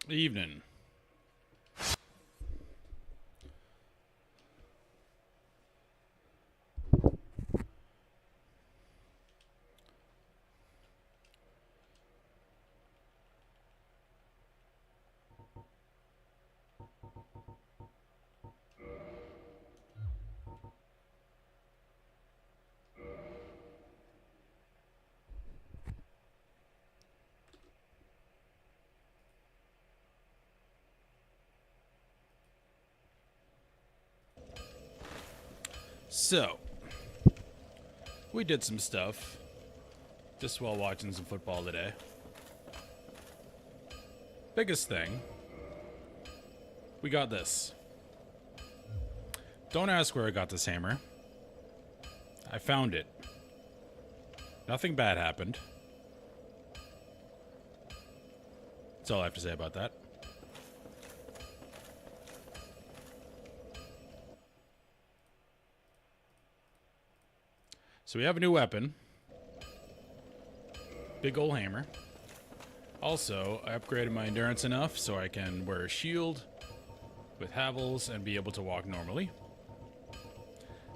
Evening. So, we did some stuff just while watching some football today. Biggest thing, we got this. Don't ask where I got this hammer. I found it. Nothing bad happened. That's all I have to say about that. So we have a new weapon. Big ol' hammer. Also, I upgraded my endurance enough so I can wear a shield with Havels and be able to walk normally.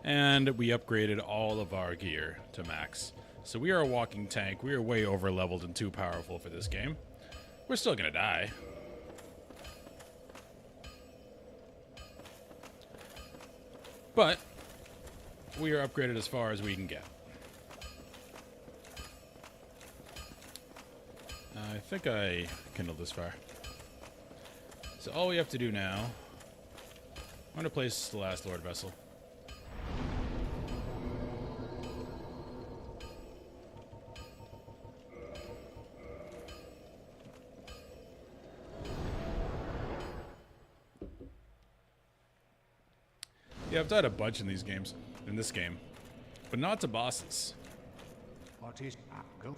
And we upgraded all of our gear to max. So we are a walking tank. We are way over leveled and too powerful for this game. We're still gonna die. But we are upgraded as far as we can get. I think I kindled this fire. So all we have to do now, I'm going to place the last Lord Vessel. Yeah, I've died a bunch in these games, in this game, but not to bosses. What is go?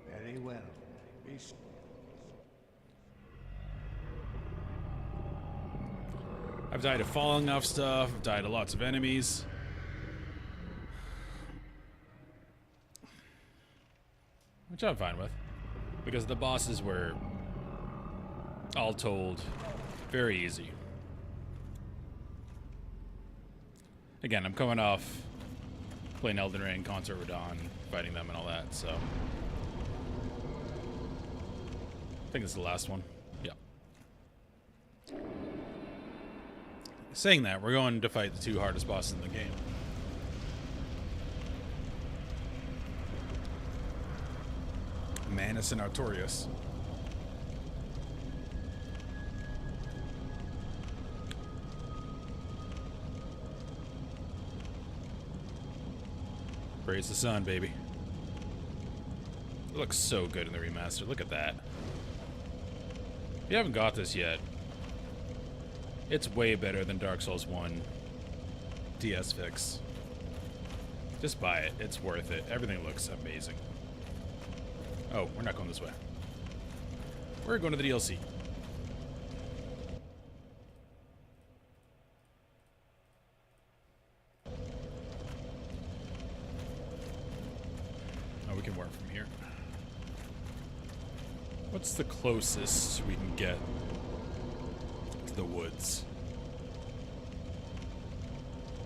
Very well. I've died of falling off stuff, I've died of lots of enemies. Which I'm fine with, because the bosses were, all told, very easy. Again, I'm coming off playing Elden Ring, Concert Radon, fighting them and all that, so. I think it's the last one. Yeah. Saying that, we're going to fight the two hardest bosses in the game. Manus and Artorias. Praise the sun, baby. It looks so good in the remaster. Look at that. If you haven't got this yet, it's way better than Dark Souls 1 DS fix. Just buy it. It's worth it. Everything looks amazing. Oh, we're not going this way. We're going to the DLC. Oh, we can work from here. What's the closest we can get to the woods?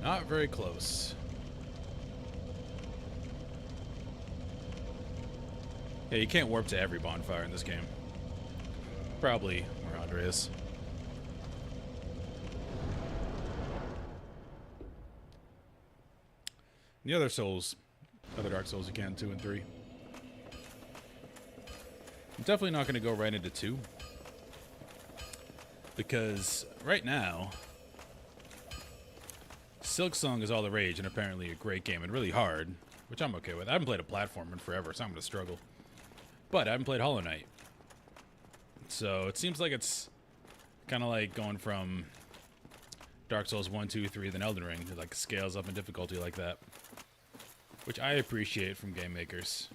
Not very close. Yeah, you can't warp to every bonfire in this game. Probably where Andre is. The other Souls, other Dark Souls you can, 2 and 3. I'm definitely not going to go right into 2. Because right now, Silksong is all the rage and apparently a great game and really hard, which I'm okay with. I haven't played a platformer in forever, so I'm going to struggle. But I haven't played Hollow Knight. So it seems like it's kind of like going from Dark Souls 1, 2, 3, then Elden Ring. It like scales up in difficulty like that. Which I appreciate from game makers.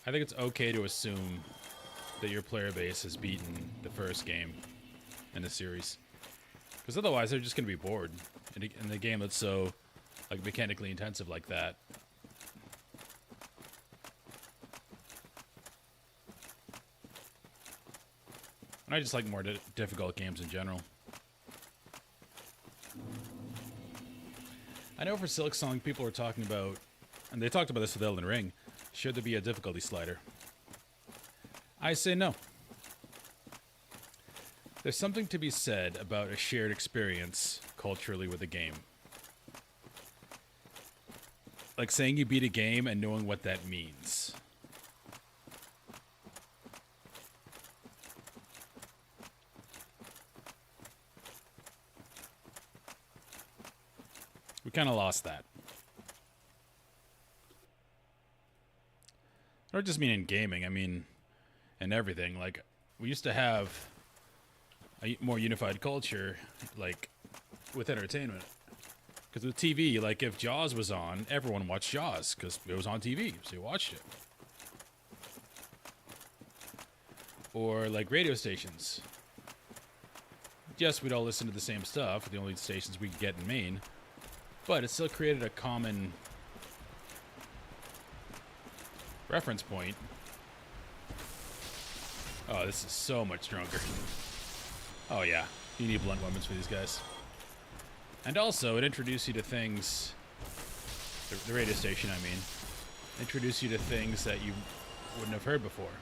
I think it's okay to assume that your player base has beaten the first game in the series. Because otherwise they're just going to be bored in a game that's so like mechanically intensive like that. I just like more difficult games in general. I know for Silksong, people were talking about, and they talked about this with Elden Ring, should there be a difficulty slider? I say no. There's something to be said about a shared experience culturally with a game. Like saying you beat a game and knowing what that means. We kind of lost that. I don't just mean in gaming, I mean in everything. Like, we used to have a more unified culture, like, with entertainment. Because with TV, like, if Jaws was on, everyone watched Jaws, because it was on TV, so you watched it. Or, like, radio stations. Yes, we'd all listen to the same stuff, the only stations we could get in Maine. But it still created a common reference point. Oh, this is so much stronger. Oh yeah, you need blunt weapons for these guys. And also, it introduced you to things, the radio station I mean, introduced you to things that you wouldn't have heard before.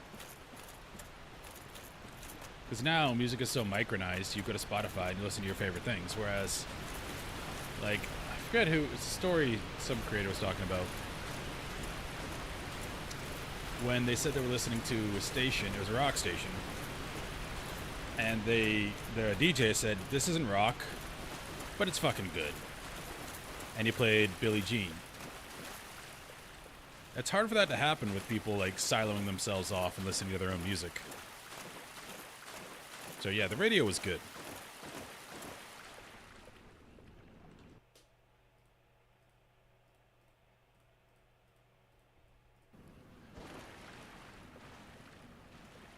Because now, music is so micronized, you go to Spotify and you listen to your favorite things, whereas, like, I forget who, it's a story some creator was talking about. When they said they were listening to a station, it was a rock station, and the DJ said, "This isn't rock, but it's fucking good." And he played Billie Jean. It's hard for that to happen with people like siloing themselves off and listening to their own music. So yeah, the radio was good.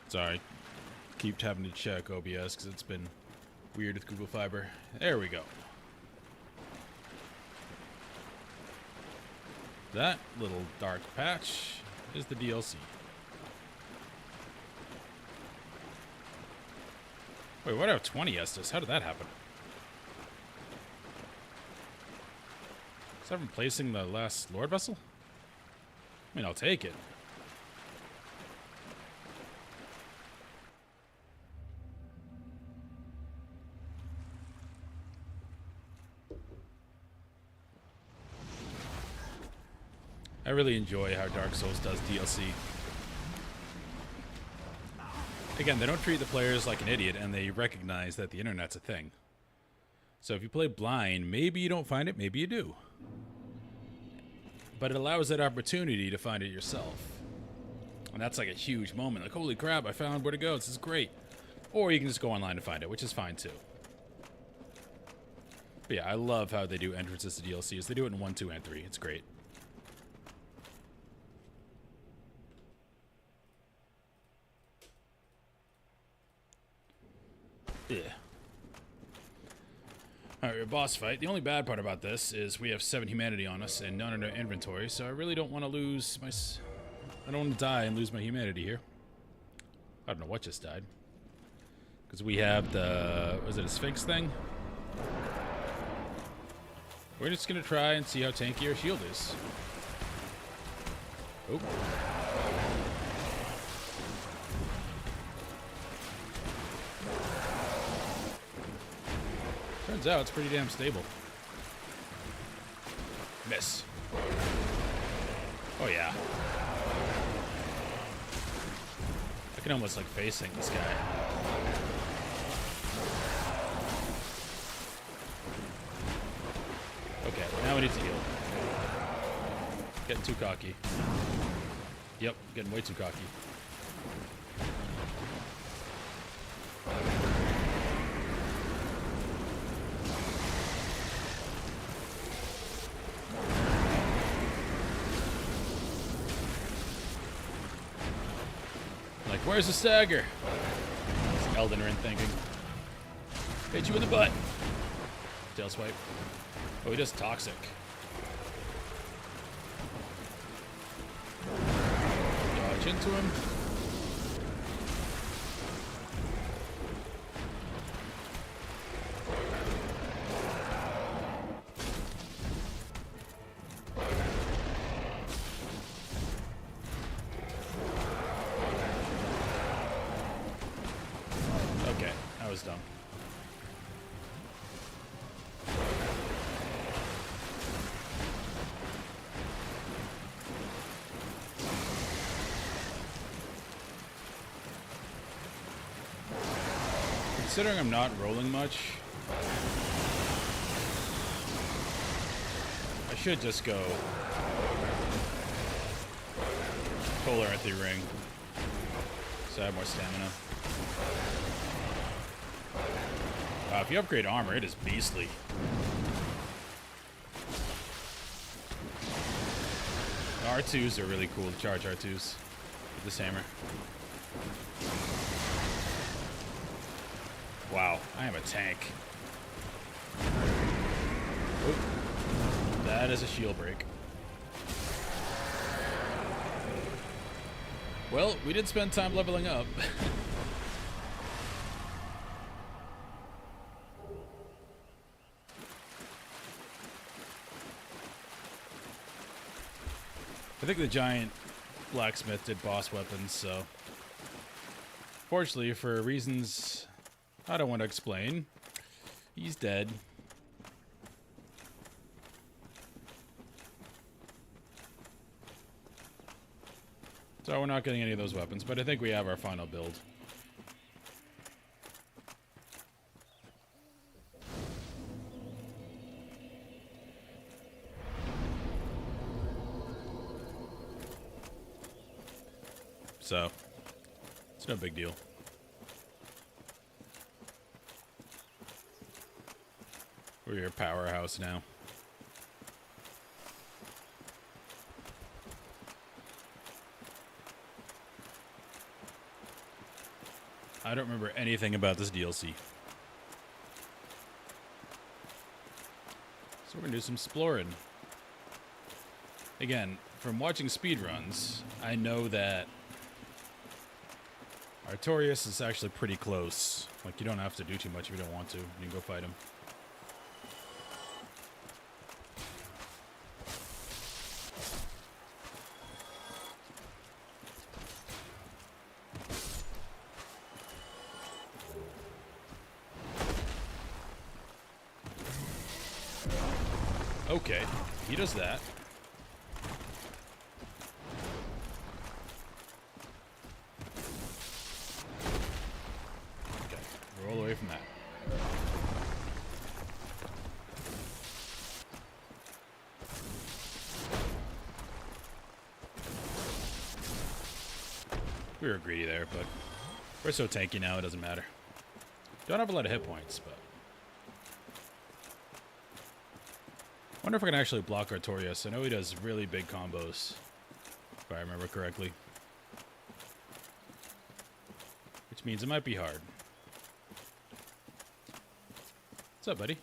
Sorry, keep having to check OBS because it's been weird with Google Fiber. There we go. That little dark patch is the DLC. Wait, what have 20 Estus? How did that happen? Is that replacing the last Lord vessel? I mean, I'll take it. I really enjoy how Dark Souls does DLC. Again, they don't treat the players like an idiot, and they recognize that the internet's a thing. So if you play blind, maybe you don't find it, maybe you do. But it allows that opportunity to find it yourself. And that's like a huge moment. Like, holy crap, I found where to go. This is great. Or you can just go online to find it, which is fine too. But yeah, I love how they do entrances to DLCs. They do it in 1, 2, and 3. It's great. Yeah. Alright, a boss fight. The only bad part about this is we have 7 humanity on us and none in our inventory, so I really don't want to lose my... I don't want to die and lose my humanity here. I don't know what just died. Because we have the... Was it a Sphinx thing? We're just going to try and see how tanky our shield is. Oh. Turns out it's pretty damn stable. Miss. Oh yeah. I can almost like face-sync this guy. Okay, now we need to heal. Getting too cocky. Yep, getting way too cocky. Like, where's the stagger? It's Elden Ring thinking. Hit you in the butt. Tail swipe. Oh, he does toxic. Dodge into him. considering I'm not rolling much, I should just go Polaranthy Ring, so I have more stamina. Wow, if you upgrade armor, it is beastly. R2s are really cool to charge R2s with this hammer. Wow, I am a tank. Oop. That is a shield break. Well, we did spend time leveling up. I think the giant blacksmith did boss weapons, so fortunately, for reasons I don't want to explain, he's dead. So we're not getting any of those weapons, but I think we have our final build. So, it's no big deal. We're your powerhouse now. I don't remember anything about this DLC. So we're gonna do some exploring. Again, from watching speedruns, I know that Artorias is actually pretty close. Like, you don't have to do too much if you don't want to. You can go fight him. Okay, he does that. Okay, roll away from that. We were greedy there, but we're so tanky now it doesn't matter. Don't have a lot of hit points, but I wonder if I can actually block Artorias. I know he does really big combos, if I remember correctly. Which means it might be hard. What's up, buddy?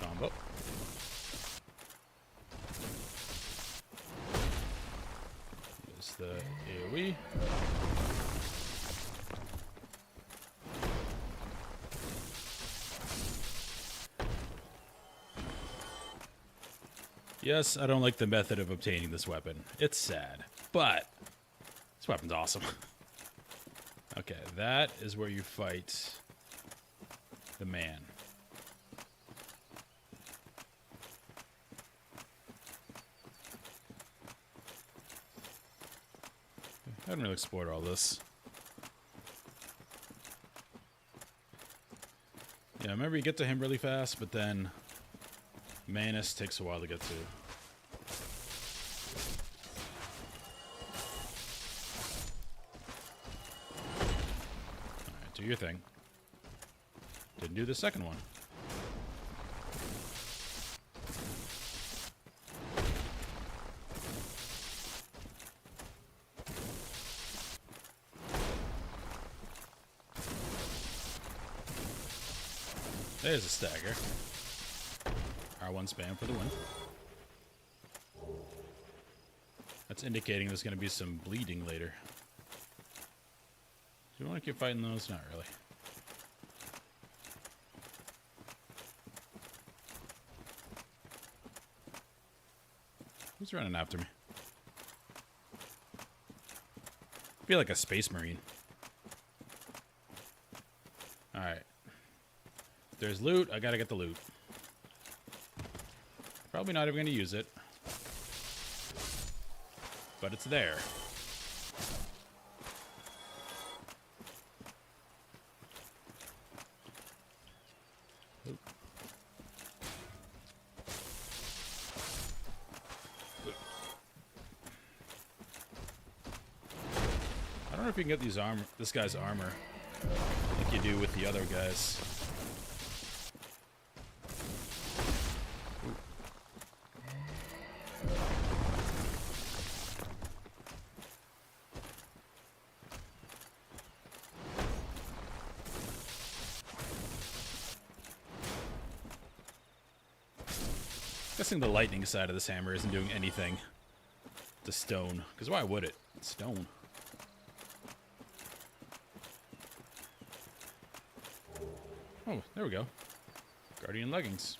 Combo. There's the AoE. Yes, I don't like the method of obtaining this weapon. It's sad, but this weapon's awesome. Okay, that is where you fight the man. I haven't really explored all this. Yeah, I remember you get to him really fast, but then Manus takes a while to get to. Alright, do your thing. Didn't do the second one. There's a stagger. R1 spam for the win. That's indicating there's going to be some bleeding later. Do you want to keep fighting those? Not really. Who's running after me? feel like a space marine. Alright. There's loot. I gotta get the loot. Probably not even gonna use it. But it's there. Oop. I don't know if you can get this guy's armor like you do with the other guys. Guessing the lightning side of this hammer isn't doing anything to stone. Because why would it? It's stone. Oh, there we go. Guardian leggings.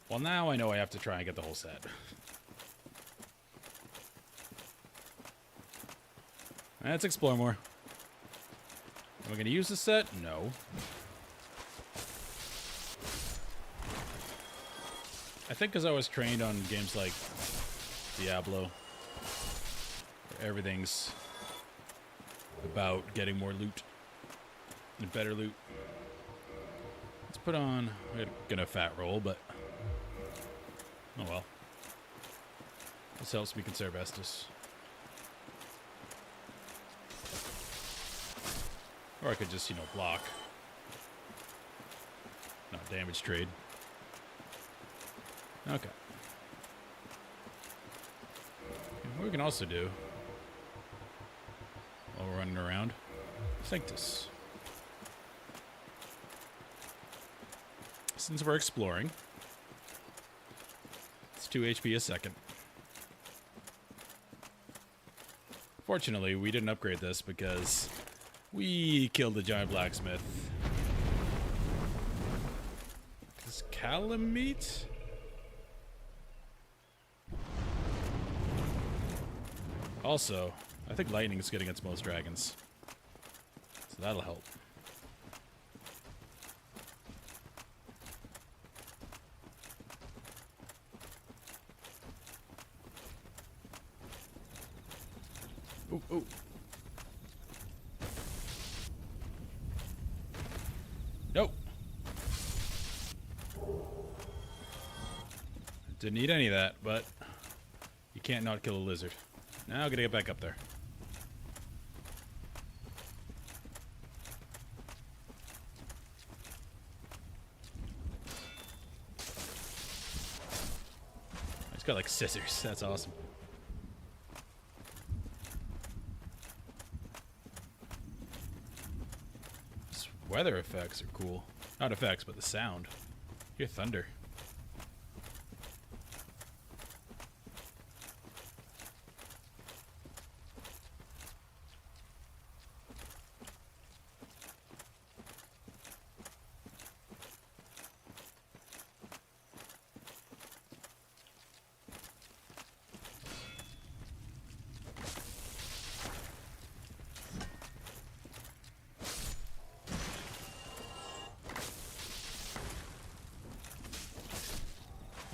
Well, now I know I have to try and get the whole set. Let's explore more. Am I going to use this set? No. I think because I was trained on games like Diablo, where everything's about getting more loot and better loot. Let's put on, we're gonna fat roll, but oh well. This helps me conserve Estus. Or I could just, you know, block. Not damage trade. Okay. What we can also do while we're running around, Sanctus. Since we're exploring, it's 2 HP a second. Fortunately, we didn't upgrade this because we killed the giant blacksmith. Is Calamite? Also, I think lightning is good against most dragons. So that'll help. Ooh, ooh. Nope. Didn't need any of that, but you can't not kill a lizard. Now I gotta get back up there. It's got like scissors. That's awesome. These weather effects are cool. Not effects, but the sound. You hear thunder.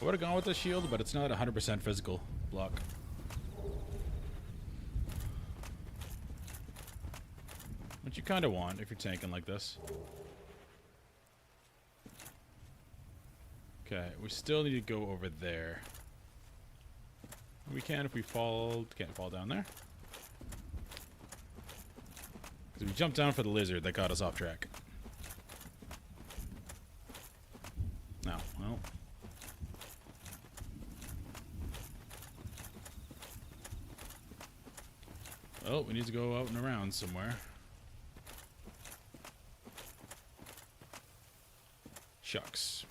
I would have gone with the shield, but it's not 100% physical block. Which you kind of want if you're tanking like this. Okay, we still need to go over there. We can if we fall... Can't fall down there. Because we jumped down for the lizard that got us off track. No, well... Oh, we need to go out and around somewhere. Shucks.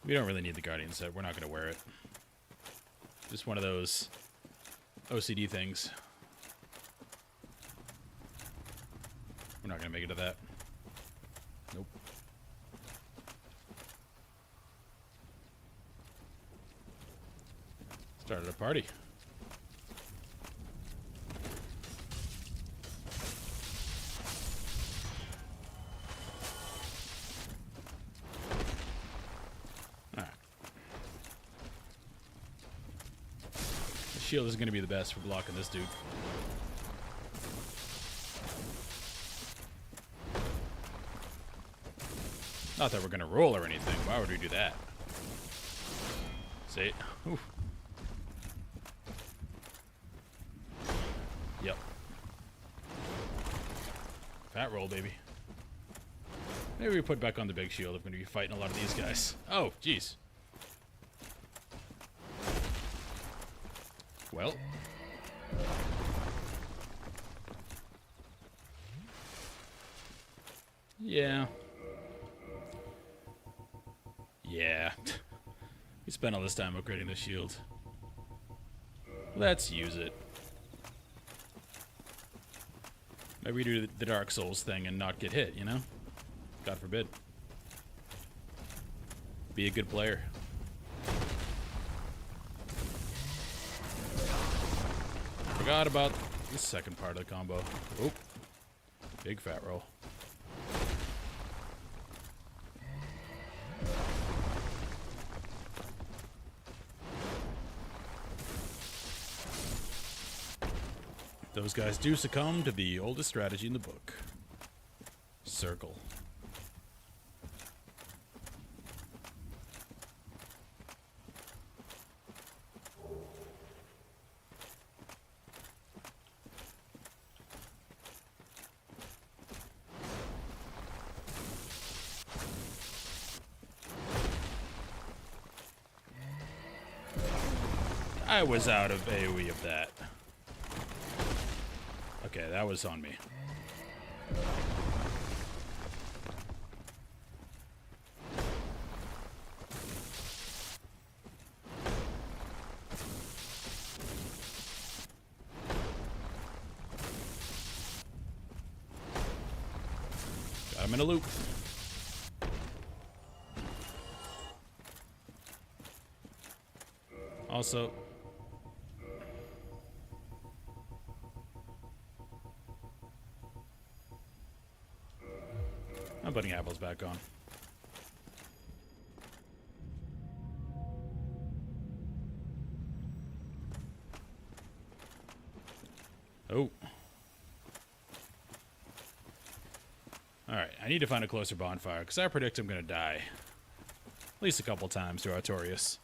We don't really need the Guardian set. We're not going to wear it. Just one of those OCD things. We're not going to make it to that. Nope. Started a party. Alright. The shield is going to be the best for blocking this dude. Not that we're going to roll or anything. Why would we do that? See? Oof. Yep. Fat roll, baby. Maybe we put back on the big shield if we're going to be fighting a lot of these guys. Oh, jeez. Well. Yeah. Yeah. We spent all this time upgrading the shield. Let's use it. Maybe we do the Dark Souls thing and not get hit, you know? God forbid. Be a good player. Forgot about the second part of the combo. Oh. Big fat roll. Those guys do succumb to the oldest strategy in the book. Circle. I was out of AoE of that. Okay, that was on me. Got him in a loop. Also, I'm putting apples back on. Oh. Alright, I need to find a closer bonfire, because I predict I'm going to die. At least a couple times to Artorias.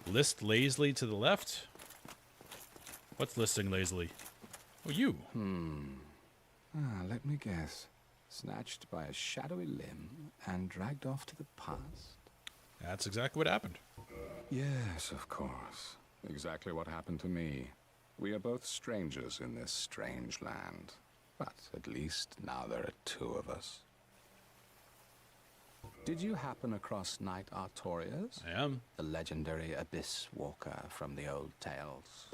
List lazily to the left? What's listing lazily? Oh, you. Let me guess. Snatched by a shadowy limb and dragged off to the past? That's exactly what happened. Yes, of course. Exactly what happened to me. We are both strangers in this strange land. But at least now there are two of us. Did you happen across Knight Artorias? I am. The legendary Abyss Walker from the old tales.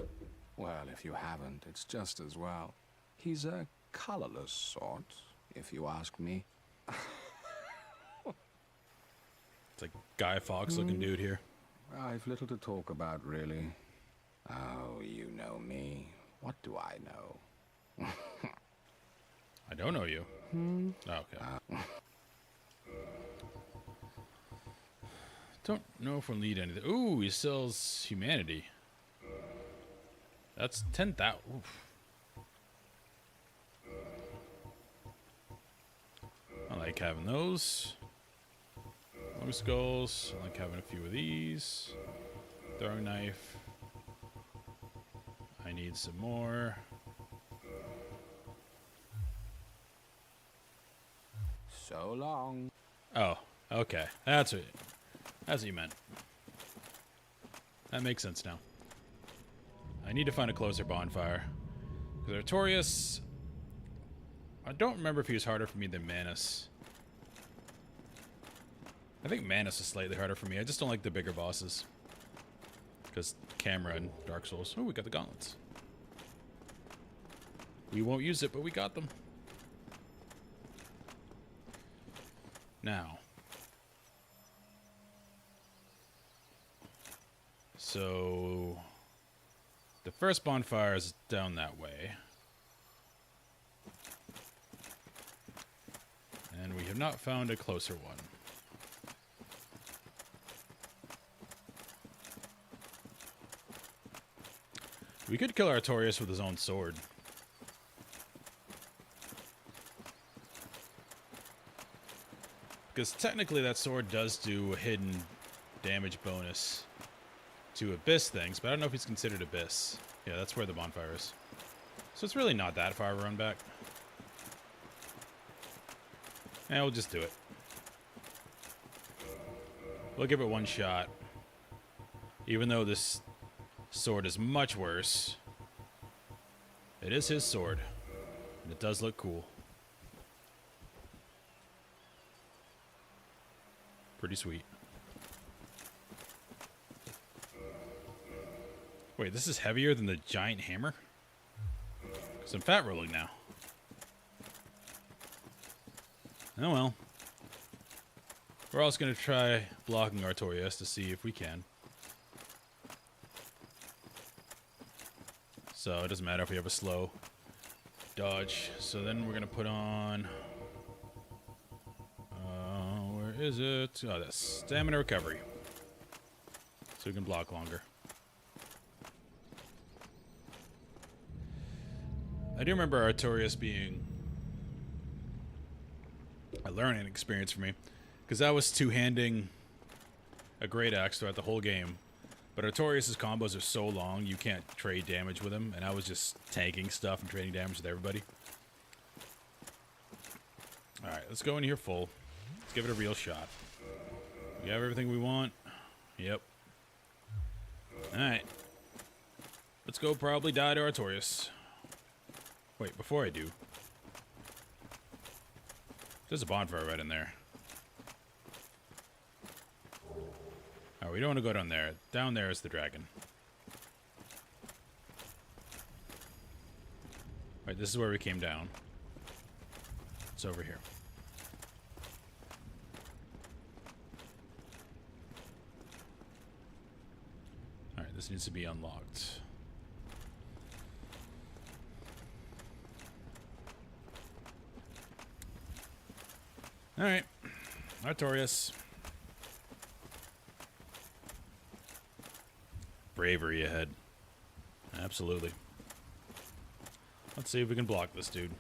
Well, if you haven't, it's just as well. He's a colorless sort, if you ask me. It's like Guy Fawkes looking dude here. I've little to talk about, really. Oh, you know me. What do I know? I don't know you. Oh, okay. Don't know if we'll need anything. Ooh, he sells humanity. That's 10,000. I like having those. Long skulls. I like having a few of these. Throwing knife. I need some more. So long. Oh, okay. That's what you meant. That makes sense now. I need to find a closer bonfire. Because Artorias... I don't remember if he was harder for me than Manus. I think Manus is slightly harder for me. I just don't like the bigger bosses. Because Camera and Dark Souls. Oh, we got the gauntlets. We won't use it, but we got them. Now. So the first bonfire is down that way. And we have not found a closer one. We could kill Artorias with his own sword. Because technically that sword does do a hidden damage bonus to Abyss things, but I don't know if he's considered Abyss. Yeah, that's where the bonfire is. So it's really not that far of a run back. Yeah, we'll just do it. We'll give it one shot. Even though this sword is much worse. It is his sword. And it does look cool. Pretty sweet. Wait, this is heavier than the giant hammer? Because I'm fat rolling now. Oh well. We're also going to try blocking Artorias to see if we can. So it doesn't matter if we have a slow dodge. So then we're going to put on... where is it? Oh, that's stamina recovery. So we can block longer. I do remember Artorias being a learning experience for me. Because I was two-handing a great axe throughout the whole game. But Artorias' combos are so long, you can't trade damage with him. And I was just tanking stuff and trading damage with everybody. Alright, let's go in here full. Let's give it a real shot. We have everything we want. Yep. Alright. Let's go probably die to Artorias. Wait, before I do. There's a bonfire right in there. Oh, we don't want to go down there. Down there is the dragon. Right, this is where we came down. It's over here. Alright, this needs to be unlocked. Alright. Artorias. Bravery ahead. Absolutely. Let's see if we can block this dude.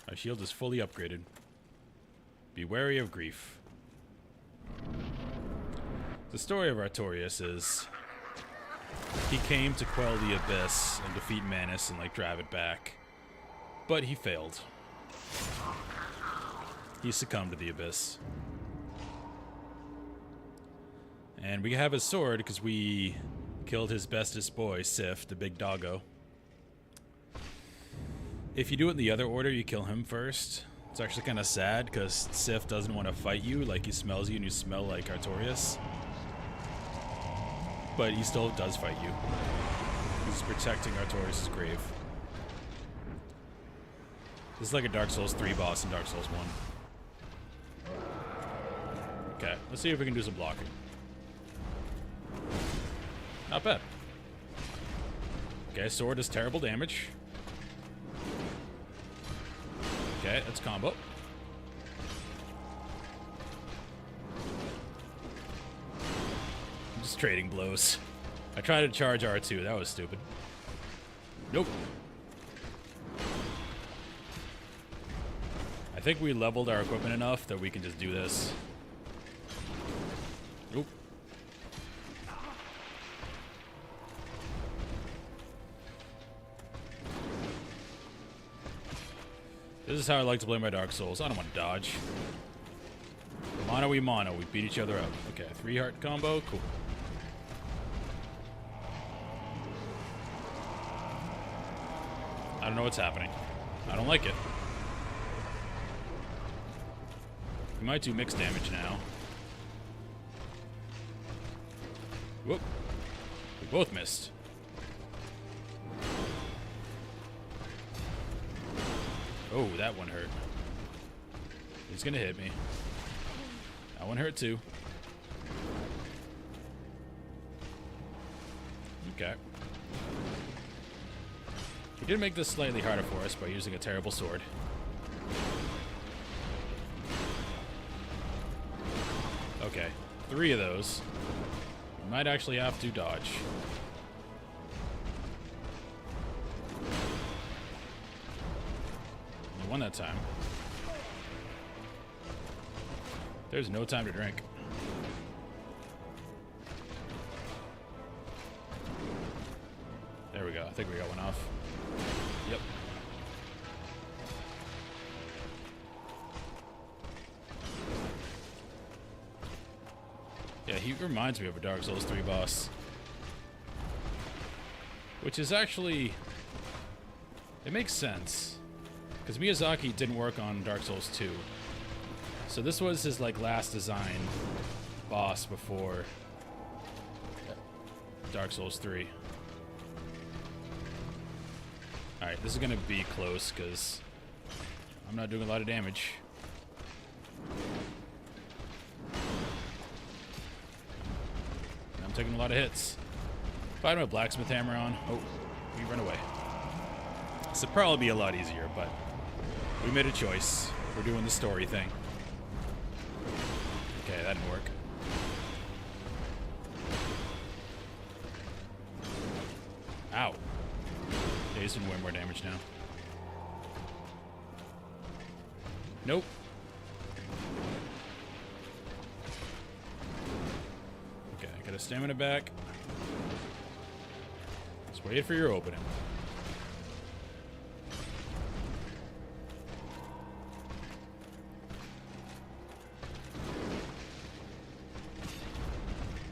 Our shield is fully upgraded. Be wary of grief. The story of Artorias is he came to quell the Abyss and defeat Manus and drive it back. But he failed. He succumbed to the Abyss. And we have his sword because we killed his bestest boy, Sif, the big doggo. If you do it in the other order, you kill him first. It's actually kind of sad because Sif doesn't want to fight you, he smells you and you smell like Artorias. But he still does fight you. He's protecting Artorias' grave. This is like a Dark Souls 3 boss in Dark Souls 1. Okay, let's see if we can do some blocking. Not bad. Okay, sword does terrible damage. Okay, that's combo. I'm just trading blows. I tried to charge R2. That was stupid. Nope. I think we leveled our equipment enough that we can just do this. Nope. This is how I like to play my Dark Souls. I don't want to dodge. Mono we mono. We beat each other up. Okay, 3-heart combo. Cool. I don't know what's happening. I don't like it. We might do mixed damage now. Whoop. We both missed. Oh, that one hurt. He's gonna hit me. That one hurt too. Okay. He did make this slightly harder for us by using a terrible sword. Okay, 3 of those. We might actually have to dodge. We won that time. There's no time to drink. There we go. I think we got one off. Yep. Yeah, he reminds me of a Dark Souls 3 boss. Which is actually... It makes sense. Because Miyazaki didn't work on Dark Souls 2. So this was his, like, last design boss before Dark Souls 3. Alright, this is going to be close, because I'm not doing a lot of damage. And I'm taking a lot of hits. If I had my blacksmith hammer on, oh, we run away. This would probably be a lot easier, but we made a choice. We're doing the story thing. Okay, that didn't work. Ow. Yeah, he's doing way more damage now. Nope. Okay, got a stamina back. Just wait for your opening.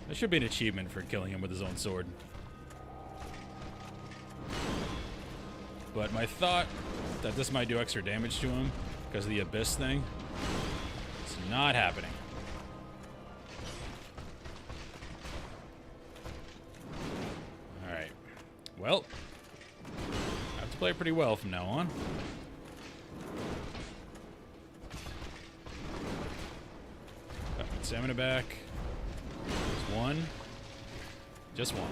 There should be an achievement for killing him with his own sword. But my thought that this might do extra damage to him because of the abyss thing, it's not happening. Alright. Well, I have to play it pretty well from now on. Got my stamina back. There's one. Just one.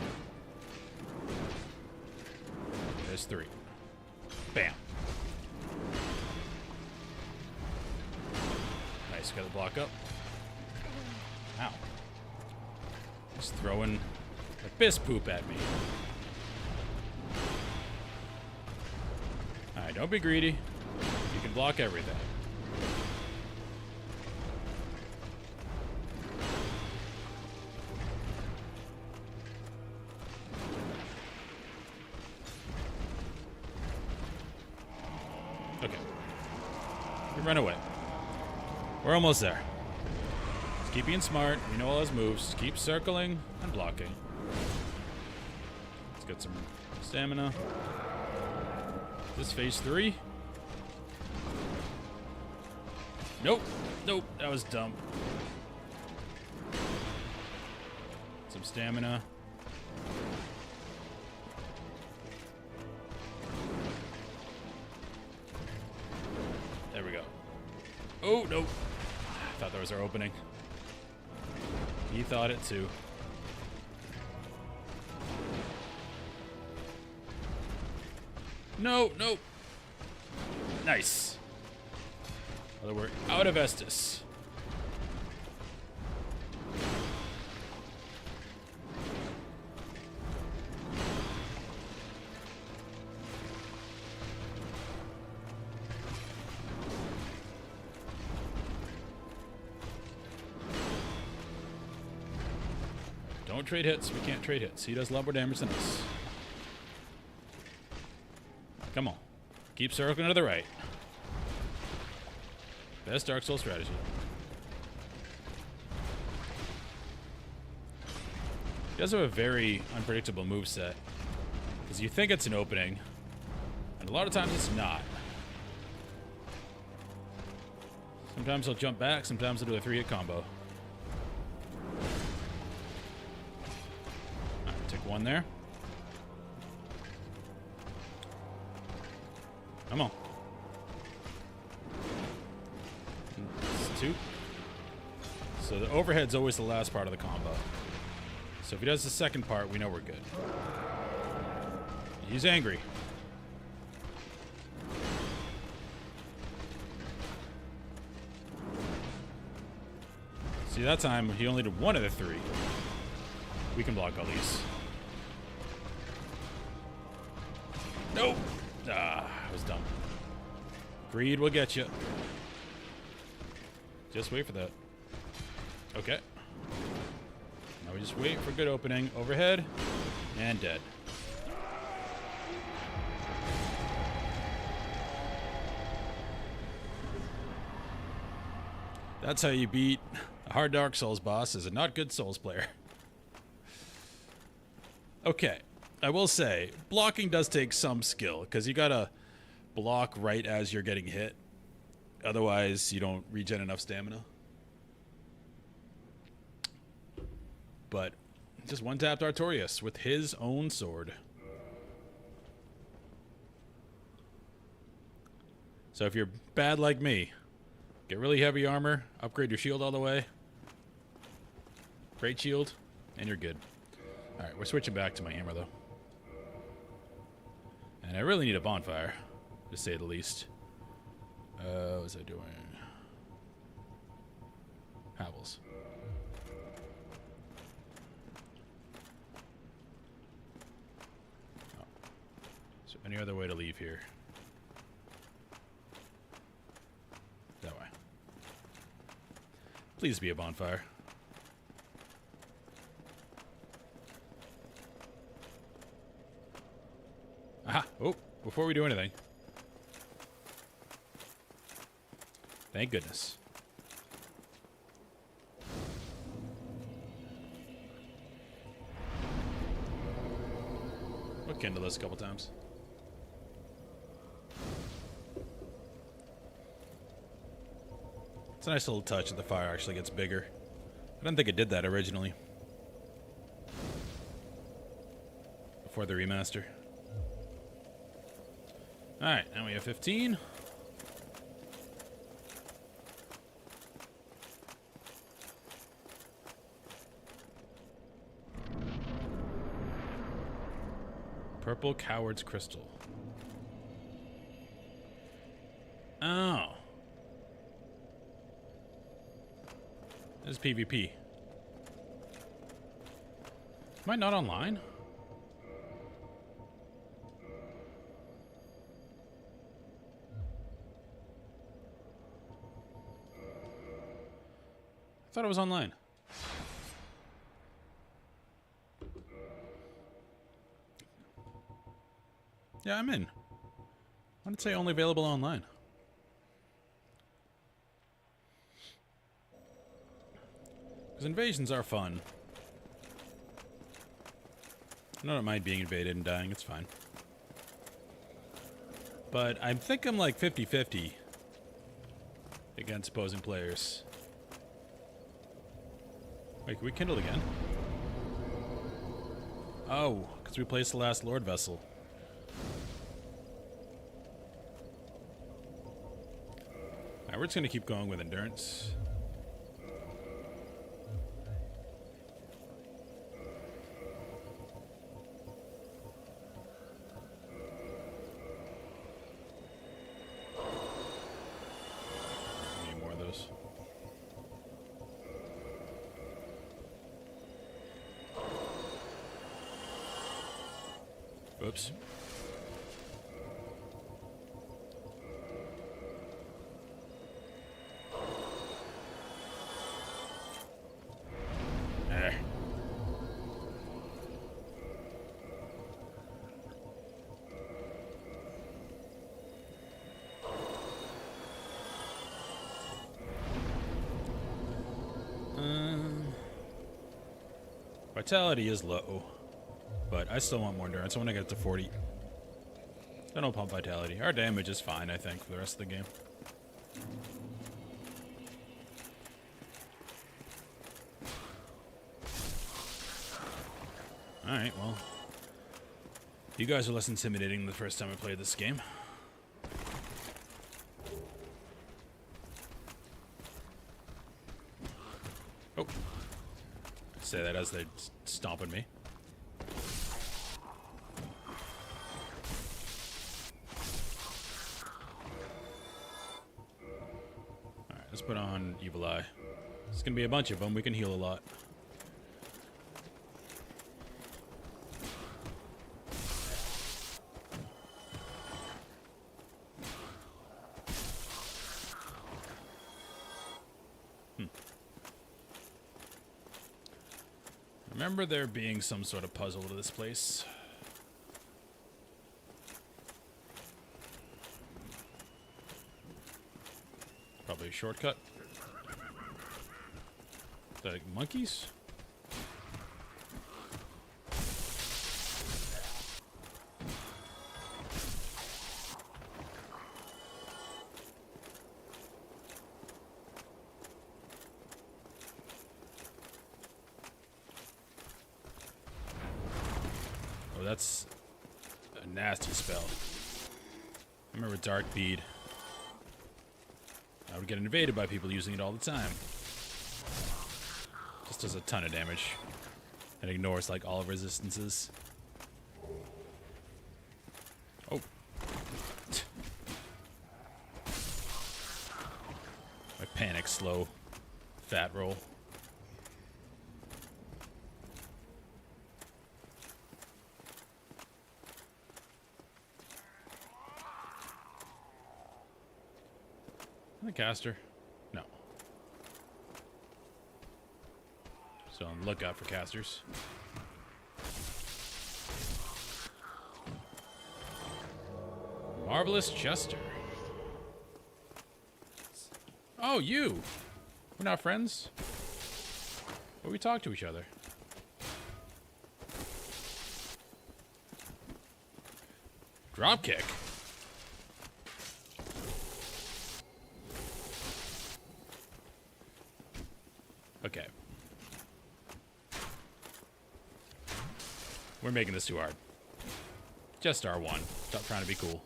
There's 3. Bam. Nice, got the block up. Ow. He's throwing abyss poop at me. Alright, don't be greedy. You can block everything. Okay. We run away. We're almost there. Just keep being smart. You know all his moves. Just keep circling and blocking. Let's get some stamina. Is this phase 3? Nope. Nope. That was dumb. Some stamina. There we go. Oh, no. I thought that was our opening. He thought it too. No, no. Nice. Although we're out of Estus. Don't trade hits. We can't trade hits. He does a lot more damage than us. Come on. Keep circling to the right. Best Dark Souls strategy. He does have a very unpredictable moveset. Because you think it's an opening, and a lot of times it's not. Sometimes he'll jump back, sometimes he'll do a 3-hit combo. Alright, take one there. Come on. 2. So the overhead's always the last part of the combo. So if he does the second part, we know we're good. He's angry. See, that time he only did one of the 3. We can block all these. Nope. Ah, I was dumb. Greed will get you. Just wait for that. Okay. Now we just wait for good opening. Overhead. And dead. That's how you beat a hard Dark Souls boss as a not good Souls player. Okay. I will say, blocking does take some skill, because you gotta block right as you're getting hit. Otherwise, you don't regen enough stamina. But just one-tapped Artorias with his own sword. So if you're bad like me, get really heavy armor, upgrade your shield all the way. Great shield, and you're good. Alright, we're switching back to my hammer, though. And I really need a bonfire, to say the least. What was I doing? Havels. Oh. Is there any other way to leave here? That way. Please be a bonfire. Aha! Oh, before we do anything. Thank goodness. We'll kindle this a couple times. It's a nice little touch that the fire actually gets bigger. I don't think it did that originally. Before the remaster. Alright, now we have 15. Purple Coward's Crystal. Oh. This is PvP. Am I not online? I thought it was online. Yeah, I'm in. Why did it say only available online? Because invasions are fun. I don't mind being invaded and dying, it's fine. But I think I'm like 50-50 against opposing players. Wait, can we kindle again? Oh, because we placed the last Lord Vessel. Alright, we're just going to keep going with endurance. Need more of those. Oops. Vitality is low, but I still want more endurance. I want to get to 40. I don't pump vitality. Our damage is fine, I think, for the rest of the game. Alright, well. You guys are less intimidating than the first time I played this game. Oh. I say that as they're stomping me. Alright, let's put on Evil Eye. There's gonna be a bunch of them. We can heal a lot. Remember there being some sort of puzzle to this place. Probably a shortcut. The monkeys? Oh, that's a nasty spell. I remember Dark Bead. I would get invaded by people using it all the time. Just does a ton of damage. And ignores, like, all resistances. Oh. My panic slow fat roll. The caster? No. So on the lookout for casters. Marvelous Chester. Oh, you! We're not friends? But we talk to each other. Dropkick. Okay. We're making this too hard. Just R1. Stop trying to be cool.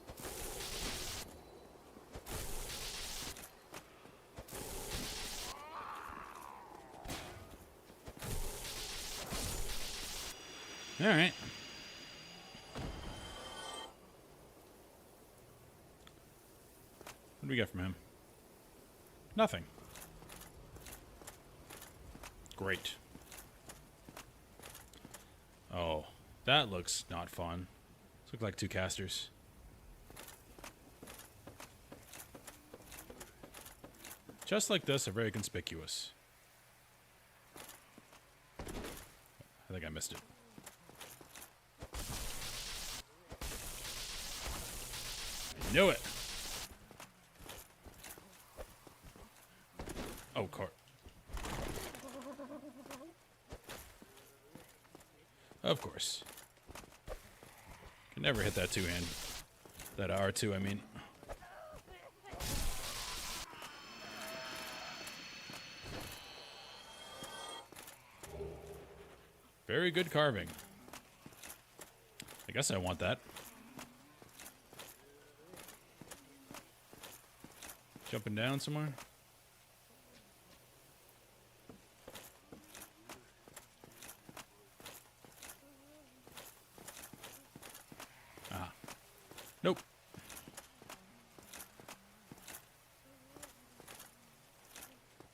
Alright. What do we get from him? Nothing. Great. Oh, that looks not fun. These look like two casters. Just like this, are very conspicuous. I think I missed it. I knew it! Oh, court. Of course. Can never hit that two-hand. That R2, I mean. Very good carving. I guess I want that. Jumping down somewhere? Nope.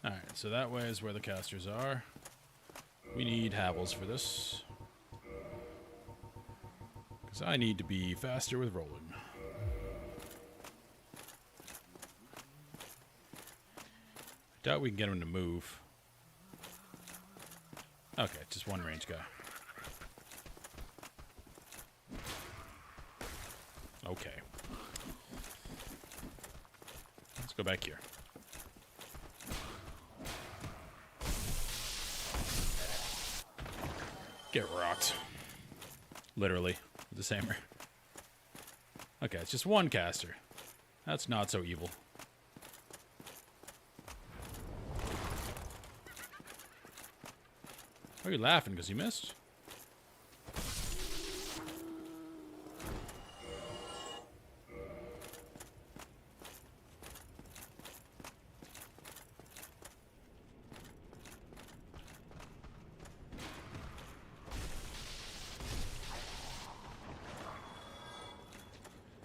Alright, so that way is where the casters are. We need Havels for this. Because I need to be faster with rolling. I doubt we can get him to move. Okay, just one range guy. Okay. Let's go back here. Get rocked. Literally, with this hammer. Okay, it's just one caster. That's not so evil. Why are you laughing? Because you missed?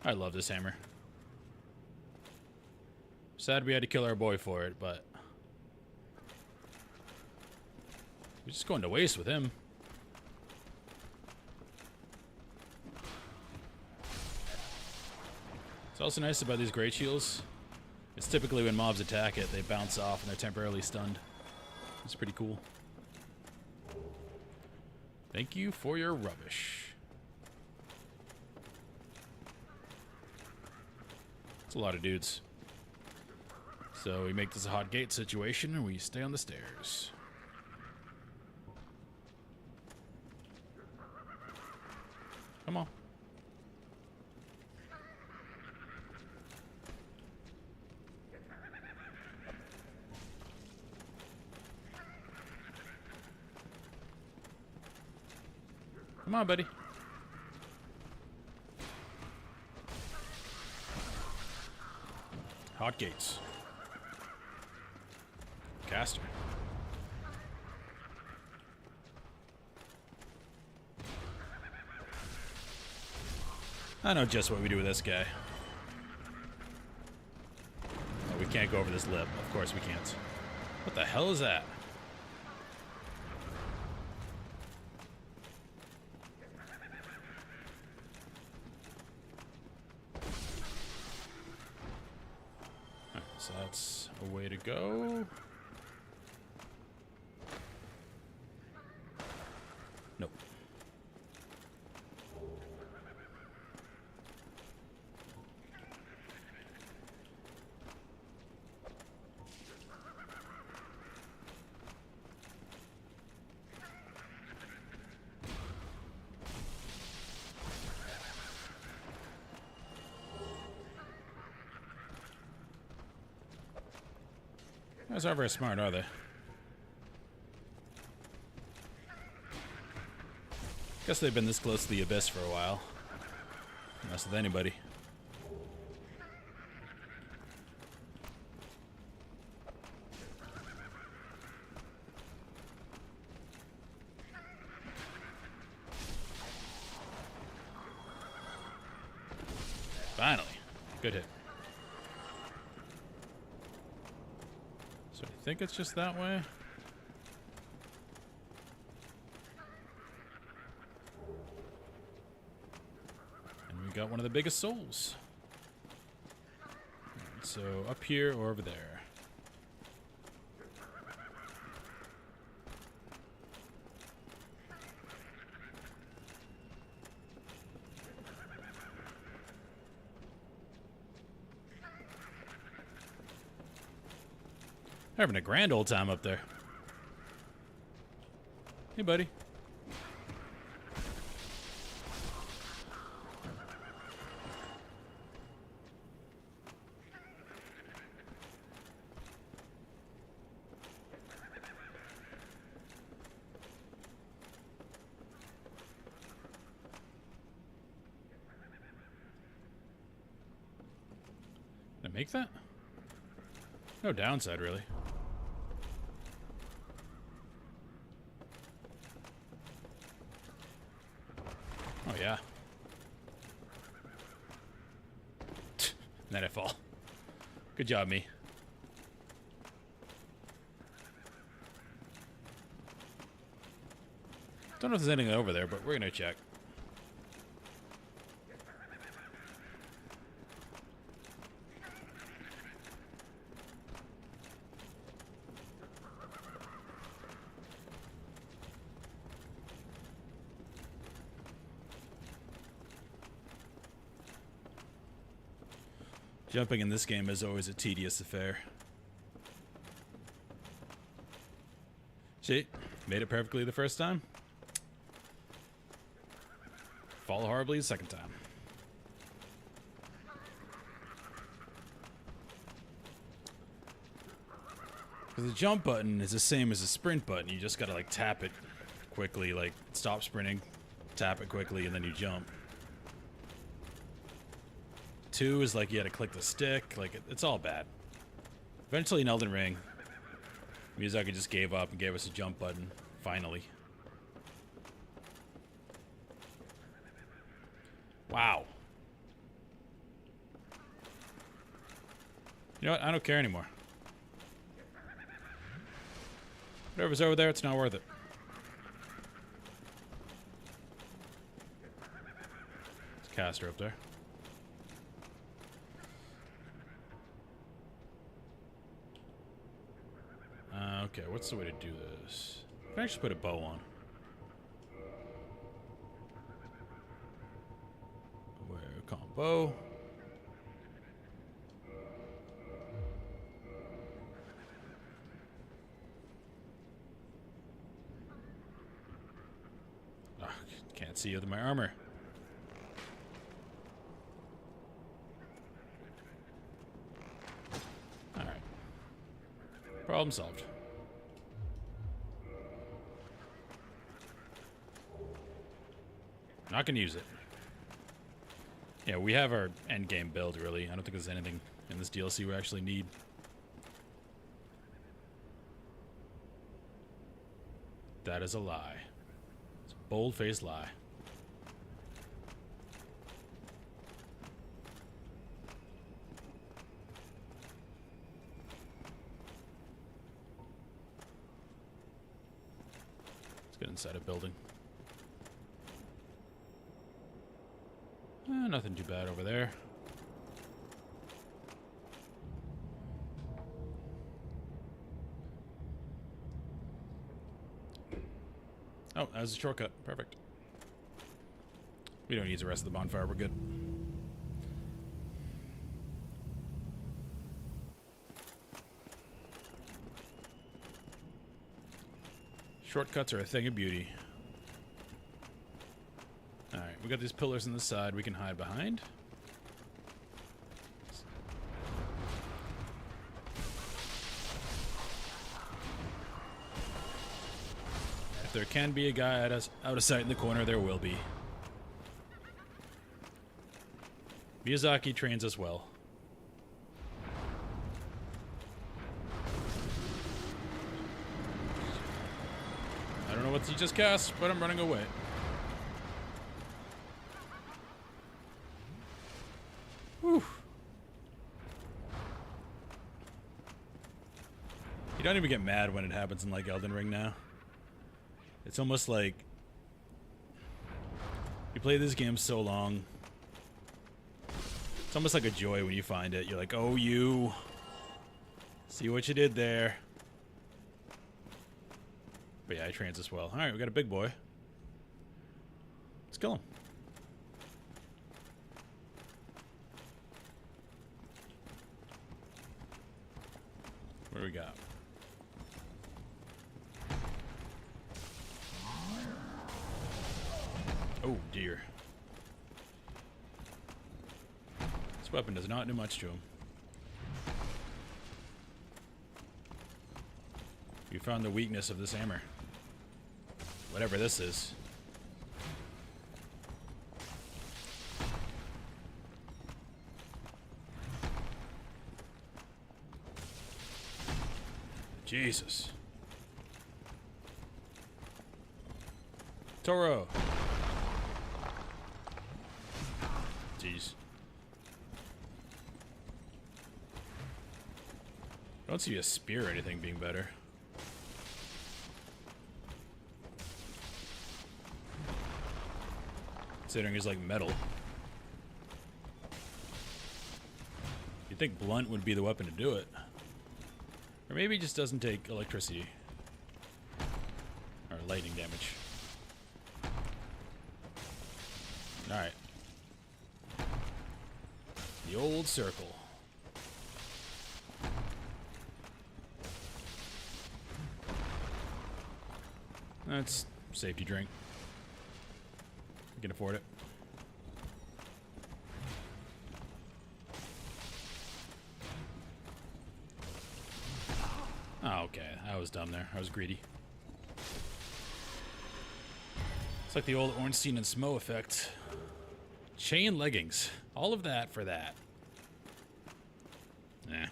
I love this hammer. Sad we had to kill our boy for it, but we're just going to waste with him. What's also nice about these great shields, it's typically when mobs attack it, they bounce off and they're temporarily stunned. It's pretty cool. Thank you for your rubbish. It's a lot of dudes. So we make this a hot gate situation and we stay on the stairs. Come on. Come on, buddy. Hot gates. Caster. I know just what we do with this guy. Oh, we can't go over this lip. Of course we can't. What the hell is that? Alright, so that's a way to go. Nope. Guys aren't very smart, are they? Guess they've been this close to the abyss for a while. Mess with anybody. Finally. Good hit. So I think it's just that way. And we got one of the biggest souls. Alright, so up here or over there. Having a grand old time up there. Hey, buddy. Did I make that? No downside, really. Oh, yeah. Then I fall. Good job, me. Don't know if there's anything over there, but we're gonna check. Jumping in this game is always a tedious affair. See? Made it perfectly the first time. Fall horribly the second time. The jump button is the same as the sprint button. You just gotta like tap it quickly, like stop sprinting, tap it quickly, and then you jump. 2 is like you had to click the stick, like it's all bad. Eventually in Elden Ring, Miyazaki just gave up and gave us a jump button, finally. Wow. You know what? I don't care anymore. Whatever's over there, it's not worth it. There's a caster up there. Okay, what's the way to do this? Can I just put a bow on? Where combo? Oh, can't see with my armor. All right. Problem solved. Not gonna use it. Yeah, we have our endgame build, really. I don't think there's anything in this DLC we actually need. That is a lie. It's a bold-faced lie. Let's get inside a building. Nothing too bad over there. Oh, that was a shortcut. Perfect. We don't use the rest of the bonfire. We're good. Shortcuts are a thing of beauty. Alright, we got these pillars on the side we can hide behind. If there can be a guy out of sight in the corner, there will be. Miyazaki trains us well. I don't know what he just cast, but I'm running away. Whew. You don't even get mad when it happens in like Elden Ring now. It's almost like you play this game so long. It's almost like a joy when you find it. You're like, oh, you. See what you did there. But yeah, he trains us well. Alright, we got a big boy. Let's kill him. What do we got? Oh dear. This weapon does not do much to him. We found the weakness of this hammer. Whatever this is. Jesus. Toro. Jeez. I don't see a spear or anything being better. Considering it's like metal. You'd think blunt would be the weapon to do it. Or maybe it just doesn't take electricity. Or lightning damage. Alright. The old circle. That's safety drink. You can afford it. Oh, okay. I was dumb there. I was greedy. It's like the old Ornstein and Smo effect. Chain leggings. All of that for that. Nah.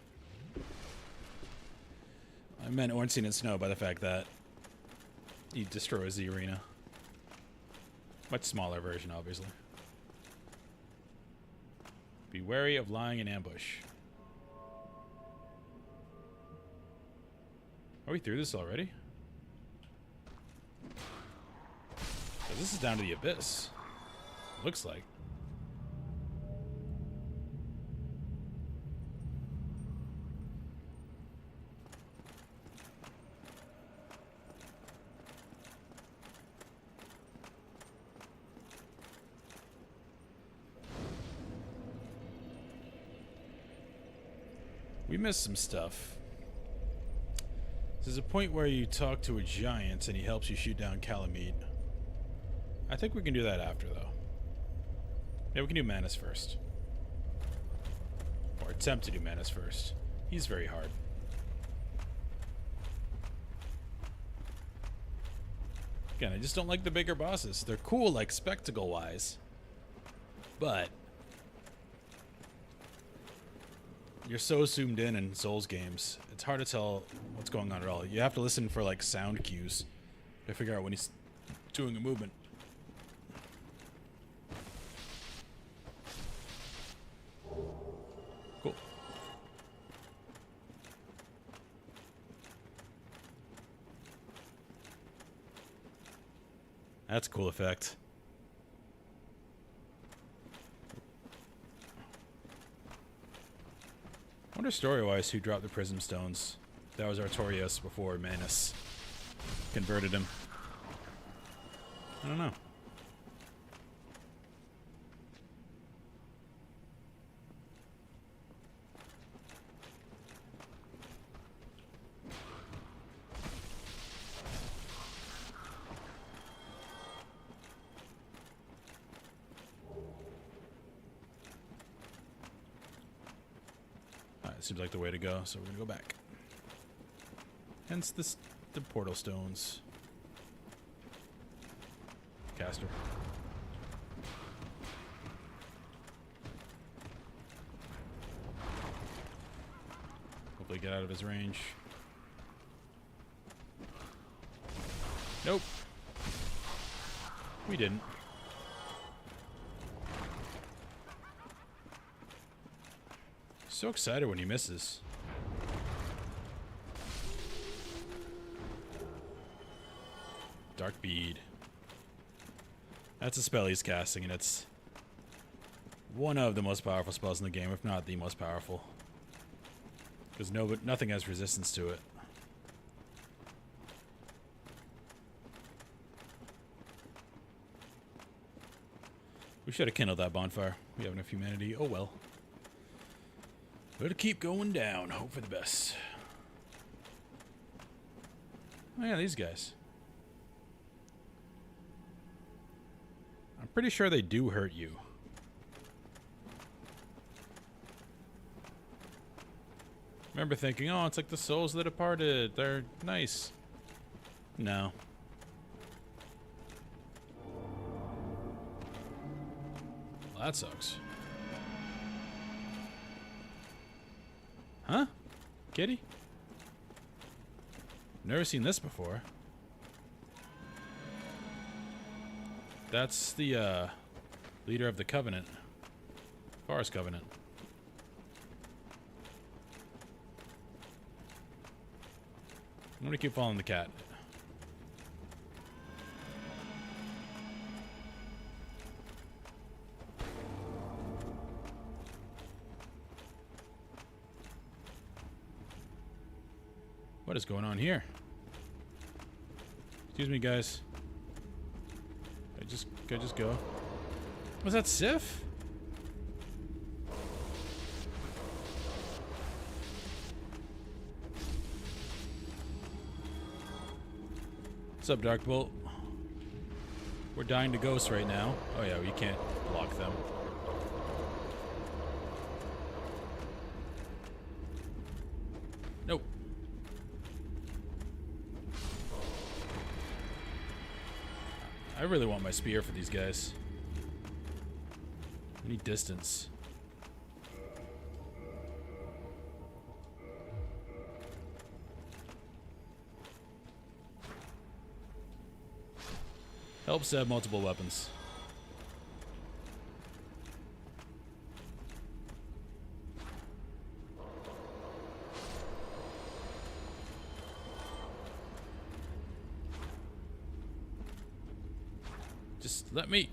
I meant Ornstein and Snow by the fact that he destroys the arena. Much smaller version, obviously. Be wary of lying in ambush. Are we through this already? This is down to the abyss. Looks like. We missed some stuff. There's a point where you talk to a giant and he helps you shoot down Calamite. I think we can do that after, though. Yeah, we can do Manus first. Or attempt to do Manus first. He's very hard. Again, I just don't like the bigger bosses. They're cool, like, spectacle-wise. But you're so zoomed in Souls games, it's hard to tell what's going on at all. You have to listen for, like, sound cues to figure out when he's doing a movement. Cool. That's a cool effect. I wonder story-wise who dropped the Prism Stones. That was Artorias before Manus converted him. I don't know. Seems like the way to go, so we're gonna go back. Hence the portal stones. Caster. Hopefully get out of his range. Nope. We didn't. So excited when he misses. Dark Bead. That's a spell he's casting, and it's one of the most powerful spells in the game, if not the most powerful. Because nothing has resistance to it. We should have kindled that bonfire. We have enough humanity. Oh well. Better keep going down. Hope for the best. Oh yeah, these guys. I'm pretty sure they do hurt you. Remember thinking, oh, it's like the souls of the departed. They're nice. No. Well, that sucks. Huh? Kitty? Never seen this before. That's the leader of the Covenant. Forest Covenant. I'm gonna keep following the cat. What is going on here? Excuse me, guys. Can I just go? Was that Sif? What's up, Darkbolt? We're dying to ghosts right now. Oh yeah, we can't block them. Nope. I really want my spear for these guys. I need distance. Helps to have multiple weapons. Just let me.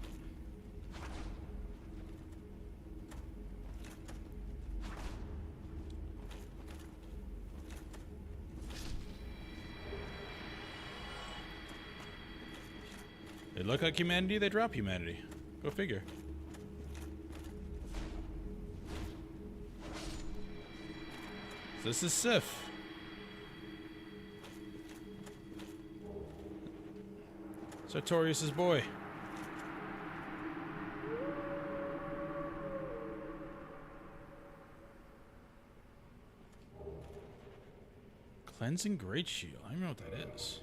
They look like humanity, they drop humanity. Go figure. This is Sif. Sartorius' boy. Cleansing Great Shield. I don't know what that is.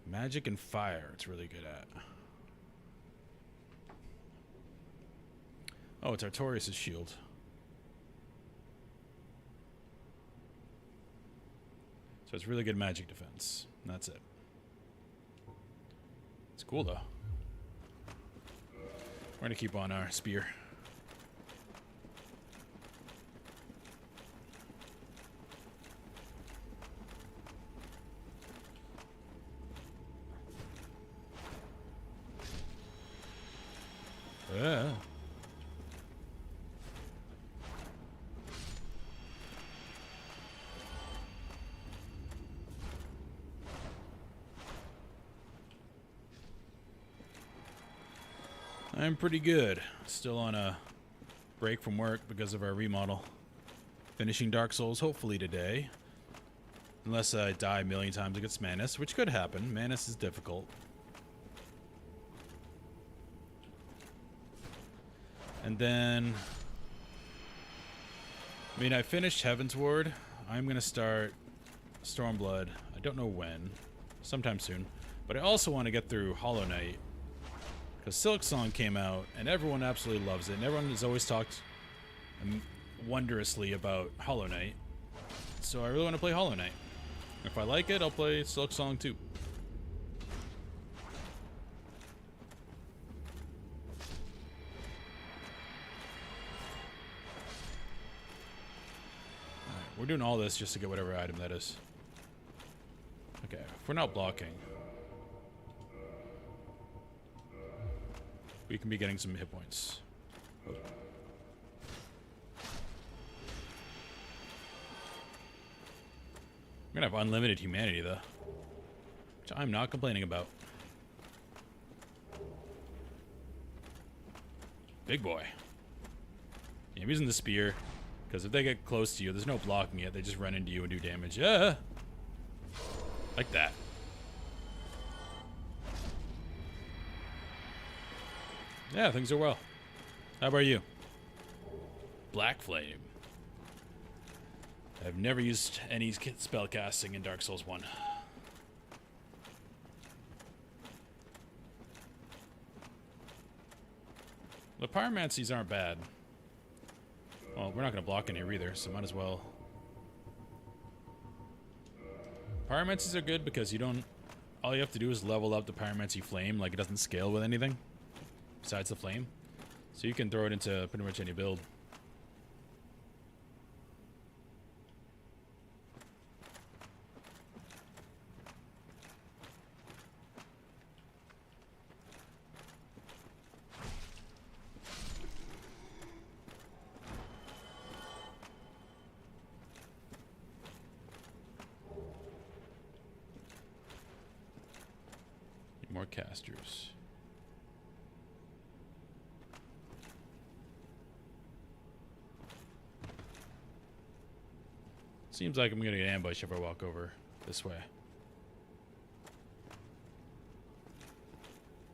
Magic and fire, it's really good at. Oh, it's Artorias' shield. So it's really good magic defense. And that's it. It's cool though. We're gonna keep on our spear. Yeah. I'm pretty good. Still on a break from work because of our remodel. Finishing Dark Souls hopefully today. Unless I die a million times against Manus, which could happen. Manus is difficult. And then, I mean, I finished Heavensward. I'm going to start Stormblood. I don't know when. Sometime soon. But I also want to get through Hollow Knight. Because Silksong came out, and everyone absolutely loves it. And everyone has always talked wondrously about Hollow Knight. So I really want to play Hollow Knight. If I like it, I'll play Silksong too. We're doing all this just to get whatever item that is. Okay, if we're not blocking, we can be getting some hit points. Oh. We're gonna have unlimited humanity though, which I'm not complaining about. Big boy. Yeah, I'm using the spear. Because if they get close to you, there's no blocking it. They just run into you and do damage. Yeah, like that. Yeah, things are well. How about you? Black Flame. I've never used any spell casting in Dark Souls 1. The pyromancies aren't bad. Well, we're not going to block in here either, so might as well. Pyromancies are good because you don't... All you have to do is level up the Pyromancy Flame, like it doesn't scale with anything besides the flame. So you can throw it into pretty much any build. More casters. Seems like I'm gonna get ambushed if I walk over this way.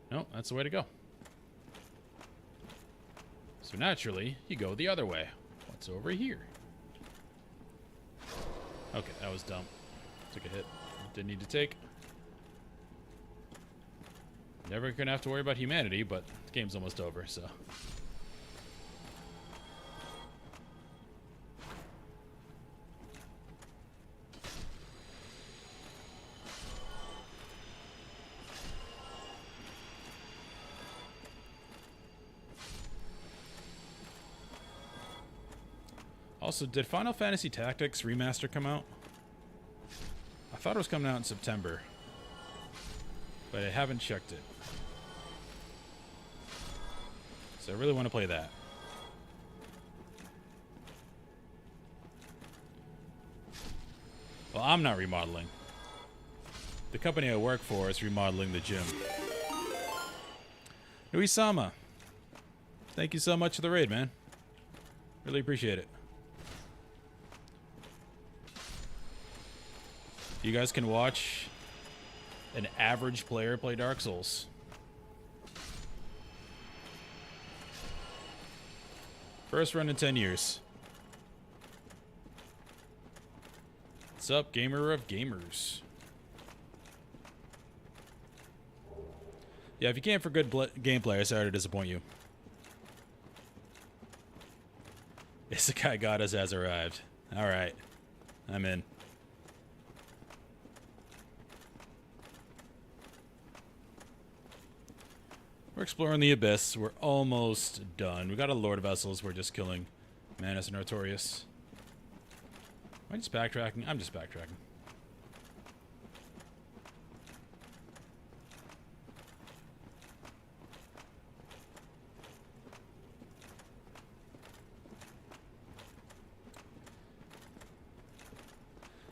No, that's the way to go. So naturally, you go the other way. What's over here? Okay, that was dumb. Took a hit. Didn't need to take. Never gonna have to worry about humanity, but the game's almost over, so. Also, did Final Fantasy Tactics Remaster come out? I thought it was coming out in September. but I haven't checked it. So I really want to play that. Well, I'm not remodeling. The company I work for is remodeling the gym. Nui-sama, thank you so much for the raid, man. Really appreciate it. You guys can watch an average player play Dark Souls. First run in 10 years. What's up, gamer of gamers? Yeah, if you can't for good gameplay, I'm sorry to disappoint you. Isekai Goddess has arrived. Alright. I'm in. We're exploring the Abyss. We're almost done. We got a Lord of Vessels. We're just killing Manus and Artorias. Am I just backtracking? I'm just backtracking.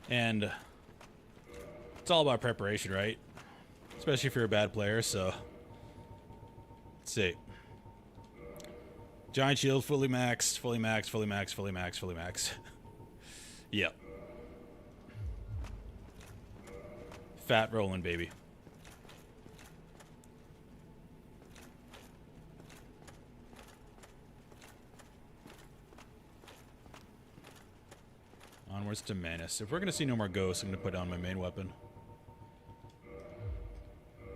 And it's all about preparation, right? Especially if you're a bad player, so... Let's see. Giant shield, fully maxed, fully maxed, fully maxed, fully maxed, fully maxed. Yep. Fat rolling, baby. Onwards to Manus. If we're going to see no more ghosts, I'm going to put down my main weapon.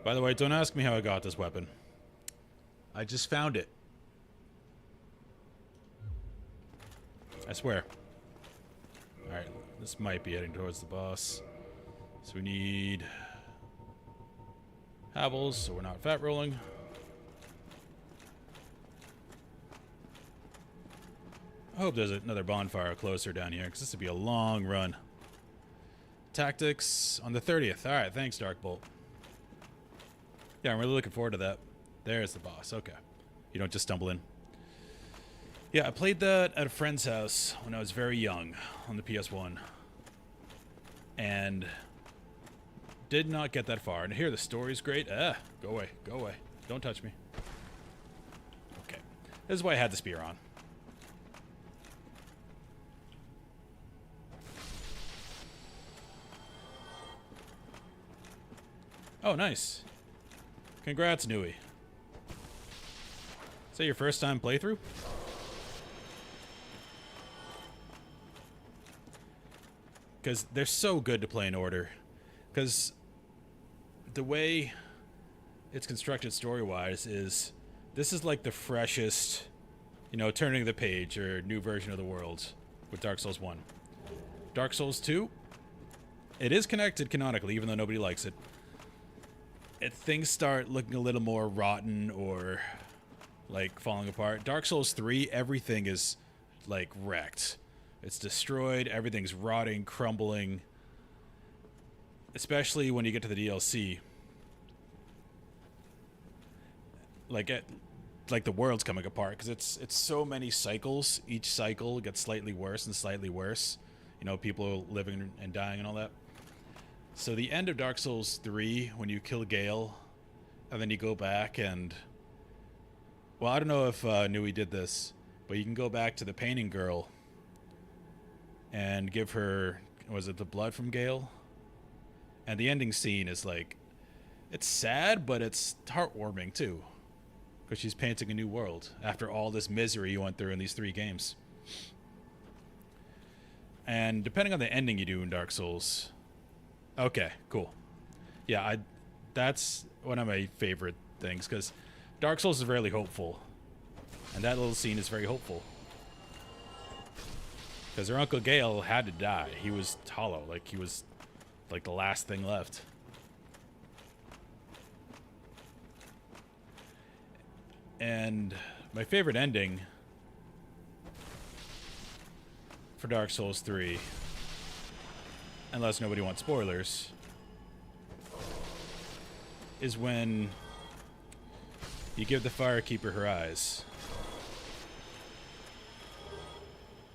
By the way, don't ask me how I got this weapon. I just found it. I swear. Alright, this might be heading towards the boss. So we need... Havels, so we're not fat rolling. I hope there's another bonfire closer down here, because this would be a long run. Tactics on the 30th. Alright, thanks, Darkbolt. Yeah, I'm really looking forward to that. There's the boss. Okay. You don't just stumble in. Yeah, I played that at a friend's house when I was very young on the PS1. And did not get that far. And here, the story's great. Go away. Go away. Don't touch me. Okay. This is why I had the spear on. Oh, nice. Congrats, Nui. Is that your first time playthrough? Because they're so good to play in order. Because the way it's constructed story-wise is... This is like the freshest, you know, turning the page or new version of the world with Dark Souls 1. Dark Souls 2, it is connected canonically, even though nobody likes it. Things start looking a little more rotten or like falling apart. Dark Souls 3, everything is like wrecked. It's destroyed, everything's rotting, crumbling. Especially when you get to the DLC. Like the world's coming apart because it's so many cycles. Each cycle gets slightly worse and slightly worse. You know, people living and dying and all that. So the end of Dark Souls 3, when you kill Gale, and then you go back and... Well, I don't know if Nui did this, but you can go back to the painting girl and give her... Was it the blood from Gale? And the ending scene is like... It's sad, but it's heartwarming, too. Because she's painting a new world after all this misery you went through in these 3 games. And depending on the ending you do in Dark Souls... Okay, cool. Yeah, that's one of my favorite things, because Dark Souls is very hopeful. And that little scene is very hopeful. Because her Uncle Gale had to die. He was hollow, like he was like the last thing left. And my favorite ending for Dark Souls 3... Unless nobody wants spoilers. is when you give the Firekeeper her eyes.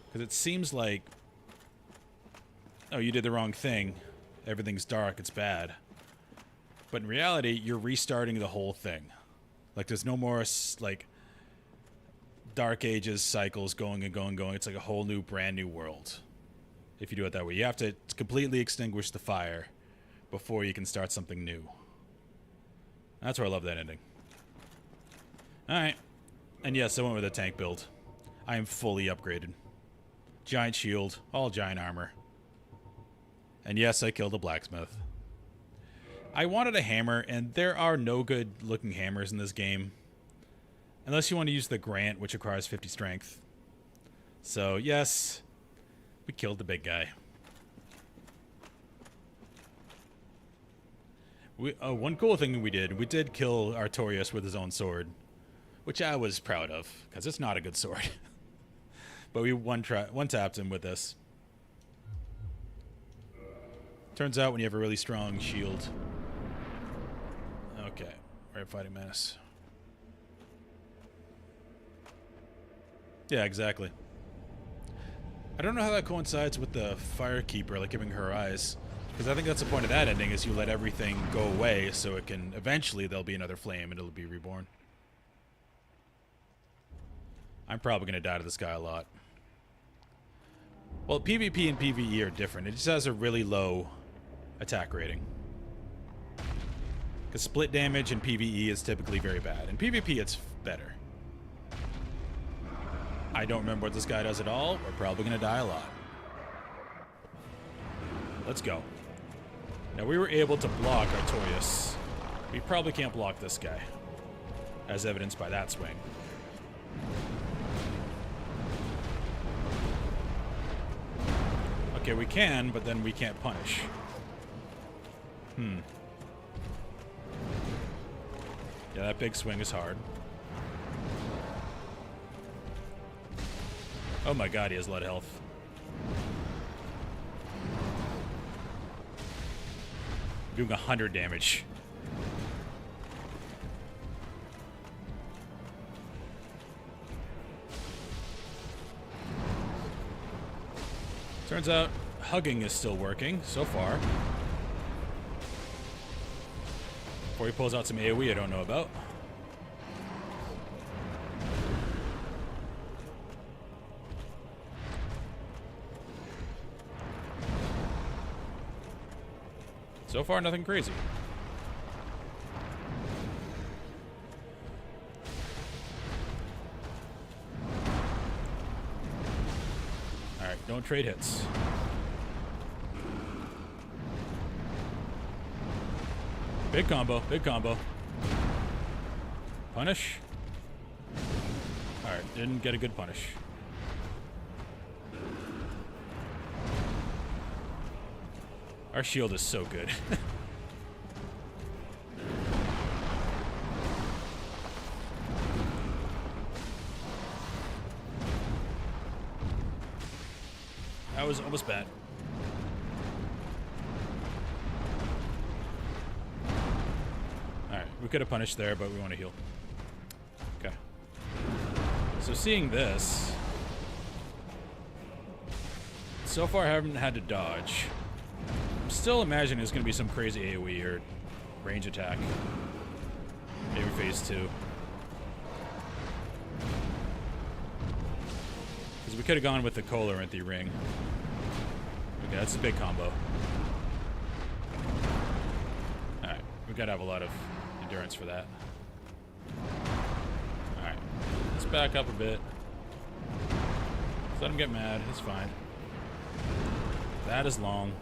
Because it seems like, oh, you did the wrong thing. Everything's dark, it's bad. But in reality, you're restarting the whole thing. Like, there's no more, like, Dark Ages cycles going and going and going. It's like a whole new, brand new world. If you do it that way. You have to completely extinguish the fire before you can start something new. That's where I love that ending. Alright. And yes, I went with a tank build. I am fully upgraded. Giant shield, all giant armor. And yes, I killed a blacksmith. I wanted a hammer, and there are no good looking hammers in this game. Unless you want to use the Grant, which requires 50 strength. So, yes, we killed the big guy. One cool thing we did kill Artorias with his own sword. Which I was proud of, because it's not a good sword. But we one-tapped him with this. Turns out when you have a really strong shield. Okay, we're at Fighting Menace. Yeah, exactly. I don't know how that coincides with the Firekeeper, like giving her eyes. Because I think that's the point of that ending, is you let everything go away so it can, eventually there'll be another flame and it'll be reborn. I'm probably going to die to this guy a lot. Well, PvP and PvE are different. It just has a really low attack rating. Because split damage in PvE is typically very bad. In PvP, it's better. I don't remember what this guy does at all. We're probably going to die a lot. Let's go. Now, we were able to block Artorias. We probably can't block this guy, as evidenced by that swing. Okay, we can, but then we can't punish. Yeah, that big swing is hard. Oh my god, he has a lot of health. Doing 100 damage. Turns out hugging is still working so far. Before he pulls out some AoE I don't know about. So far, nothing crazy. Alright, don't trade hits. Big combo, big combo. Punish. Alright, didn't get a good punish. Our shield is so good. That was almost bad. Alright, we could have punished there, but we want to heal. Okay. So seeing this, so far I haven't had to dodge. I'm still imagining there's going to be some crazy AoE or range attack. Maybe phase 2. Because we could have gone with the Coloranthy ring. Okay, that's a big combo. Alright, we've got to have a lot of endurance for that. Alright, let's back up a bit. Let's let him get mad, it's fine. That is long.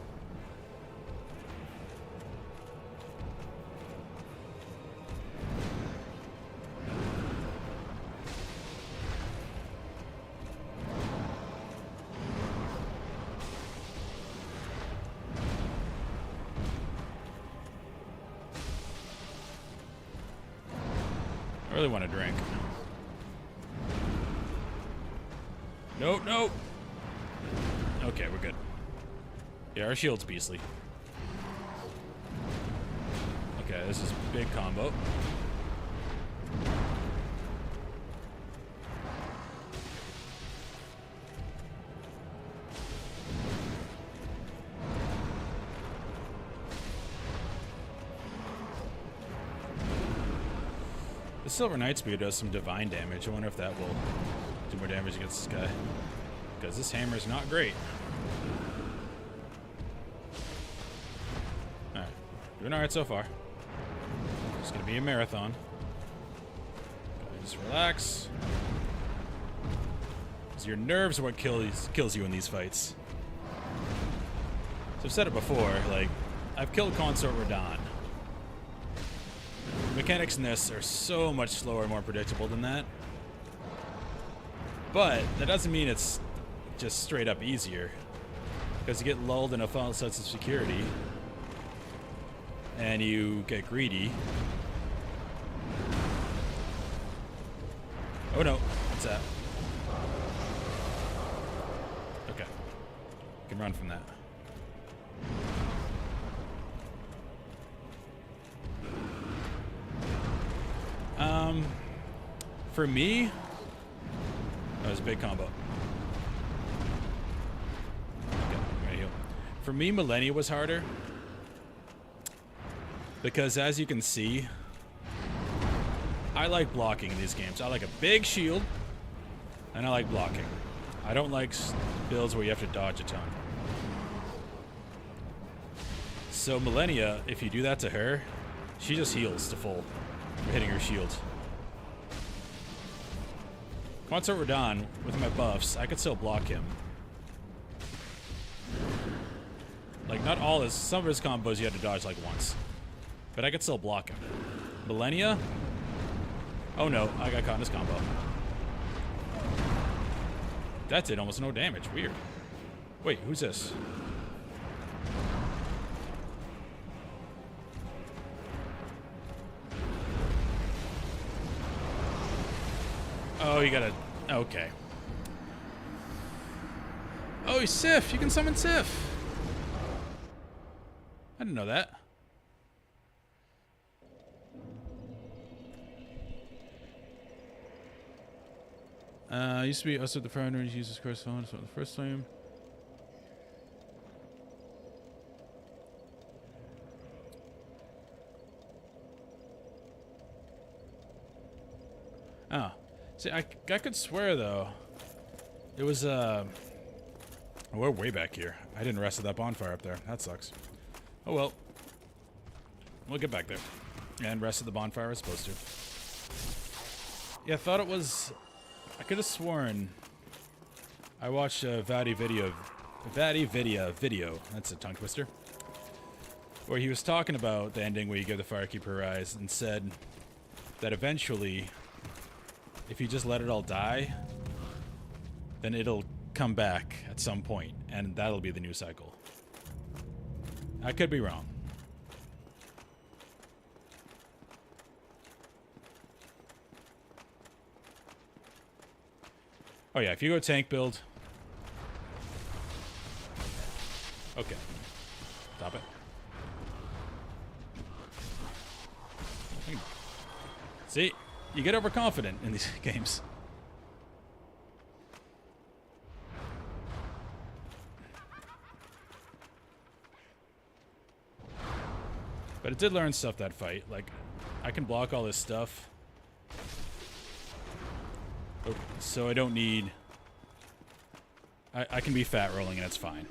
I really want to drink. Nope, nope. Okay, we're good. Yeah, our shield's beastly. Okay, this is a big combo. The Silver Knight Spear does some divine damage. I wonder if that will do more damage against this guy. Because this hammer is not great. Alright. Doing alright so far. It's going to be a marathon. Just relax. Because your nerves are what kills you in these fights. So I've said it before, like, I've killed Consort Radahn. Mechanics in this are so much slower and more predictable than that. But that doesn't mean it's just straight up easier. Because you get lulled in a false sense of security. And you get greedy. Oh no, what's that? Okay. You can run from that. For me, that was a big combo. Okay, I'm gonna heal. For me, Millennia was harder. Because as you can see, I like blocking in these games. I like a big shield, and I like blocking. I don't like builds where you have to dodge a ton. So Millennia, if you do that to her, she just heals to full for hitting her shield. Consort Radahn, with my buffs, I could still block him. Like, not all his, some of his combos you had to dodge like once. But I could still block him. Millennia? Oh no, I got caught in his combo. That did almost no damage. Weird. Wait, who's this? Oh, you gotta... Okay. Oh, he's Sif! You can summon Sif! I didn't know that. Used to be us at the Foundry and Jesus Christ phone. So the first time. Oh. See, I could swear, though, it was, we're way back here. I didn't rest at that bonfire up there. That sucks. Oh, well. We'll get back there. And rest at the bonfire as supposed to. Yeah, I thought it was... I could have sworn I watched a Vadi Vidya video. That's a tongue twister. Where he was talking about the ending where you give the Firekeeper a rise and said that eventually, if you just let it all die, then it'll come back at some point, and that'll be the new cycle. I could be wrong. Oh yeah, if you go tank build... Okay. Stop it. See? You get overconfident in these games. But it did learn stuff that fight. Like, I can block all this stuff. So I don't need... I can be fat rolling and it's fine.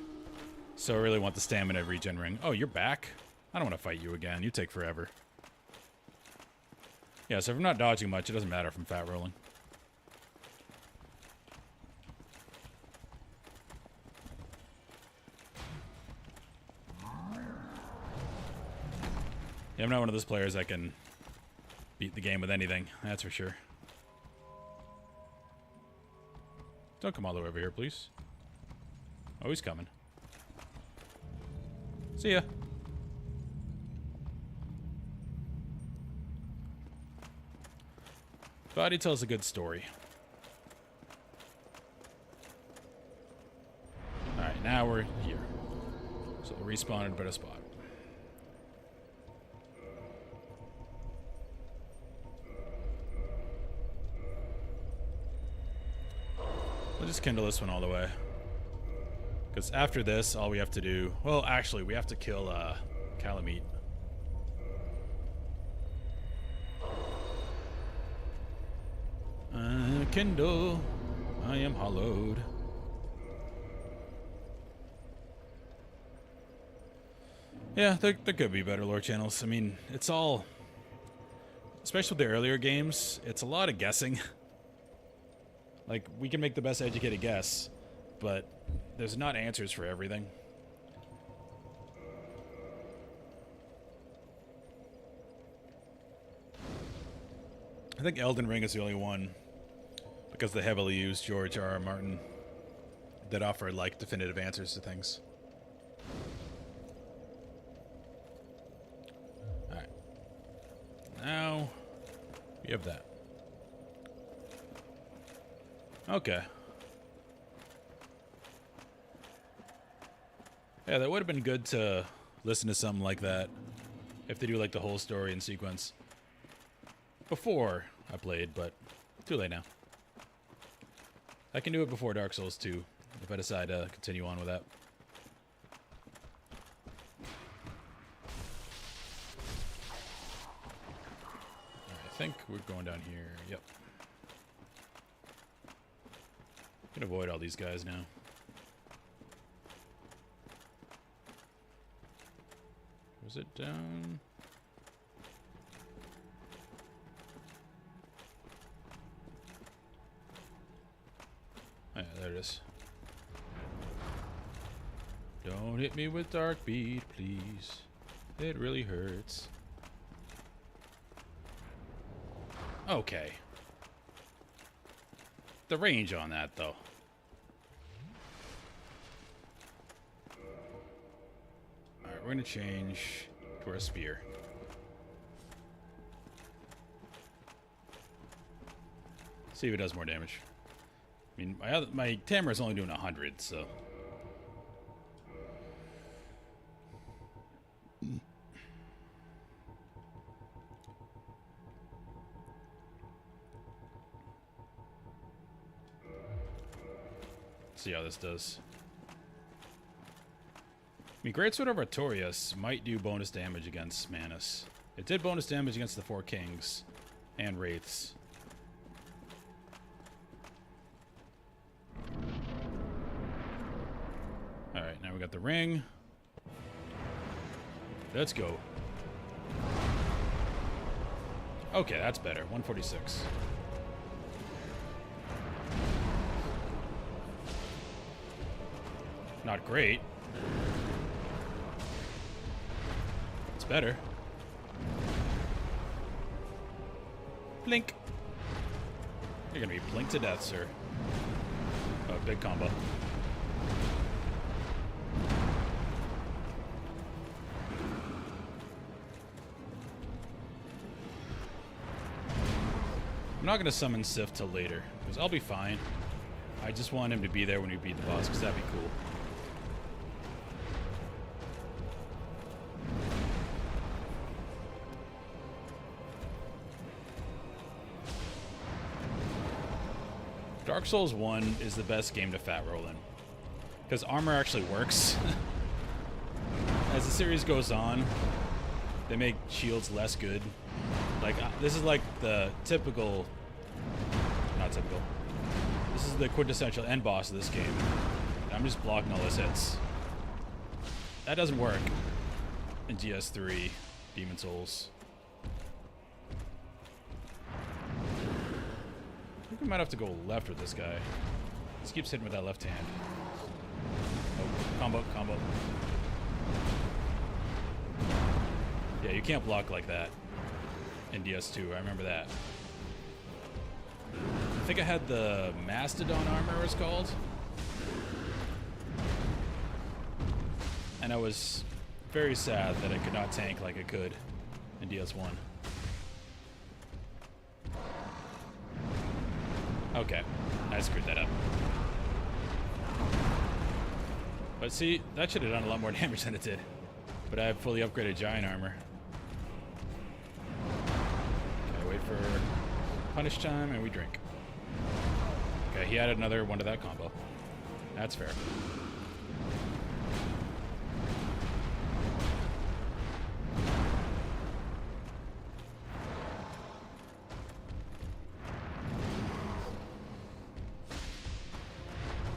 So I really want the stamina regen ring. Oh, you're back? I don't want to fight you again. You take forever. Yeah, so if I'm not dodging much, it doesn't matter if I'm fat rolling. Yeah, I'm not one of those players that can beat the game with anything. That's for sure. Don't come all the way over here, please. Oh, he's coming. See ya. Vadi tells a good story. Alright, now we're here. So we'll respawn in a better spot. We'll just kindle this one all the way. Because after this, all we have to do... Well, actually, we have to kill Calamite. Kindle, I am hollowed. Yeah, there could be better lore channels. I mean, it's all... Especially with the earlier games, it's a lot of guessing. Like, we can make the best educated guess, but there's not answers for everything. I think Elden Ring is the only one, because they heavily used George R.R. Martin, that offered, like, definitive answers to things. Alright. Now, we have that. Okay. Yeah, that would have been good to listen to something like that if they do like the whole story in sequence before I played, but too late now. I can do it before Dark Souls 2 if I decide to continue on with that. I think we're going down here. Yep. Can avoid all these guys now. Was it down? Oh, yeah, there it is. Don't hit me with Dark Bead, please. It really hurts. Okay. The range on that, though. Alright, we're gonna change to our spear. See if it does more damage. I mean, my Tamara is only doing 100, so... See how this does. I mean, Greatsword of Artorias might do bonus damage against Manus. It did bonus damage against the Four Kings and Wraiths. Alright, now we got the ring. Let's go. Okay, that's better. 146. Not great. It's better. Blink. You're gonna be blinked to death, sir. Oh, big combo. I'm not gonna summon Sif till later, because I'll be fine. I just want him to be there when we beat the boss, because that'd be cool. Dark Souls 1 is the best game to fat roll in, because armor actually works. As the series goes on, they make shields less good. Like, this is like the typical... Not typical. This is the quintessential end boss of this game. I'm just blocking all his hits. That doesn't work in DS3 Demon Souls. I think we might have to go left with this guy. He keeps hitting with that left hand. Oh, combo, combo. Yeah, you can't block like that in DS2. I remember that. I think I had the Mastodon armor, it's called. And I was very sad that I could not tank like I could in DS1. Okay, I screwed that up. But see, that should have done a lot more damage than it did. But I have fully upgraded giant armor. Okay, wait for punish time and we drink. Okay, he added another one to that combo. That's fair.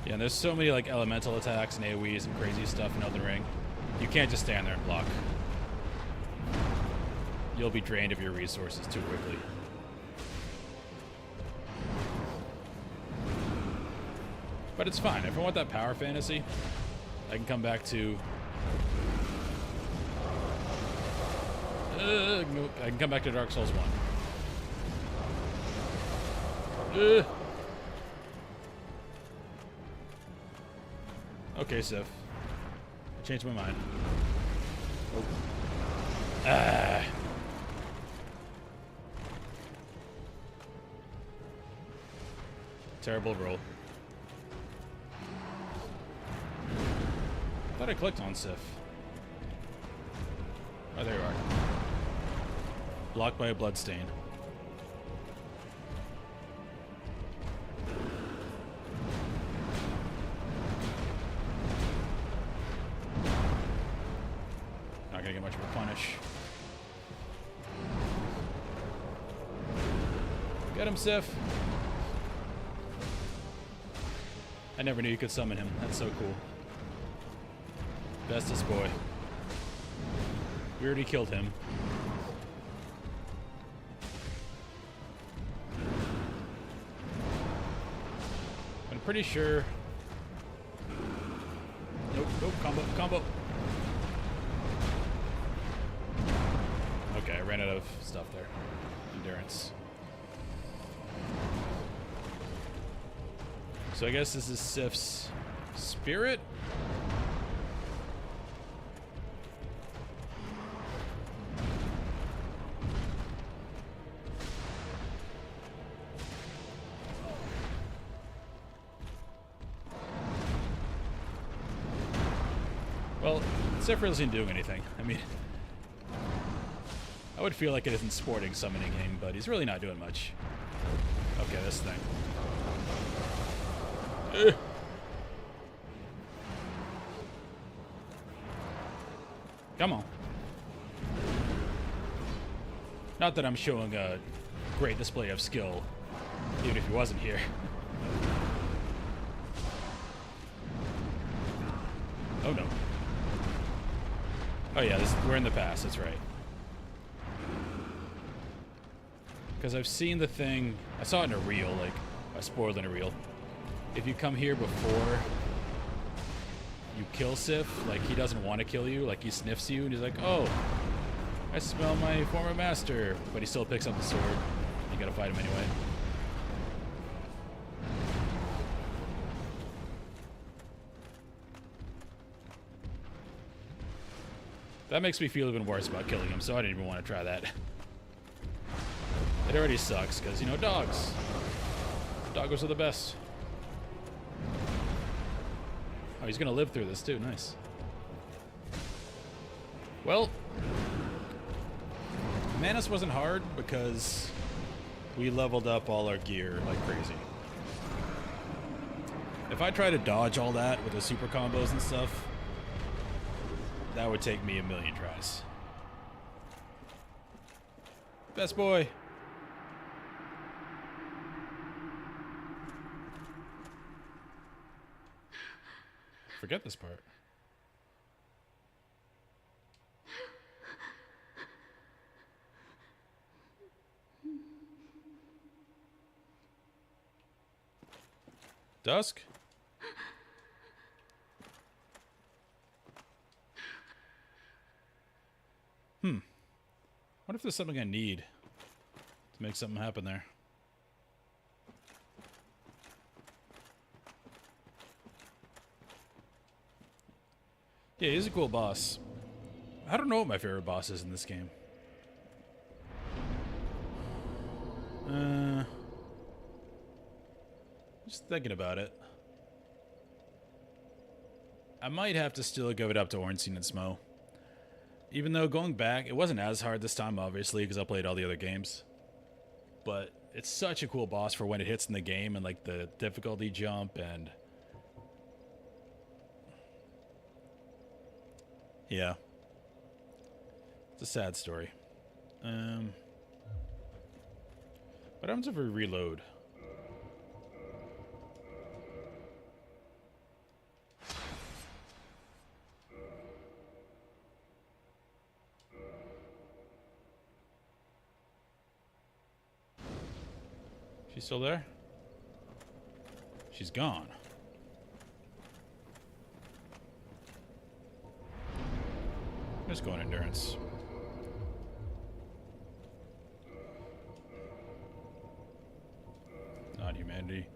Yeah, and there's so many like elemental attacks and AoEs and crazy stuff in Elden Ring. You can't just stand there and block. You'll be drained of your resources too quickly. But it's fine. If I want that power fantasy, I can come back to... I can come back to Dark Souls 1. Okay, Sif. I changed my mind. Oh. Ah. Terrible roll. Thought I clicked on Sif. Oh, there you are. Blocked by a bloodstain. Not gonna get much of a punish. Get him, Sif. I never knew you could summon him. That's so cool. Bestest boy. We already killed him. I'm pretty sure... Nope, nope, combo. Okay, I ran out of stuff there. Endurance. So I guess this is Sif's spirit? Well, Sif really isn't doing anything. I mean, I would feel like it isn't sporting summoning him, but he's really not doing much. Okay, this thing. Come on. Not that I'm showing a great display of skill, even if he wasn't here. Oh no. Oh yeah, we're in the past, that's right. Because I've seen the thing, I saw it in a reel, like, I spoiled in a reel. If you come here before you kill Sif, like, he doesn't want to kill you, like, he sniffs you, and he's like, oh, I smell my former master, but he still picks up the sword. You gotta fight him anyway. That makes me feel even worse about killing him, so I didn't even want to try that. It already sucks, because, you know, dogs. Doggos are the best. Oh, he's gonna live through this, too. Nice. Well, Manus wasn't hard, because we leveled up all our gear like crazy. If I try to dodge all that with the super combos and stuff, that would take me a million tries. Best boy. Forget this part. Dusk? What if there's something I need to make something happen there? Yeah, he's a cool boss. I don't know what my favorite boss is in this game. Just thinking about it. I might have to still give it up to Ornstein and Smough. Even though going back, it wasn't as hard this time, obviously, because I played all the other games. but it's such a cool boss for when it hits in the game and like the difficulty jump and yeah. It's a sad story. What happens if we reload? She's still there? She's gone. Let's go on endurance. Not humanity.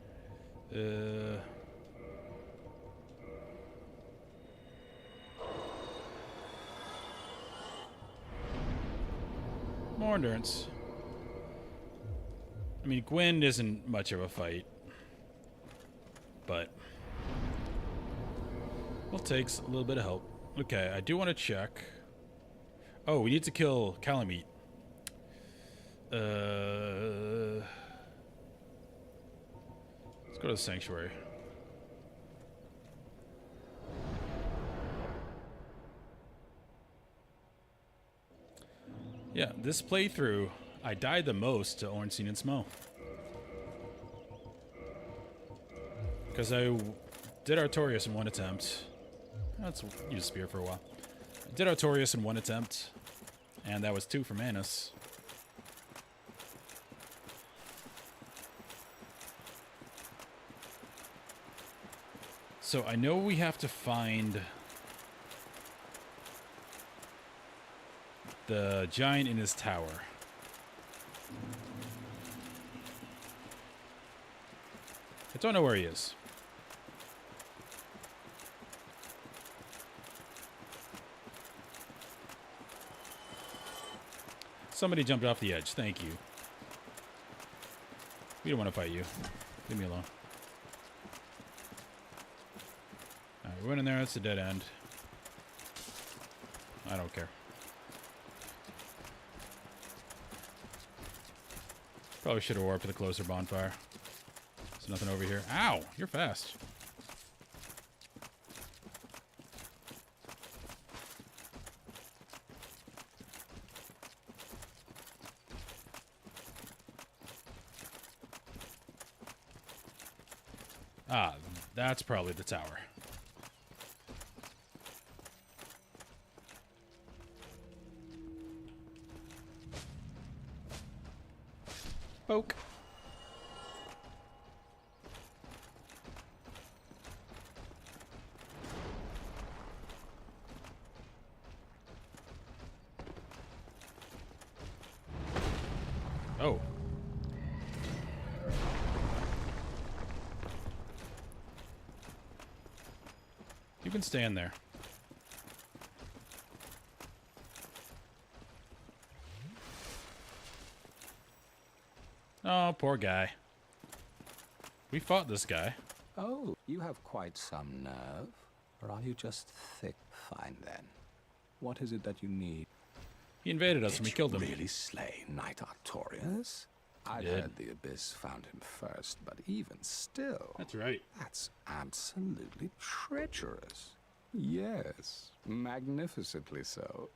More endurance. I mean, Gwyn isn't much of a fight, but well, takes a little bit of help. Okay, I do want to check. Oh, we need to kill Calamite. Let's go to the sanctuary. Yeah, this playthrough, I died the most to Ornstein and Smough. Because I did Artorias in one attempt. Let's use Spear for a while. I did Artorias in one attempt, and that was 2 for Manus. So I know we have to find the giant in his tower. I don't know where he is. Somebody jumped off the edge. Thank you. We don't want to fight you. Leave me alone. Alright, we went in there. That's a dead end. I don't care. Probably should have warped to the closer bonfire. There's nothing over here. Ow! You're fast. Ah, that's probably the tower. Poke. Oh. You can stand there. Oh, poor guy. We fought this guy. Oh, you have quite some nerve. Or are you just thick? Fine then. What is it that you need? He invaded us and we killed him. Really slay Knight Artorias? I did. heard the Abyss found him first, but even still... That's right. That's absolutely treacherous. Yes, magnificently so.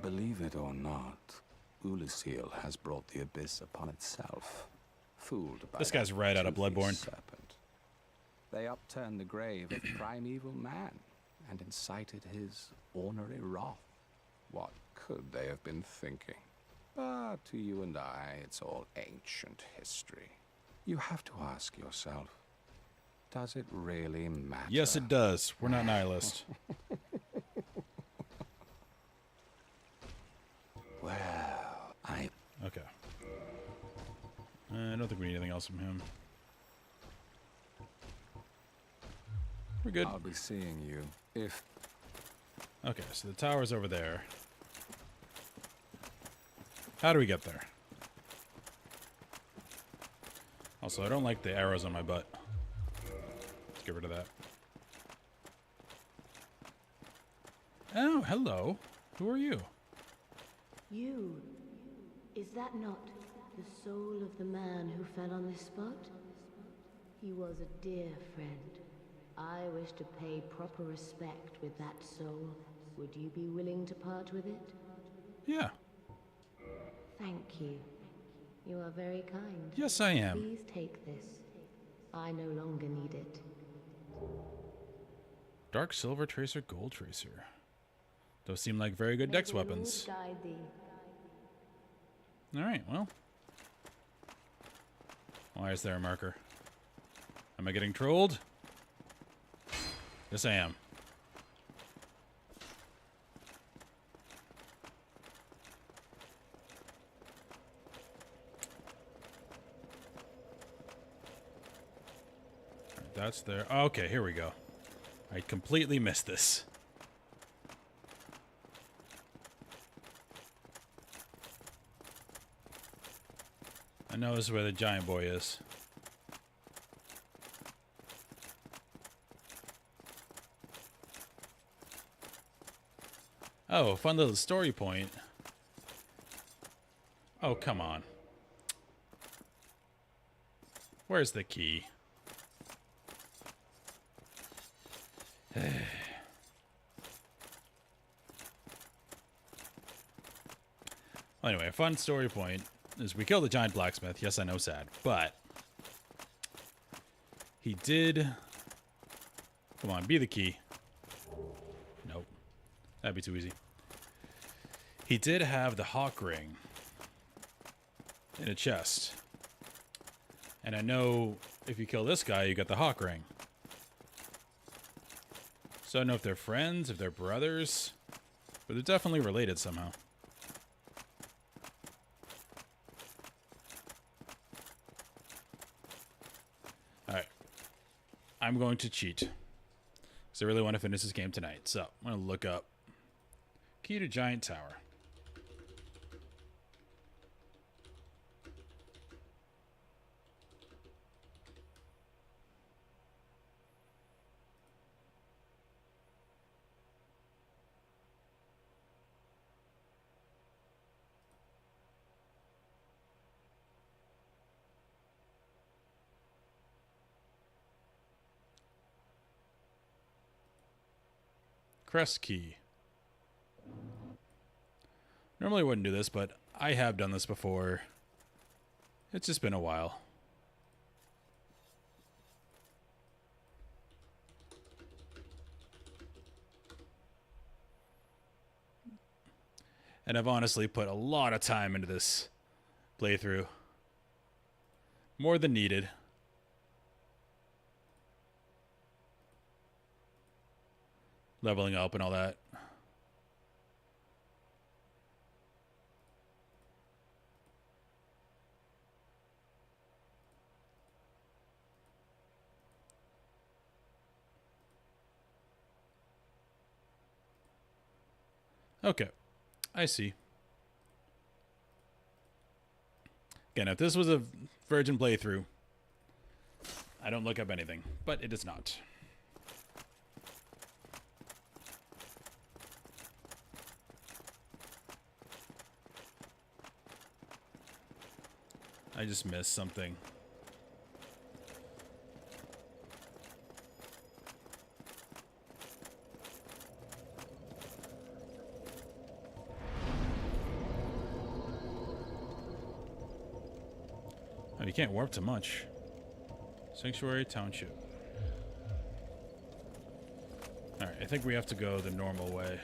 Believe it or not, Ulysses has brought the Abyss upon itself. Fooled by This guy's right out of toothy Bloodborne. serpent. They upturned the grave of primeval man and incited his ornery wrath. What could they have been thinking? But to you and I, it's all ancient history. You have to ask yourself, does it really matter? Yes, it does. We're not nihilist. Well, I... Okay. I don't think we need anything else from him. We're good. I'll be seeing you if... Okay, so the tower's over there. How do we get there? Also, I don't like the arrows on my butt. Let's get rid of that. Oh, hello. Who are you? You. Is that not the soul of the man who fell on this spot? He was a dear friend. I wish to pay proper respect with that soul. Would you be willing to part with it? Yeah. Thank you. You are very kind. Yes, I am. Please take this. I no longer need it. Dark Silver Tracer, Gold Tracer. Those seem like very good dex May the Lord weapons. guide thee. Alright, well. Why is there a marker? Am I getting trolled? Yes, I am. Alright, that's there. Okay, here we go. I completely missed this. I know this is where the giant boy is. Oh, a fun little story point. Oh, come on. Where's the key? Well, anyway, a fun story point is we killed the giant blacksmith. Yes, I know, sad. But he did... Come on, be the key. Nope. That'd be too easy. He did have the hawk ring in a chest. And I know if you kill this guy, you get the hawk ring. So I don't know if they're friends, if they're brothers, but they're definitely related somehow. Alright. I'm going to cheat. Because I really want to finish this game tonight. So, I'm going to look up key to giant tower. Crest key. Normally I wouldn't do this, but I have done this before. It's just been a while. And I've honestly put a lot of time into this playthrough. More than needed. Leveling up and all that. Okay, I see. Again, if this was a virgin playthrough, I don't look up anything, but it is not. I just missed something. Oh, you can't warp to much. Sanctuary Township. Alright, I think we have to go the normal way.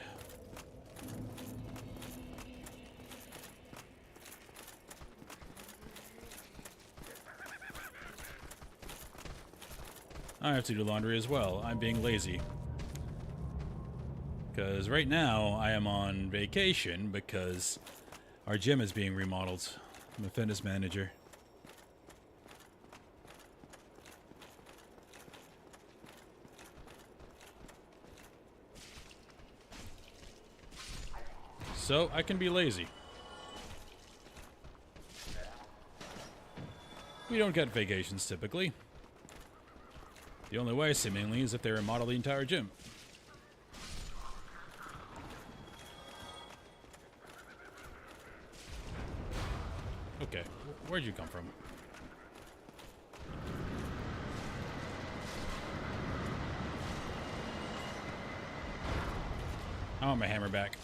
I have to do laundry as well. I'm being lazy. Because right now, I am on vacation because our gym is being remodeled. I'm a fitness manager. So, I can be lazy. We don't get vacations typically. The only way, seemingly, is if they remodel the entire gym. Okay, where'd you come from? I want my hammer back.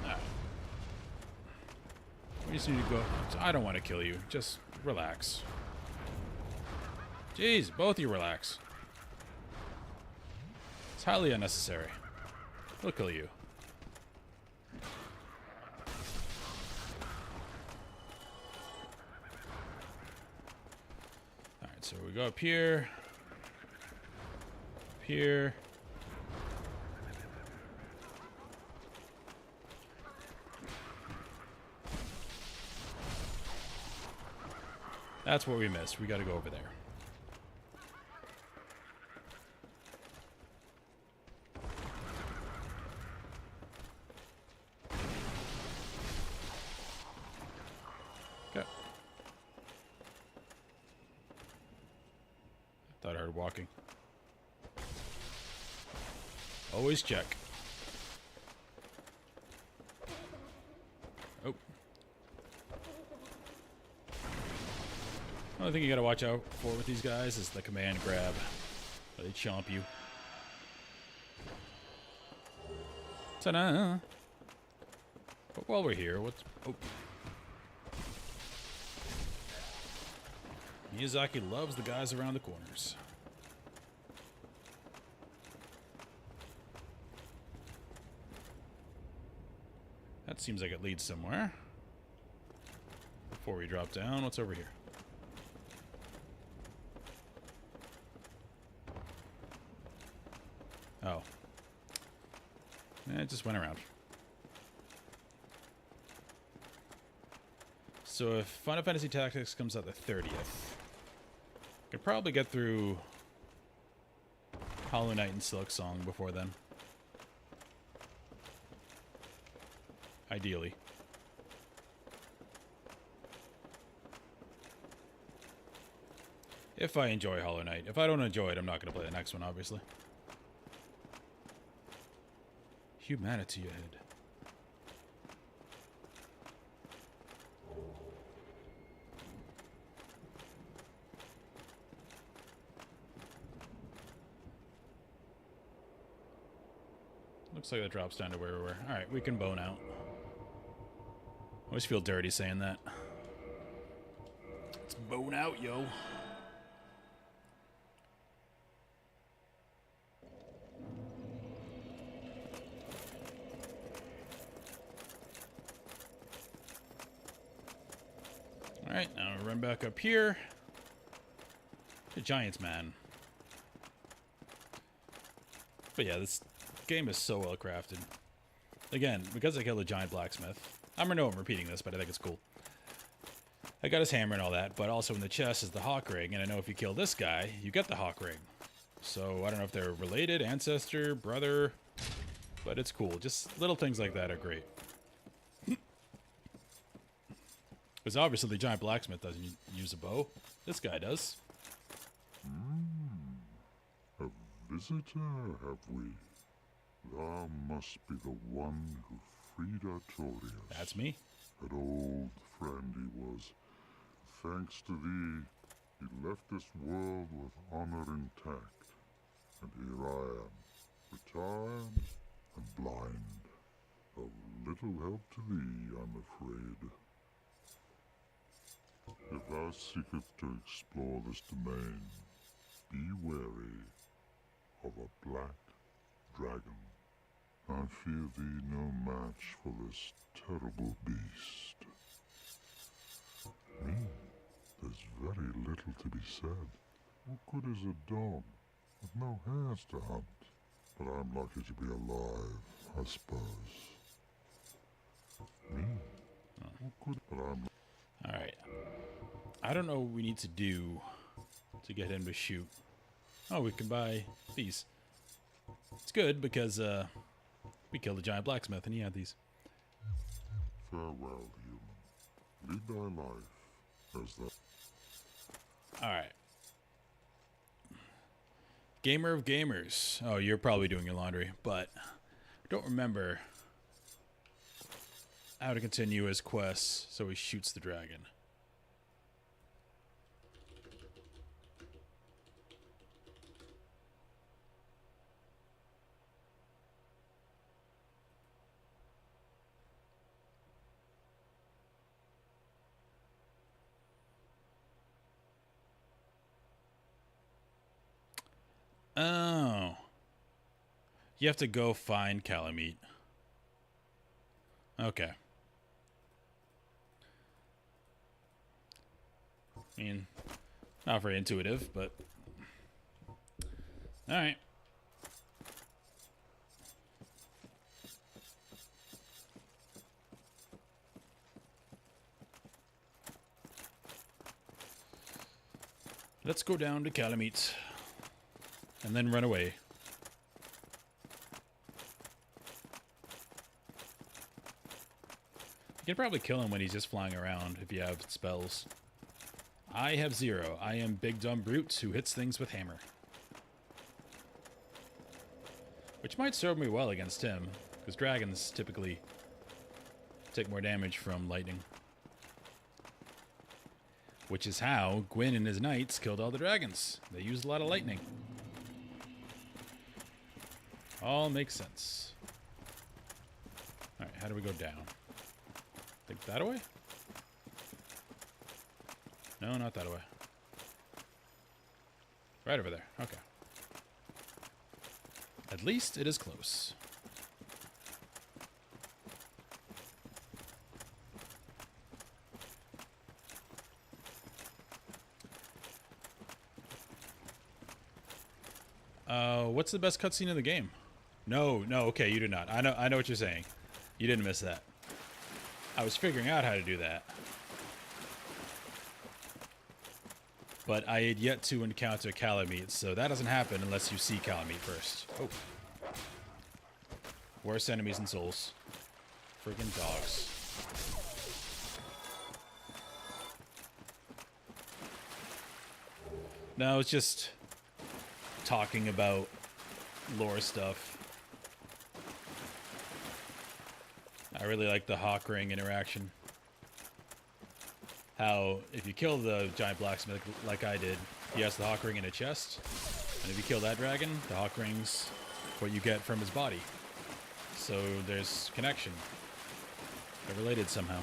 Alright. We just need to go. I don't want to kill you. Just relax. Jeez, both of you relax. It's highly unnecessary. We'll kill you. Alright, so we go up here. Up here. That's what we missed. We gotta go over there. Okay. Thought I heard walking. Always check. Oh. Only thing you gotta watch out for with these guys is the command grab. They chomp you. Ta-da! But while we're here, what's... Oh. Miyazaki loves the guys around the corners. That seems like it leads somewhere. Before we drop down, what's over here? Oh. It just went around. So if Final Fantasy Tactics comes out the 30th, could probably get through Hollow Knight and Silk Song before then. Ideally. If I enjoy Hollow Knight. If I don't enjoy it, I'm not going to play the next one, obviously. Humanity ahead. Looks like that drops down to where we were. Alright, we can bone out. I always feel dirty saying that. Let's bone out, yo. Alright, now we run back up here. The Giants, man. But yeah, this game is so well crafted. Again, because I killed a giant blacksmith. I know I'm repeating this, but I think it's cool. I got his hammer and all that, but also in the chest is the Hawk Ring, and I know if you kill this guy, you get the Hawk Ring. So I don't know if they're related, ancestor, brother, but it's cool. Just little things like that are great. Because obviously the giant blacksmith doesn't use a bow. This guy does. A visitor, have we? Thou must be the one who freed Artorias. That's me. An old friend he was. Thanks to thee, he left this world with honor intact. And here I am, retired and blind. Of little help to thee, I'm afraid. If thou seekest to explore this domain, be wary of a black dragon. I fear thee no match for this terrible beast. There's very little to be said. What good is a dog with no hairs to hunt? But I'm lucky to be alive, I suppose. What good? But I'm... Alright. I don't know what we need to do to get him to shoot. Oh, we can buy these. It's good because we killed the giant blacksmith and he had these. Farewell, human. Lead thy life as thou... Alright. Gamer of gamers. Oh, you're probably doing your laundry, but I don't remember how to continue his quests, so he shoots the dragon. Oh. You have to go find Calamite. Okay. I mean, not very intuitive, but... Alright. Let's go down to Calamite. And then run away. You can probably kill him when he's just flying around if you have spells. I have 0. I am Big Dumb Brute who hits things with hammer. Which might serve me well against him, because dragons typically take more damage from lightning. Which is how Gwyn and his knights killed all the dragons. They used a lot of lightning. All makes sense. Alright, how do we go down? Think that away? No, not that way. Right over there. Okay. At least it is close. What's the best cutscene in the game? No, okay, you did not. I know what you're saying. You didn't miss that. I was figuring out how to do that. But I had yet to encounter Calamite, so that doesn't happen unless you see Calamite first. Oh. Worst enemies in Souls. Friggin' dogs. No, it's just talking about lore stuff. I really like the Hawk Ring interaction. How, if you kill the giant blacksmith like I did, he has the Hawk Ring in a chest. And if you kill that dragon, the Hawk Ring's what you get from his body. So there's connection. They're related somehow.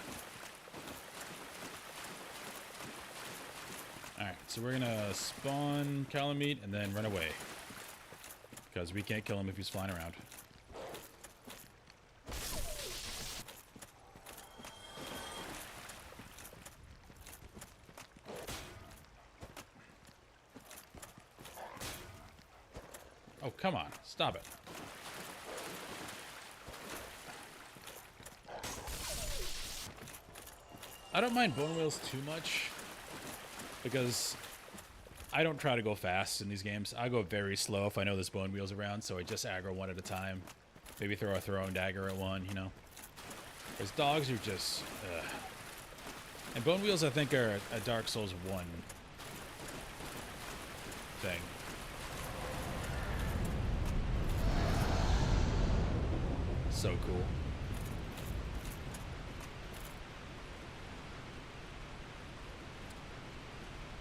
Alright, so we're gonna spawn Calamite and then run away. Because we can't kill him if he's flying around. Oh, come on. Stop it. I don't mind Bone Wheels too much, because I don't try to go fast in these games. I go very slow if I know there's Bone Wheels around, so I just aggro one at a time. Maybe throw a throwing dagger at one, you know. There's dogs who just... And Bone Wheels, I think, are a Dark Souls 1 thing. So cool.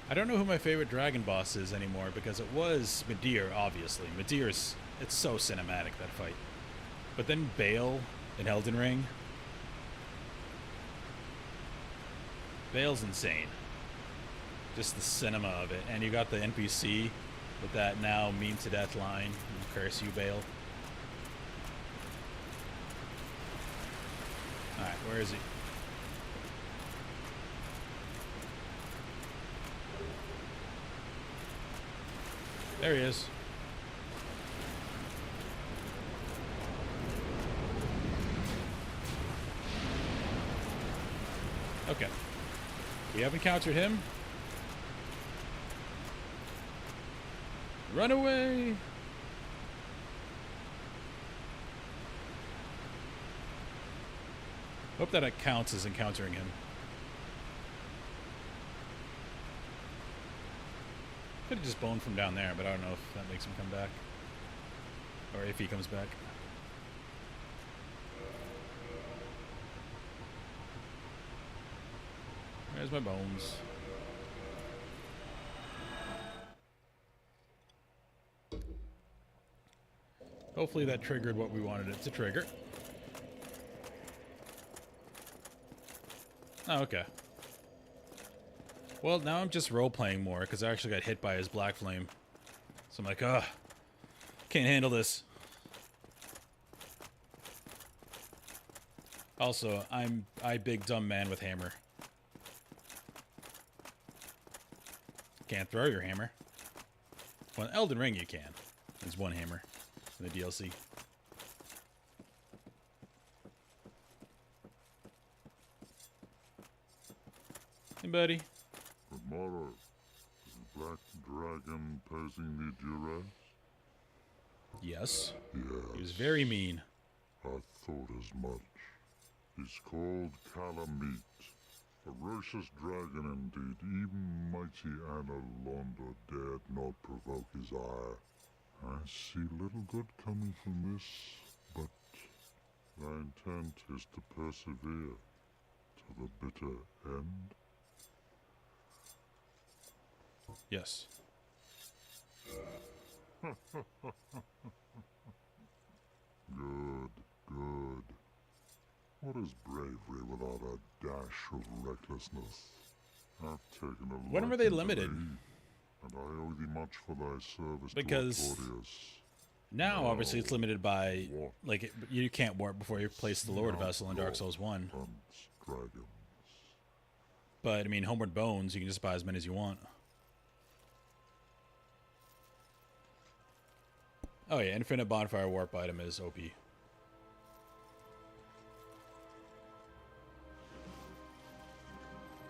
I don't know who my favorite dragon boss is anymore, because it was Midir, obviously. Midir's, it's so cinematic, that fight. But then Bale in Elden Ring. Bale's insane. Just the cinema of it. And you got the NPC with that now mean to death line. Curse you, Bale. Alright, where is he? There he is. Okay. We have encountered him. Run away! Hope that it counts as encountering him. Could have just boned from down there, but I don't know if that makes him come back. Or if he comes back. There's my bones. Hopefully that triggered what we wanted it to trigger. Oh, okay. Well, now I'm just role-playing more, because I actually got hit by his Black Flame. So I'm like, ugh, can't handle this. Also, I big dumb man with hammer. Can't throw your hammer. Well, in Elden Ring you can. There's one hammer in the DLC. Hey, buddy. Tomorrow, is the Black Dragon posing the duress? Yes. Yes. He was very mean. I thought as much. He's called Calamite. Ferocious dragon indeed. Even mighty Anna Londa dared not provoke his ire. I see little good coming from this, but thy intent is to persevere to the bitter end. Yes. Good, good. What is bravery without a dash of recklessness? I've taken a When were liking they to limited? thee, and I owe thee much for thy service Because to Artorias. now, obviously, it's limited by, What like, you can't warp before you place the Lord Now Vessel in Dark Souls 1. hunts dragons. But, I mean, Homeward Bones, you can just buy as many as you want. Oh yeah, Infinite Bonfire Warp item is OP.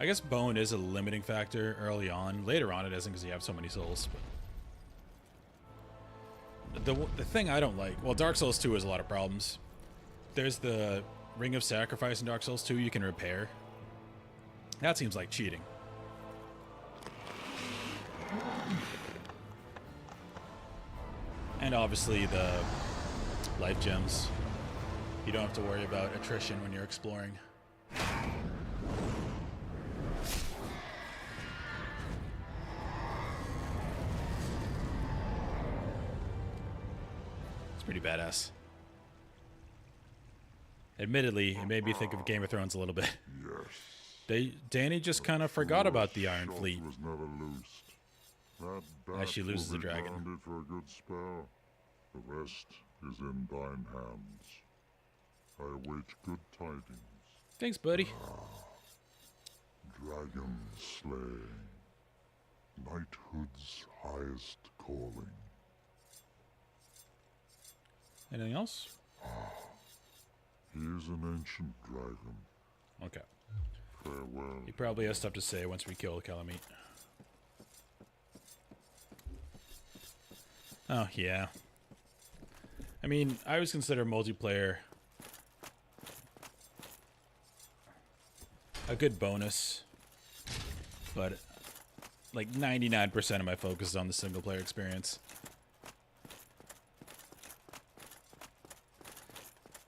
I guess bone is a limiting factor early on. Later on it isn't because you have so many souls. But the thing I don't like, well, Dark Souls 2 has a lot of problems. There's the Ring of Sacrifice in Dark Souls 2 you can repair. That seems like cheating. And obviously the life gems. You don't have to worry about attrition when you're exploring. It's pretty badass. Admittedly, it made me think of Game of Thrones a little bit. Yes. Danny just kind of forgot about the Iron Shot Fleet. was never loosed. That As she bat loses will the be dragon. grounded for a good spell. The rest is in thine hands. I await good tidings. Thanks, buddy. Dragon slaying. Knighthood's highest calling. Anything else? He is an ancient dragon. Okay. Farewell. He probably has stuff to say once we kill Calamite. Oh, yeah. I mean, I always consider multiplayer a good bonus, but like 99% of my focus is on the single player experience.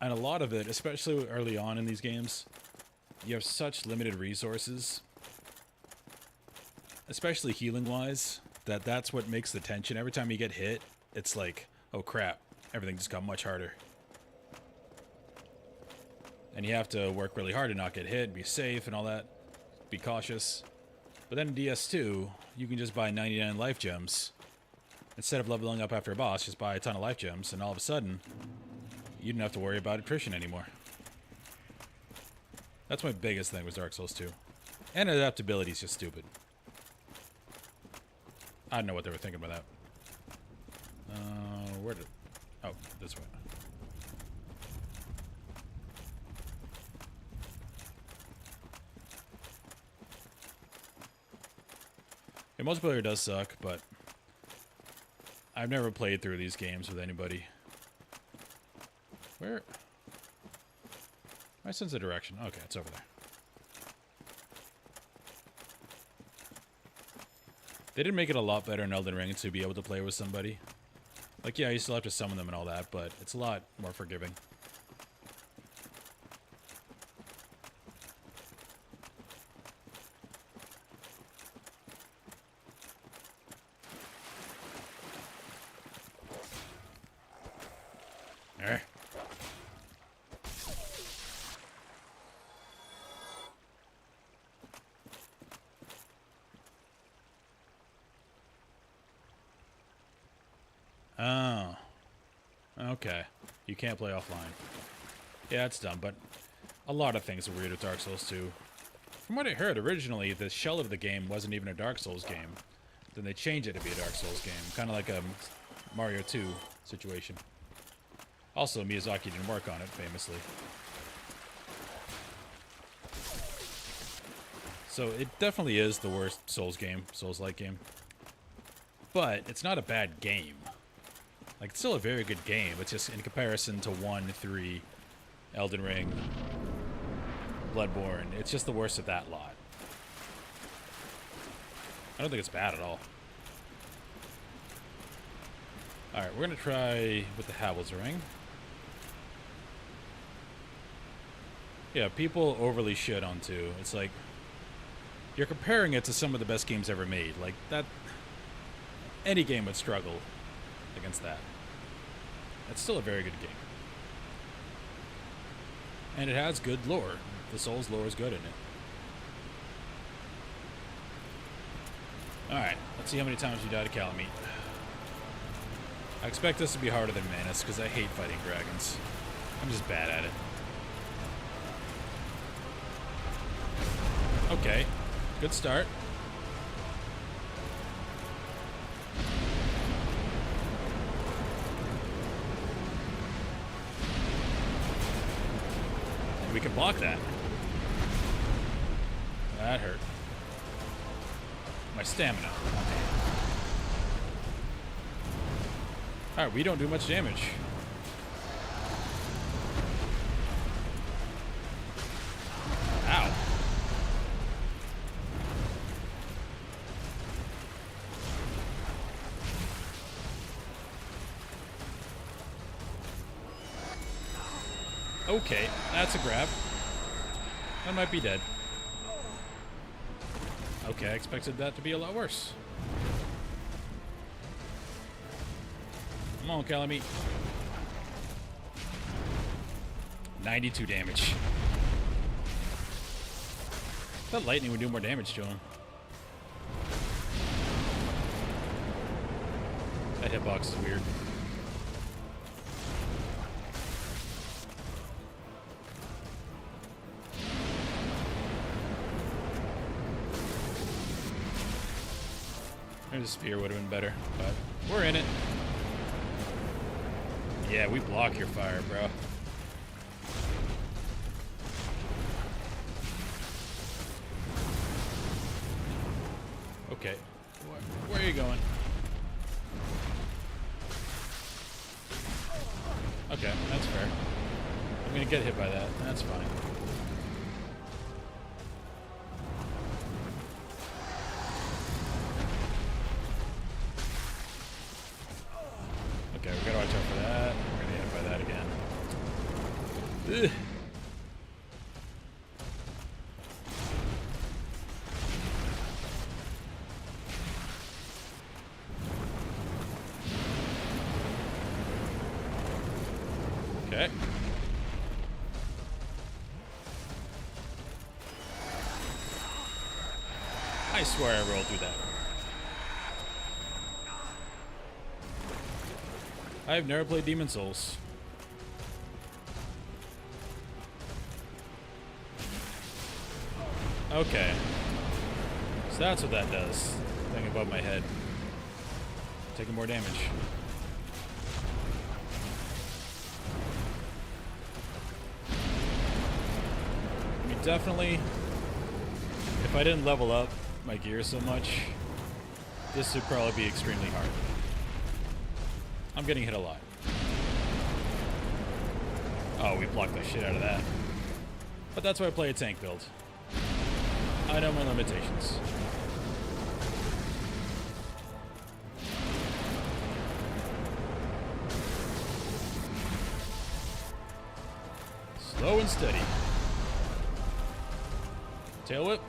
And a lot of it, especially early on in these games, you have such limited resources, especially healing-wise, that's what makes the tension. Every time you get hit, it's like, oh crap, everything just got much harder. And you have to work really hard to not get hit, be safe and all that, be cautious. But then in DS2, you can just buy 99 life gems. Instead of leveling up after a boss, just buy a ton of life gems, and all of a sudden, you don't have to worry about attrition anymore. That's my biggest thing with Dark Souls 2. And adaptability is just stupid. I don't know what they were thinking about that. Where did... Oh, this way. Yeah, multiplayer does suck, but I've never played through these games with anybody. Where? My sense of direction. Okay, it's over there. They did make it a lot better in Elden Ring to be able to play with somebody. Like, yeah, you still have to summon them and all that, but it's a lot more forgiving. There. Oh. Okay. You can't play offline. Yeah, it's dumb, but a lot of things are weird with Dark Souls 2. From what I heard, originally, the shell of the game wasn't even a Dark Souls game. Then they changed it to be a Dark Souls game. Kind of like a Mario 2 situation. Also, Miyazaki didn't work on it, famously. So it definitely is the worst Souls game, Souls-like game. But it's not a bad game. Like, it's still a very good game. It's just in comparison to 1, 3, Elden Ring, Bloodborne, it's just the worst of that lot. I don't think it's bad at all. Alright, we're going to try with the Havel's Ring. Yeah, people overly shit on 2. It's like, you're comparing it to some of the best games ever made. Like, that, any game would struggle against that. It's still a very good game. And it has good lore. The Souls lore is good in it. Alright, let's see how many times you die to Calamite. I expect this to be harder than Manus, because I hate fighting dragons. I'm just bad at it. Okay, good start. We can block that. That hurt. My stamina. Alright, we don't do much damage. Ow. Okay, that's a grab. That might be dead. Okay, I expected that to be a lot worse. Come on, Calamite. 92 damage. That lightning would do more damage to him. That hitbox is weird. Maybe the spear would have been better, but we're in it. Yeah, we block your fire, bro. Okay. Where are you going? Okay, that's fair. I'm gonna get hit by that. That's fine. Okay, we gotta watch out for that. We're gonna get hit by that again. Ugh. Okay. I swear I rolled through that. I've never played Demon Souls. Okay. So that's what that does. Thing above my head. Taking more damage. I mean, definitely, if I didn't level up my gear so much, this would probably be extremely hard. I'm getting hit a lot. Oh, we blocked the shit out of that. But that's why I play a tank build. I know my limitations. Slow and steady. Tail whip.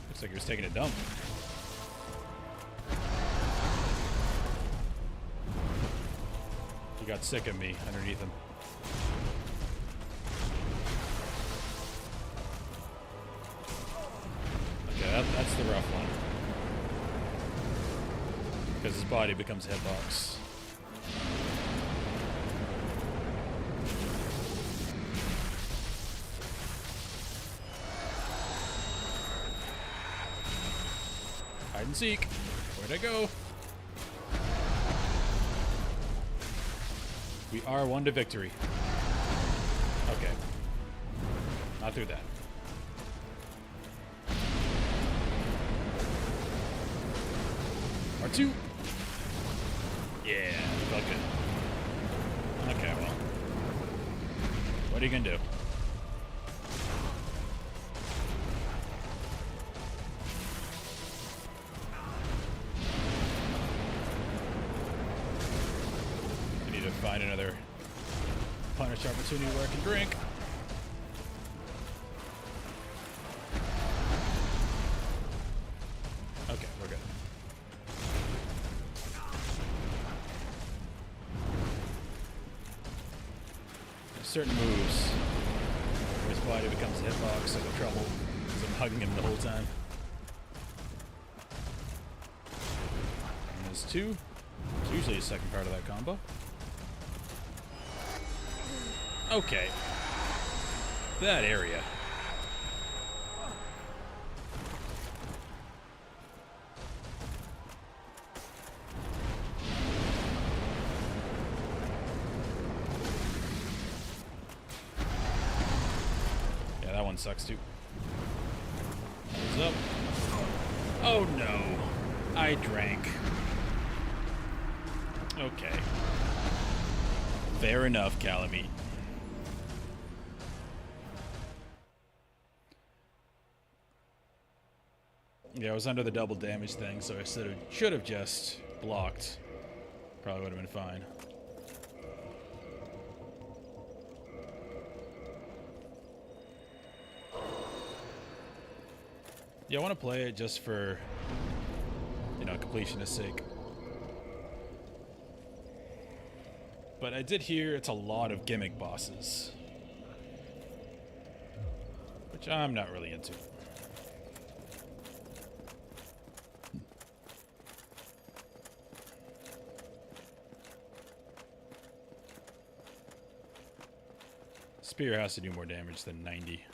Looks like he was taking a dump. He got sick of me underneath him. Okay, that's the rough one. Because his body becomes a hitbox. Hide and seek. Where'd I go? We are one to victory. Okay. Not through that. R2. Yeah, felt good. Okay, well. What are you gonna do? I need to find another punish opportunity where I can drink. Okay, we're good. There's certain moves where his body becomes a hitbox, so I'm in trouble because I'm hugging him the whole time. And there's two. It's usually a second part of that combo. Okay. That area. Yeah, that one sucks too. What's up? Oh no. I drank. Okay. Fair enough, Calamite. Yeah, I was under the double damage thing, so I should have just blocked. Probably would have been fine. Yeah, I want to play it just for, you know, completionist sake. But I did hear it's a lot of gimmick bosses, which I'm not really into. Spear has to do more damage than 90.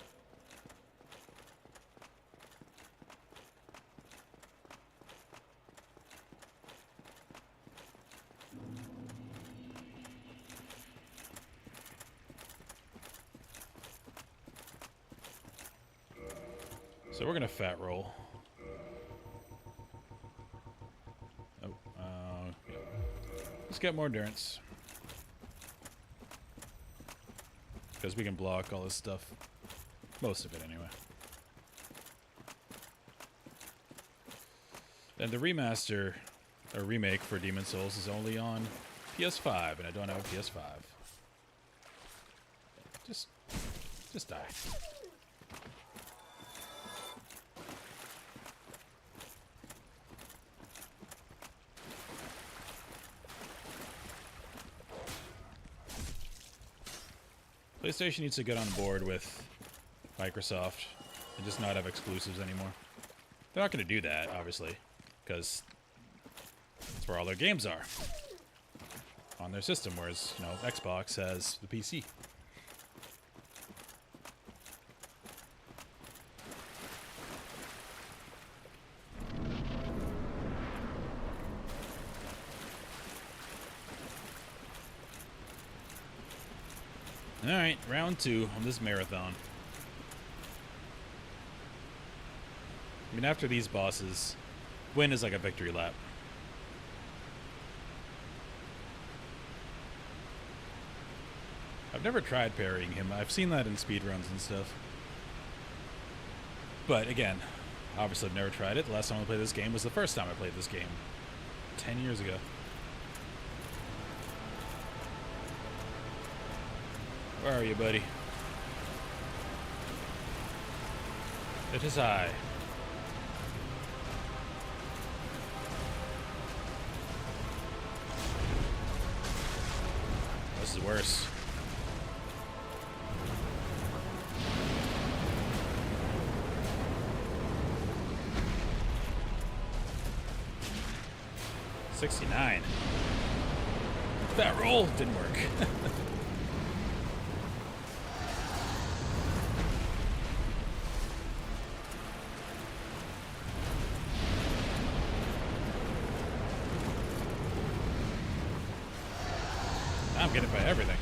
So we're gonna fat roll. Oh, yeah. Let's get more endurance. Because we can block all this stuff. Most of it, anyway. And the remaster, or remake for Demon's Souls is only on PS5, and I don't have a PS5. Just die. PlayStation needs to get on board with Microsoft and just not have exclusives anymore. They're not going to do that, obviously, because that's where all their games are. On their system, whereas, you know, Xbox has the PC. Alright, round 2 on this marathon. I mean, after these bosses, win is like a victory lap. I've never tried parrying him. I've seen that in speedruns and stuff. But again, obviously I've never tried it. The last time I played this game was the first time I played this game. 10 years ago. Where are you, buddy? It is I. This is worse. $69. That roll didn't work. I'm getting by everything.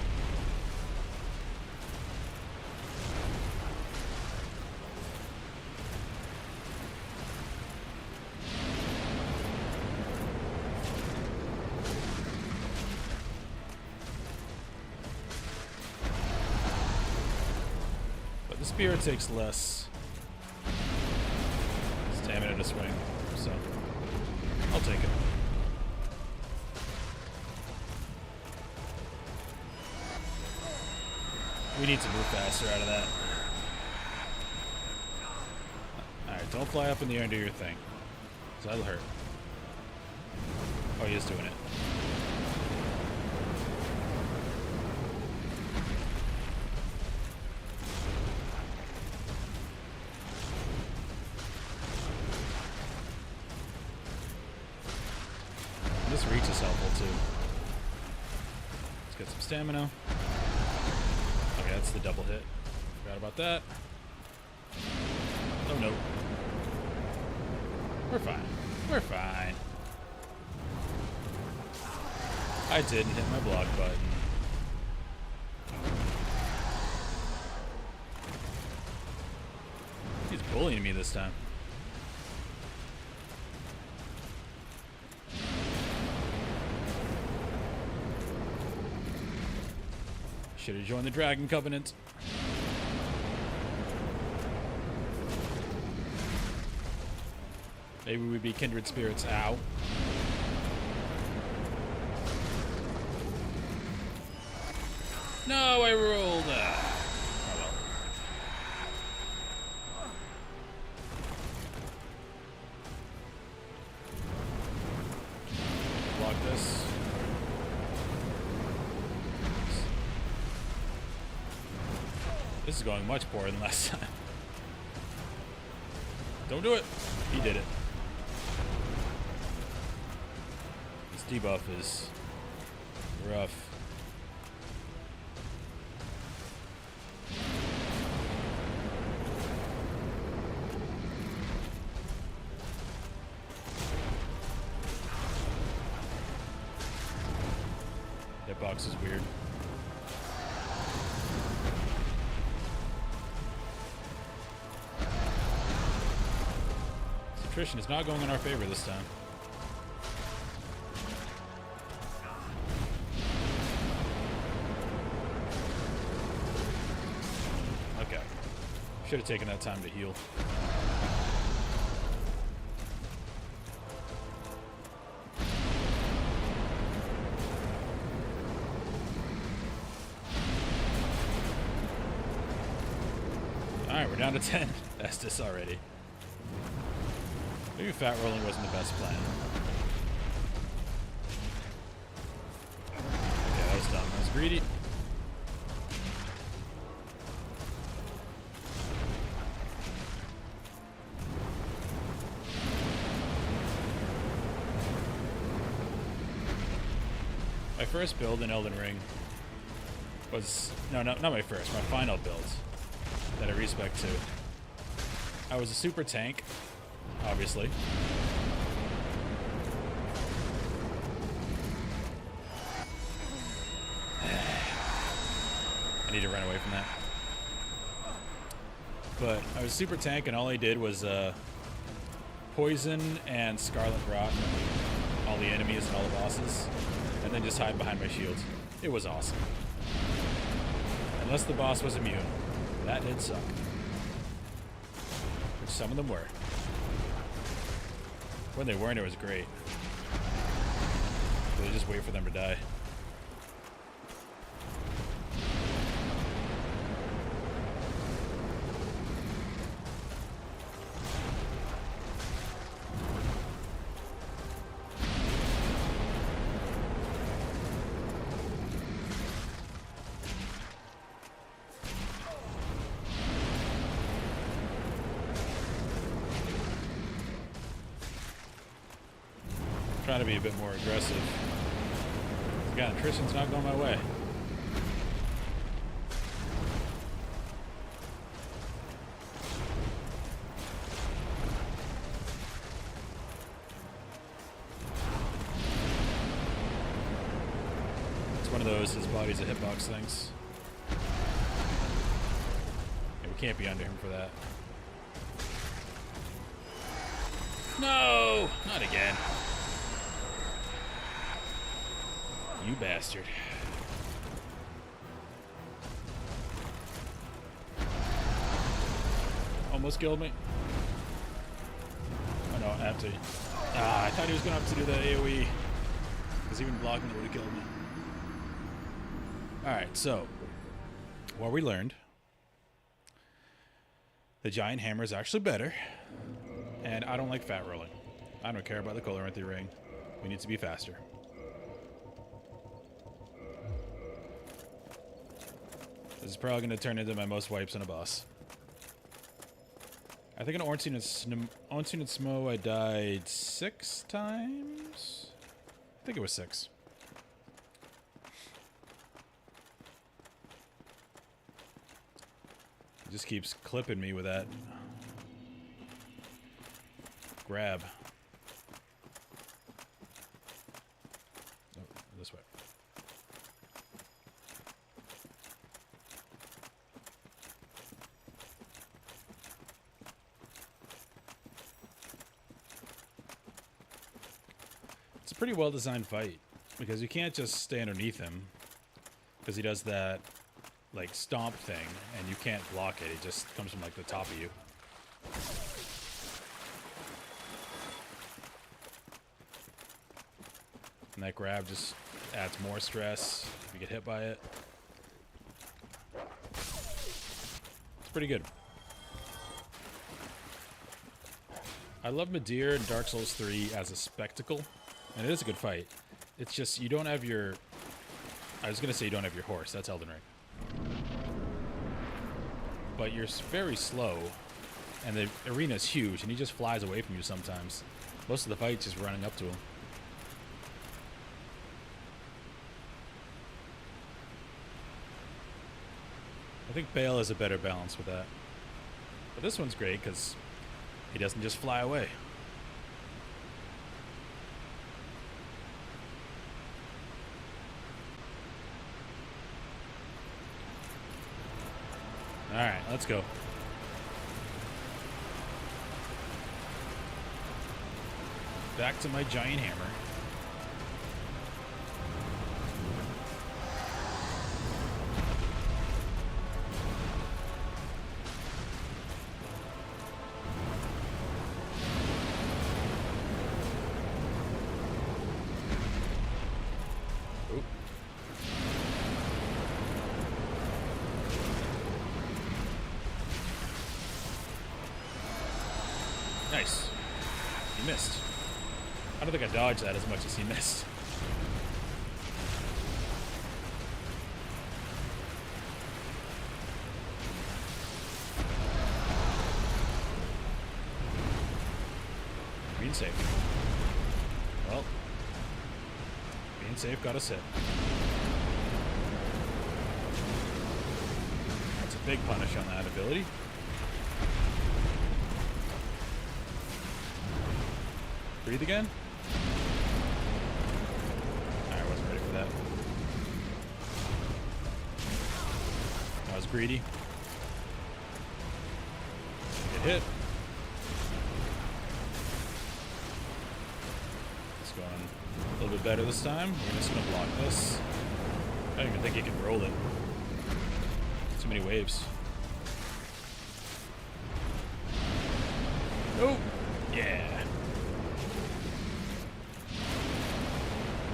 But the spear takes less stamina to swing, so I'll take it. We need to move faster out of that. Alright, don't fly up in the air and do your thing. 'Cause that'll hurt. Oh, he is doing it. This reach is helpful too. Let's get some stamina. Okay, that's the double hit. Forgot about that. Oh no. We're fine. We're fine. I didn't hit my block button. He's bullying me this time. Should have joined the Dragon Covenant. Maybe we'd be kindred spirits. Ow. No, I rolled. Oh well. Block this. This is going much poorer than last time. Don't do it. He did it. This debuff is rough. That box is weird. Attrition is not going in our favor this time. Okay. Should have taken that time to heal. Alright, we're down to 10 Estus already. Maybe fat rolling wasn't the best plan. Okay, that was dumb. That was greedy. My first build in Elden Ring was... No, not my first. My final build that I respec to. I was a super tank. Obviously. I need to run away from that. But I was super tank and all I did was poison and scarlet rot all the enemies and all the bosses, and then just hide behind my shield. It was awesome. Unless the boss was immune. That did suck. Which some of them were. When they weren't, it was great. So just wait for them to die. Trying to be a bit more aggressive. God, attrition's not going my way. It's one of those, his body's a hitbox things. Yeah, we can't be under him for that. No! Not again. You bastard. Almost killed me. Oh no, I have to. I thought he was going to have to do the AoE. Because even blocking it would have killed me. Alright, so. What we learned. The giant hammer is actually better. And I don't like fat rolling. I don't care about the Coloranthy ring. We need to be faster. This is probably going to turn into my most wipes in a boss. I think in Ornstein and Smo I died 6 times? I think it was 6. He just keeps clipping me with that grab. Oh, this way. It's a pretty well-designed fight, because you can't just stay underneath him, because he does that, like, stomp thing, and you can't block it. It just comes from, like, the top of you. And that grab just adds more stress if you get hit by it. It's pretty good. I love Midir in Dark Souls 3 as a spectacle. And it is a good fight. It's just, you don't have your... I was going to say you don't have your horse. That's Elden Ring. But you're very slow. And the arena's huge. And he just flies away from you sometimes. Most of the fight's just running up to him. I think Bale has a better balance with that. But this one's great because he doesn't just fly away. Alright, let's go. Back to my giant hammer. Oop. Nice. He missed. I don't think I dodged that as much as he missed. Being safe. Well, being safe got us hit. That's a big punish on that ability. Breathe again? I wasn't ready for that. I was greedy. Get hit. It's going a little bit better this time. We're just gonna block this. I don't even think you can roll it. Too many waves. Oh! Yeah.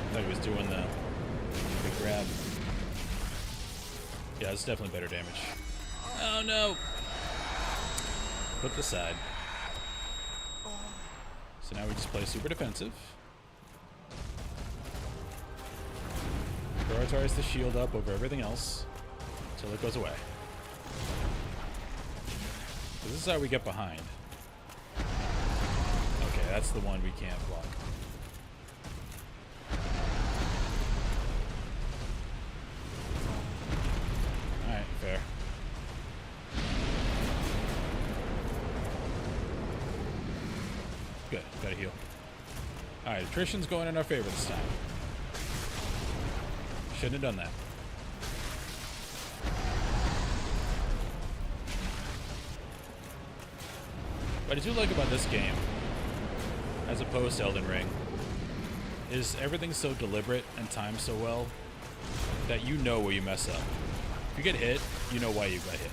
I thought he was doing the grab. Yeah, it's definitely better damage. Oh no! Flip the side. So now we just play super defensive. Prioritize the shield up over everything else until it goes away. So this is how we get behind. Okay, that's the one we can't block. heal. Alright, attrition's going in our favor this time. Shouldn't have done that. What I do like about this game, as opposed to Elden Ring, is everything's so deliberate and timed so well that you know where you mess up. If you get hit, you know why you got hit.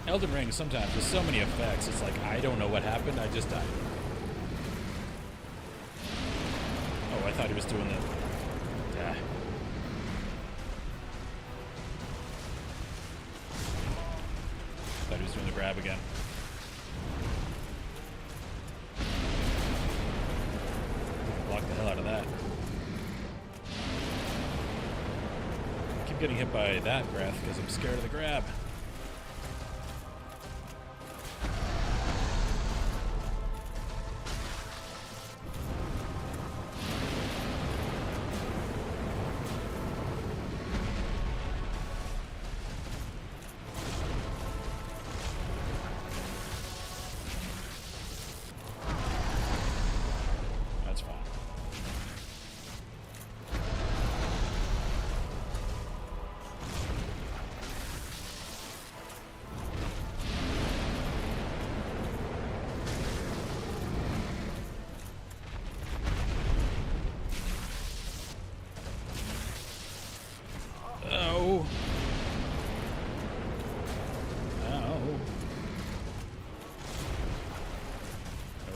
Elden Ring, sometimes, there's so many effects, it's like, I don't know what happened, I just died. Oh, I thought he was doing the... Ah. Thought he was doing the grab again. Block the hell out of that. I keep getting hit by that breath because I'm scared of the grab.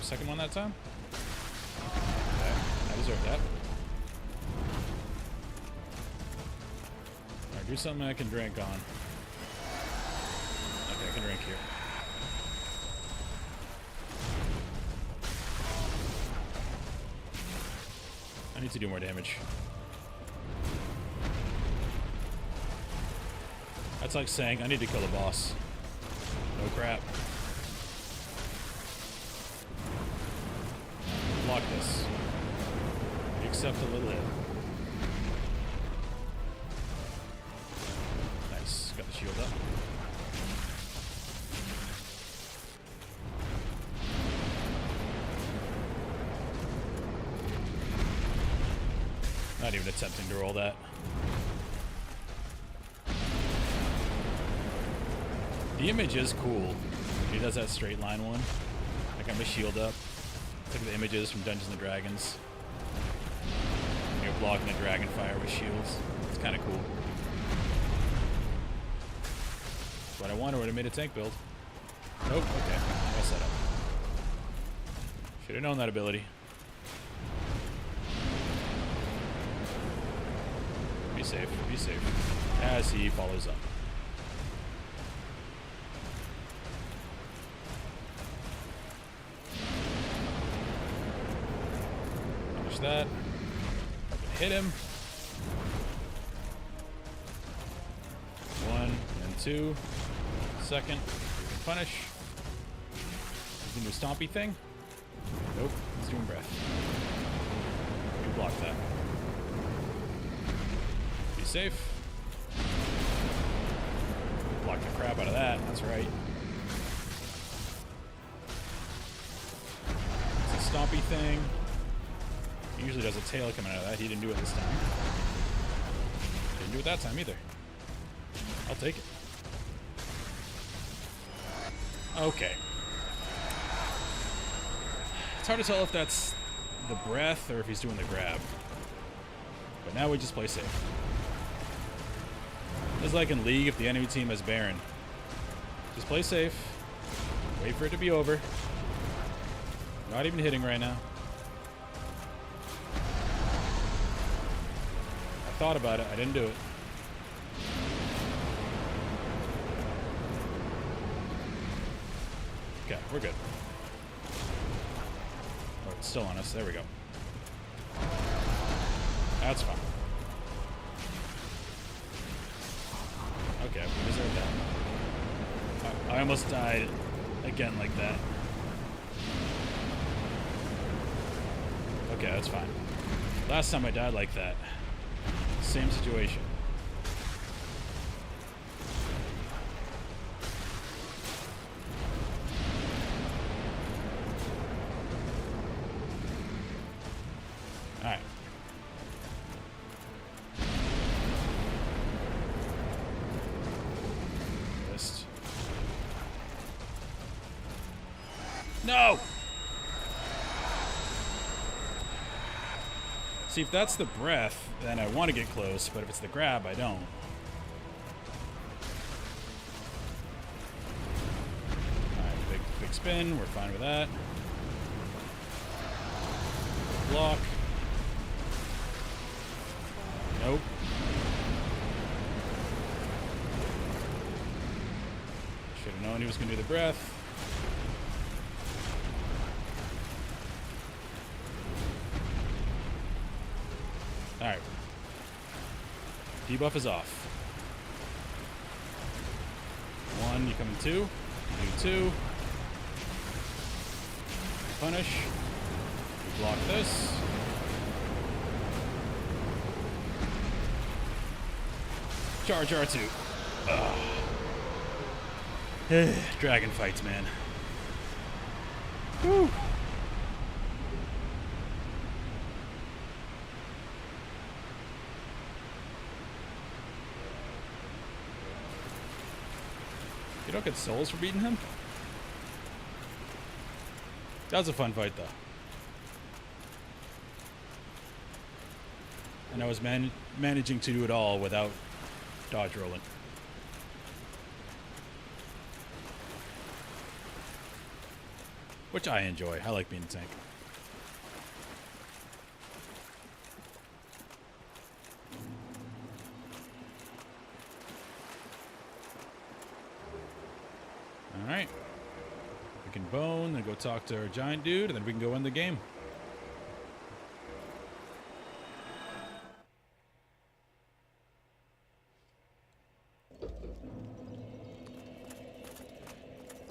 Second one that time? Okay, I deserve that. Alright, do something I can drink on. Okay, I can drink here. I need to do more damage. That's like saying I need to kill the boss. No crap. Block this. You accept a little hit. Nice. Got the shield up. Not even attempting to roll that. The image is cool. He does that straight line one. I got my shield up. Look at the images from Dungeons and Dragons. You're blocking a dragon fire with shields. It's kind of cool. But I wonder would have made a tank build. Nope. Okay. Well set up. Should have known that ability. Be safe. Be safe. As he follows up. That. Hit him. 1 and 2. Second. Punish. He's gonna do stompy thing. Nope. He's doing breath. You block that. Be safe. Block the crap out of that. That's right. It's a stompy thing. He usually does a tail coming out of that. He didn't do it this time. Didn't do it that time either. I'll take it. Okay. It's hard to tell if that's the breath or if he's doing the grab. But now we just play safe. It's like in League if the enemy team has Baron. Just play safe. Wait for it to be over. Not even hitting right now. Thought about it. I didn't do it. Okay, we're good. Oh, it's still on us. There we go. That's fine. Okay, we deserve that. I almost died again like that. Okay, that's fine. Last time I died like that. Same situation. No! See, if that's the breath, then I want to get close, but if it's the grab, I don't. Alright, big spin. We're fine with that. Block. Nope. Should have known he was going to do the breath. Alright. Debuff is off. 1, you come in 2. You do 2. Punish. You block this. Charge R2. Dragon fights, man. Whew. You don't get souls for beating him? That was a fun fight, though. And I was managing to do it all without dodge rolling. Which I enjoy. I like being a tank. Alright. We can bone, then go talk to our giant dude, and then we can go win the game.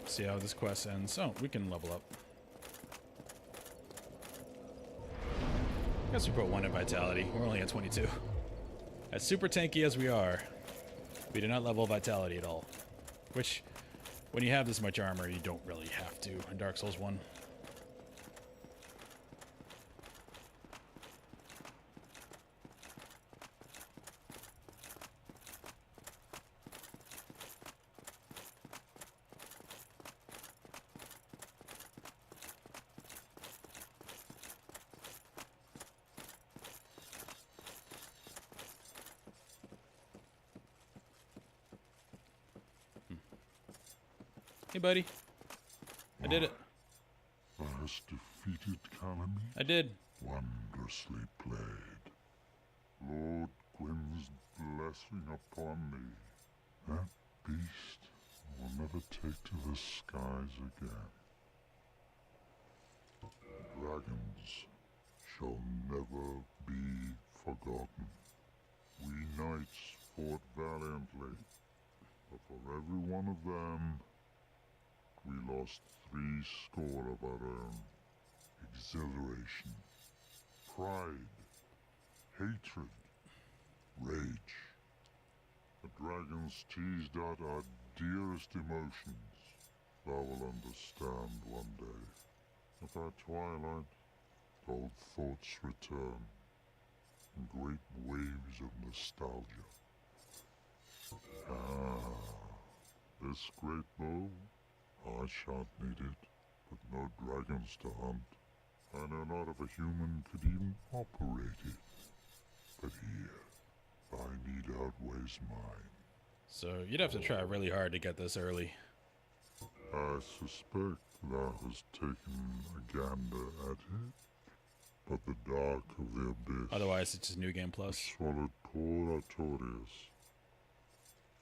See how this quest ends. Oh, we can level up. Guess we put 1 in vitality. We're only at 22. As super tanky as we are, we do not level vitality at all. Which, when you have this much armor, you don't really have to in Dark Souls 1. Hey, buddy. I did it. Thou hast defeated Calamite. I did. Wondrously played. Lord Gwyn's blessing upon thee. That beast will never take to the skies again. Dragons shall never be forgotten. We knights fought valiantly, but for every one of them, we lost 80 of our own. Exhilaration, pride, hatred, rage. The dragons teased out our dearest emotions. Thou will understand one day. At our twilight, old thoughts return in great waves of nostalgia. This great bow, I shan't need it, but no dragons to hunt. I know not if a human could even operate it. But here, thy need outweighs mine. So you'd have to try really hard to get this early. I suspect thou hast taken a gander at it, but the dark of the abyss Otherwise, it's just New Game Plus. swallowed poor Artorias,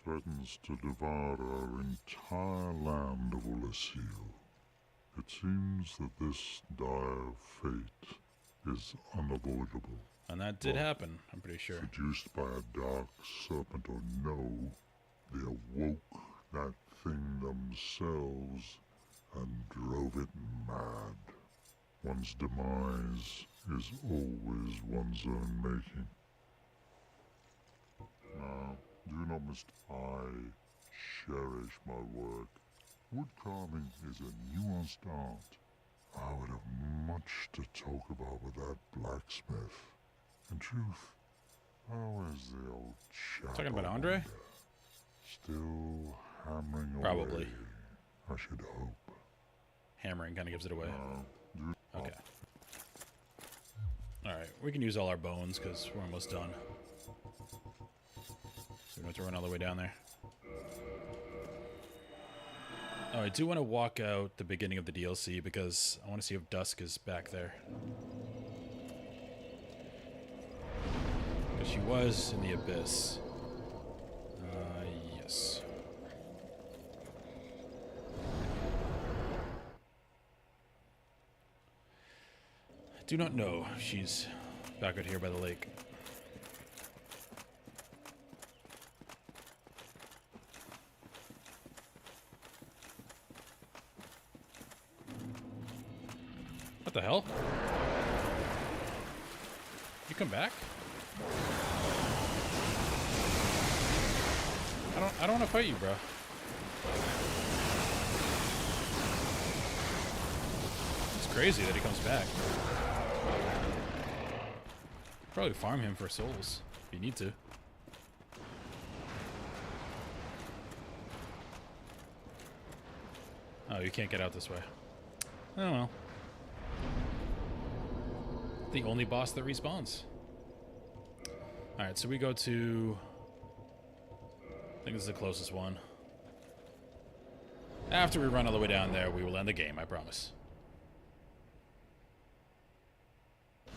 threatens to devour our entire land of Ulasil. It seems that this dire fate is unavoidable. And that did happen, I'm pretty sure. Seduced by a dark serpent or no, they awoke that thing themselves and drove it mad. One's demise is always one's own making. Now, do not I cherish my work. Wood carving is a nuanced art. I would have much to talk about with that blacksmith. In truth, how is the old chap? Talking about Andre? Still hammering Probably. away, I should hope. hammering kind of gives it away. Do Okay. Alright, we can use all our bones because we're almost done. So we don't have to run all the way down there. Oh, I do want to walk out the beginning of the DLC because I want to see if Dusk is back there. Because she was in the Abyss. Yes. I do not know if she's back out here by the lake. What the hell? You come back? I don't want to fight you, bro. It's crazy that he comes back. Probably farm him for souls if you need to. Oh, you can't get out this way. Oh well. The only boss that respawns. Alright, so we go to... I think this is the closest one. After we run all the way down there, we will end the game, I promise. I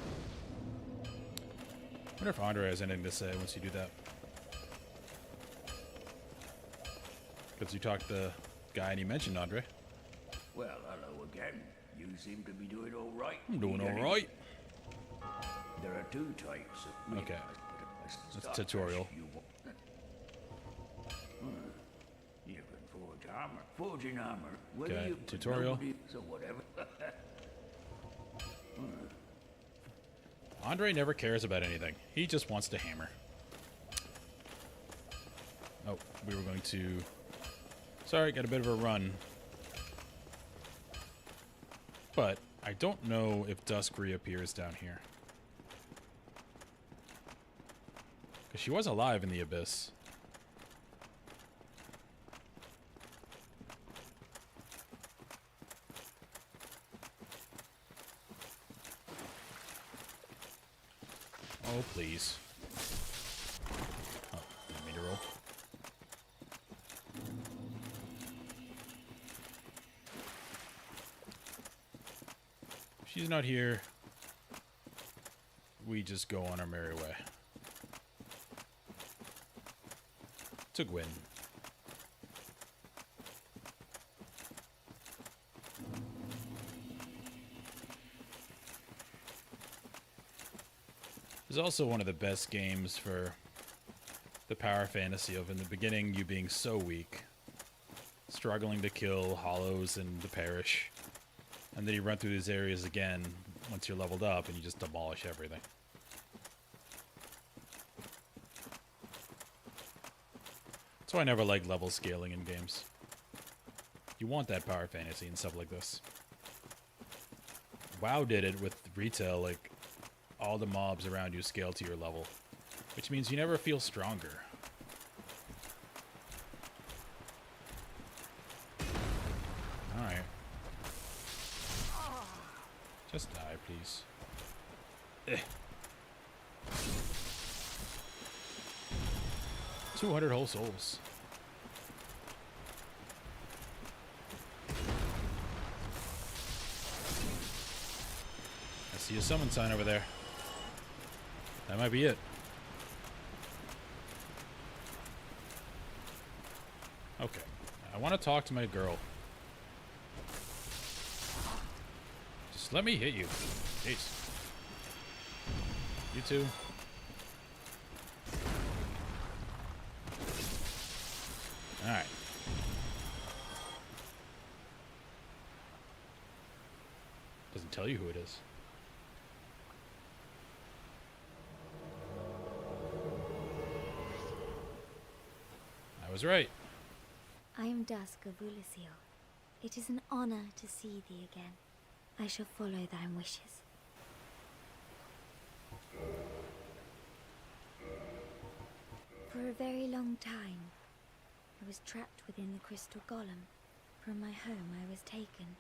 wonder if Andre has anything to say once you do that. Because you talked to the guy and he mentioned Andre. Well, hello again. You seem to be doing all right. I'm doing Need any- alright. There are two types of Okay. That's That's tutorial. You can forge armor. Forging armor. Whether Okay, you tutorial. nobody- So whatever. Andre never cares about anything. He just wants to hammer. Oh, we were going to... Sorry, got a bit of a run. But I don't know if Dusk reappears down here. Because she was alive in the Abyss. Oh, please. Oh, didn't mean to roll. If she's not here, we just go on our merry way. To Gwyn. It's also one of the best games for the power fantasy of in the beginning you being so weak, struggling to kill hollows and the parish, and then you run through these areas again once you're leveled up and you just demolish everything. That's why I never like level scaling in games. You want that power fantasy and stuff like this. WoW did it with retail, like all the mobs around you scale to your level, which means you never feel stronger. Alright. Just die, please. Eh. 200 whole souls. I see a summon sign over there. That might be it. Okay. I want to talk to my girl. Just let me hit you. Jeez. You too. Alright. Doesn't tell you who it is. I was right. I am Dusk of Ulyssil. It is an honor to see thee again. I shall follow thine wishes. For a very long time, I was trapped within the crystal golem. From my home I was taken.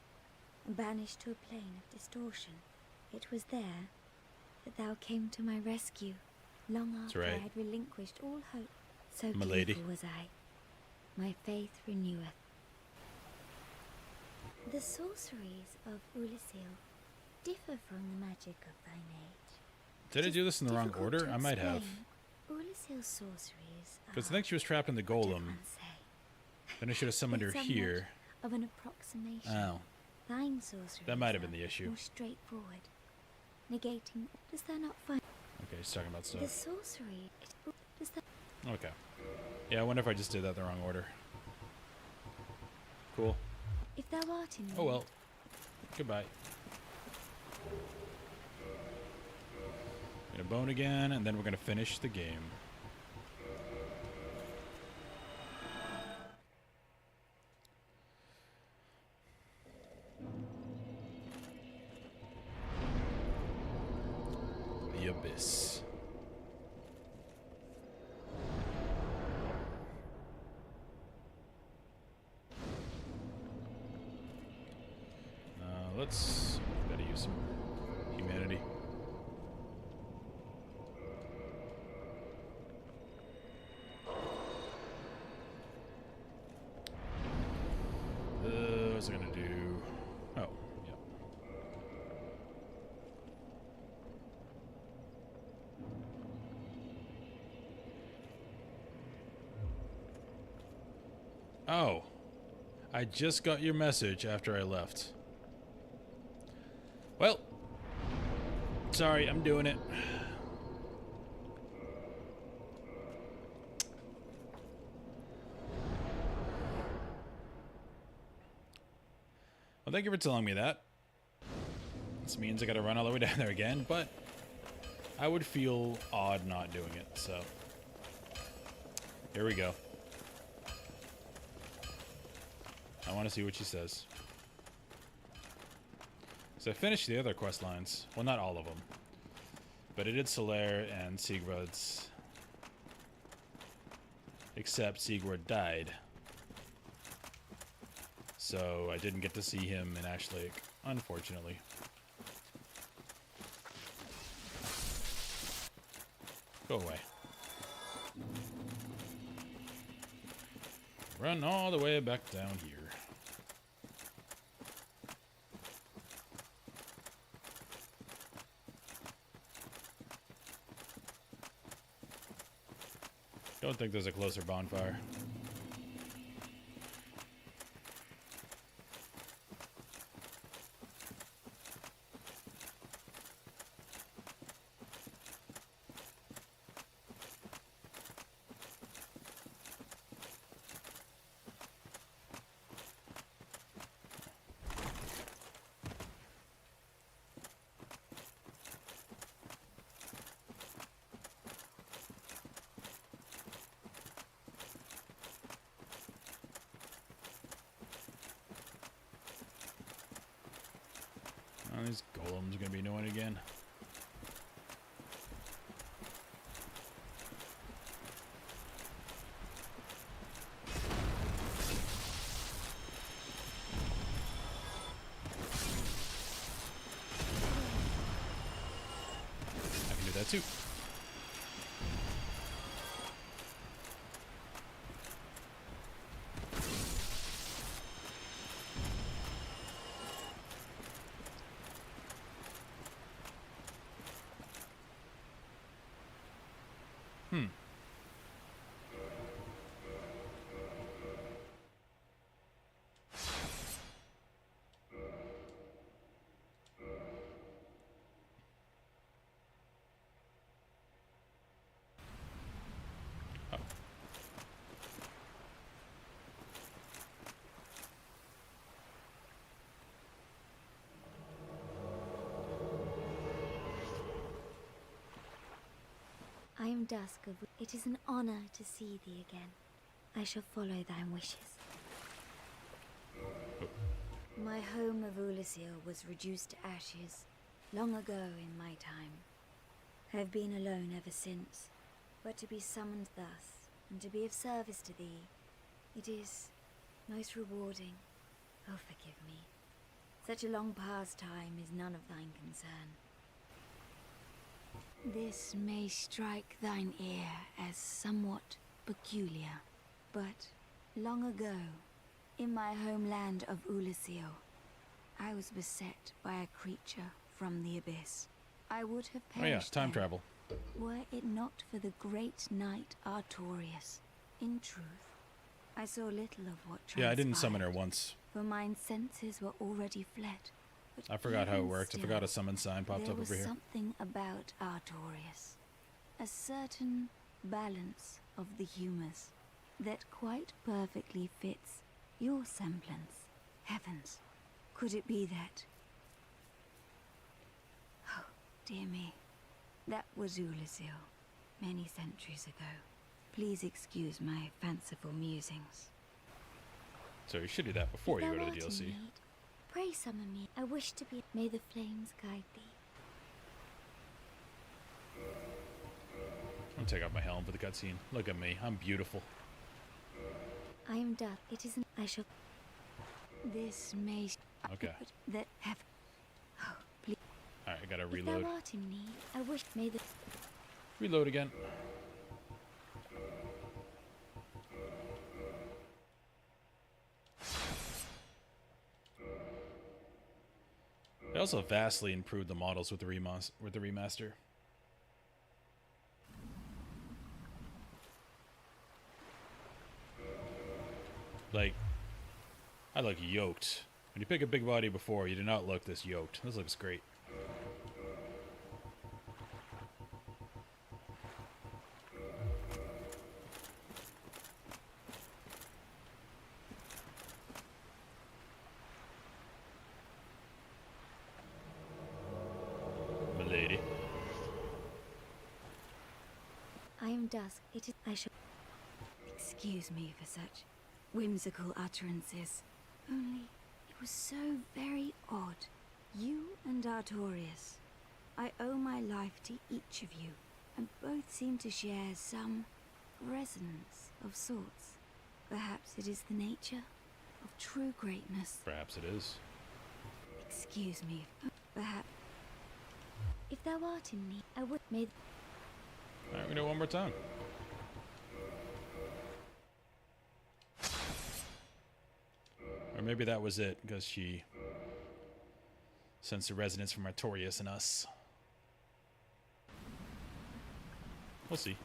banished to a plane of distortion. It was there that thou came to my rescue, long after right. I had relinquished all hope. So Milady. beautiful was I. My faith reneweth. The sorceries of Ulyssil differ from the magic of thine age. Did I do this in the wrong Difficult order? to I might have. explain. Ulyssill's sorceries Because I are, think she was trapped in the what did golem. one say? Then I should have summoned her It's somewhat here. of an approximation. Oh. Thine sorceries That might have are been the issue. more straightforward, negating. Does that not find Okay, she's talking about the stuff. sorcery? Does that? Okay. Yeah, I wonder if I just did that the wrong order. Cool. If thou art in Oh need, well. Goodbye. Gonna bone again, and then we're gonna finish the game. The Abyss. Let's gotta use some humanity. What's it gonna do? Oh, yeah. Oh, I just got your message after I left. Well, sorry, I'm doing it. Well, thank you for telling me that. This means I gotta run all the way down there again, but I would feel odd not doing it, so. Here we go. I want to see what she says. So I finished the other quest lines. Well, not all of them. But I did Solaire and Sigvard's. Except Sigvard died. So I didn't get to see him in Ash Lake, unfortunately. Go away. Run all the way back down here. Don't think there's a closer bonfire. Oh, these golems are gonna be annoying again. I can do that too. Oh. I am Dusk of. It is an honor to see thee again. I shall follow thy wishes. My home of Ulyssil was reduced to ashes long ago in my time. I have been alone ever since, but to be summoned thus, and to be of service to thee, it is most rewarding. Oh, forgive me. Such a long pastime is none of thine concern. This may strike thine ear as somewhat peculiar, but long ago, in my homeland of Ulisio, I was beset by a creature from the abyss. I would have Oh yeah, perished time then, travel. were it not for the great knight Artorius. In truth, I saw little of what transpired. Yeah, I didn't summon her once. For mine senses were already fled. But I forgot how it even worked. I still, forgot a summon sign popped there up was over here. something about Artorius, a certain balance of the humors that quite perfectly fits your semblance. Heavens, could it be that? Oh, dear me. That was Ulisio, many centuries ago. Please excuse my fanciful musings. So you should do that before you If go thou to the art in DLC. need, pray summon me. I wish to be. May the flames guide thee. I'm gonna take off my helm for the cutscene. Look at me, I'm beautiful. I am death. It is an. I shall. This may. Okay. That have. Oh, please. Alright, I gotta If reload. thou art in need, I wish. May the. Reload again. They also vastly improved the models with the remaster. Like, I look yoked. When you pick a big body before, you do not look this yoked. This looks great. Milady. I am dusk. It is. I shall. Excuse me for such whimsical utterances. Only it was so very odd. You and Artorius. I owe my life to each of you, and both seem to share some resonance of sorts. Perhaps it is the nature of true greatness. Perhaps it is. Excuse me. Perhaps. If thou art in need, I would. May. Alright, we do it one more time. Or maybe that was it, because she sensed the resonance from Artorius and us. We'll see.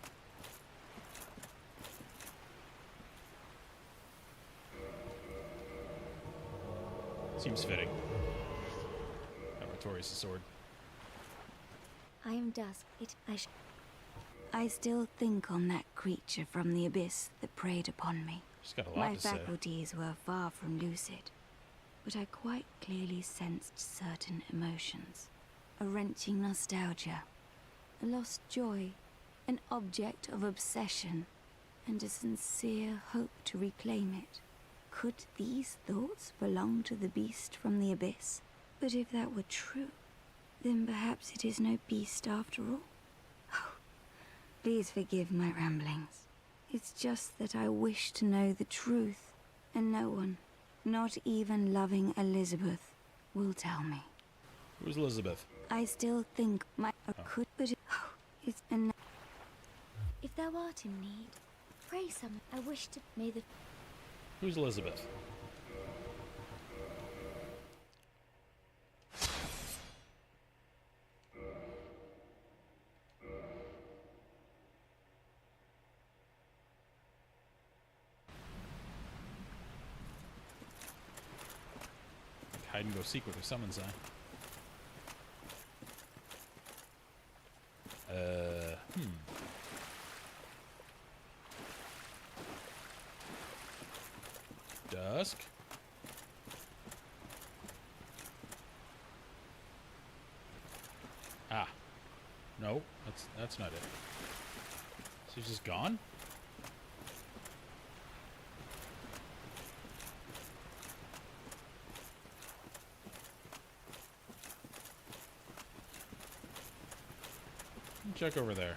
Seems fitting. Have Artorius' sword. I am dusk. I still think on that creature from the abyss that preyed upon me. She's got a lot My to say. faculties were far from lucid, but I quite clearly sensed certain emotions. A wrenching nostalgia, a lost joy, an object of obsession, and a sincere hope to reclaim it. Could these thoughts belong to the beast from the abyss? But if that were true, then perhaps it is no beast after all. Oh, please forgive my ramblings. It's just that I wish to know the truth, and no one, not even loving Elizabeth, will tell me. Who's Elizabeth? I still think my could, but it's enough. If thou art in need, pray summon. I wish to. May the. Who's Elizabeth? Hide and go seek with her summon sign. Dusk. Ah. No, that's not it. She's just gone? Check over there.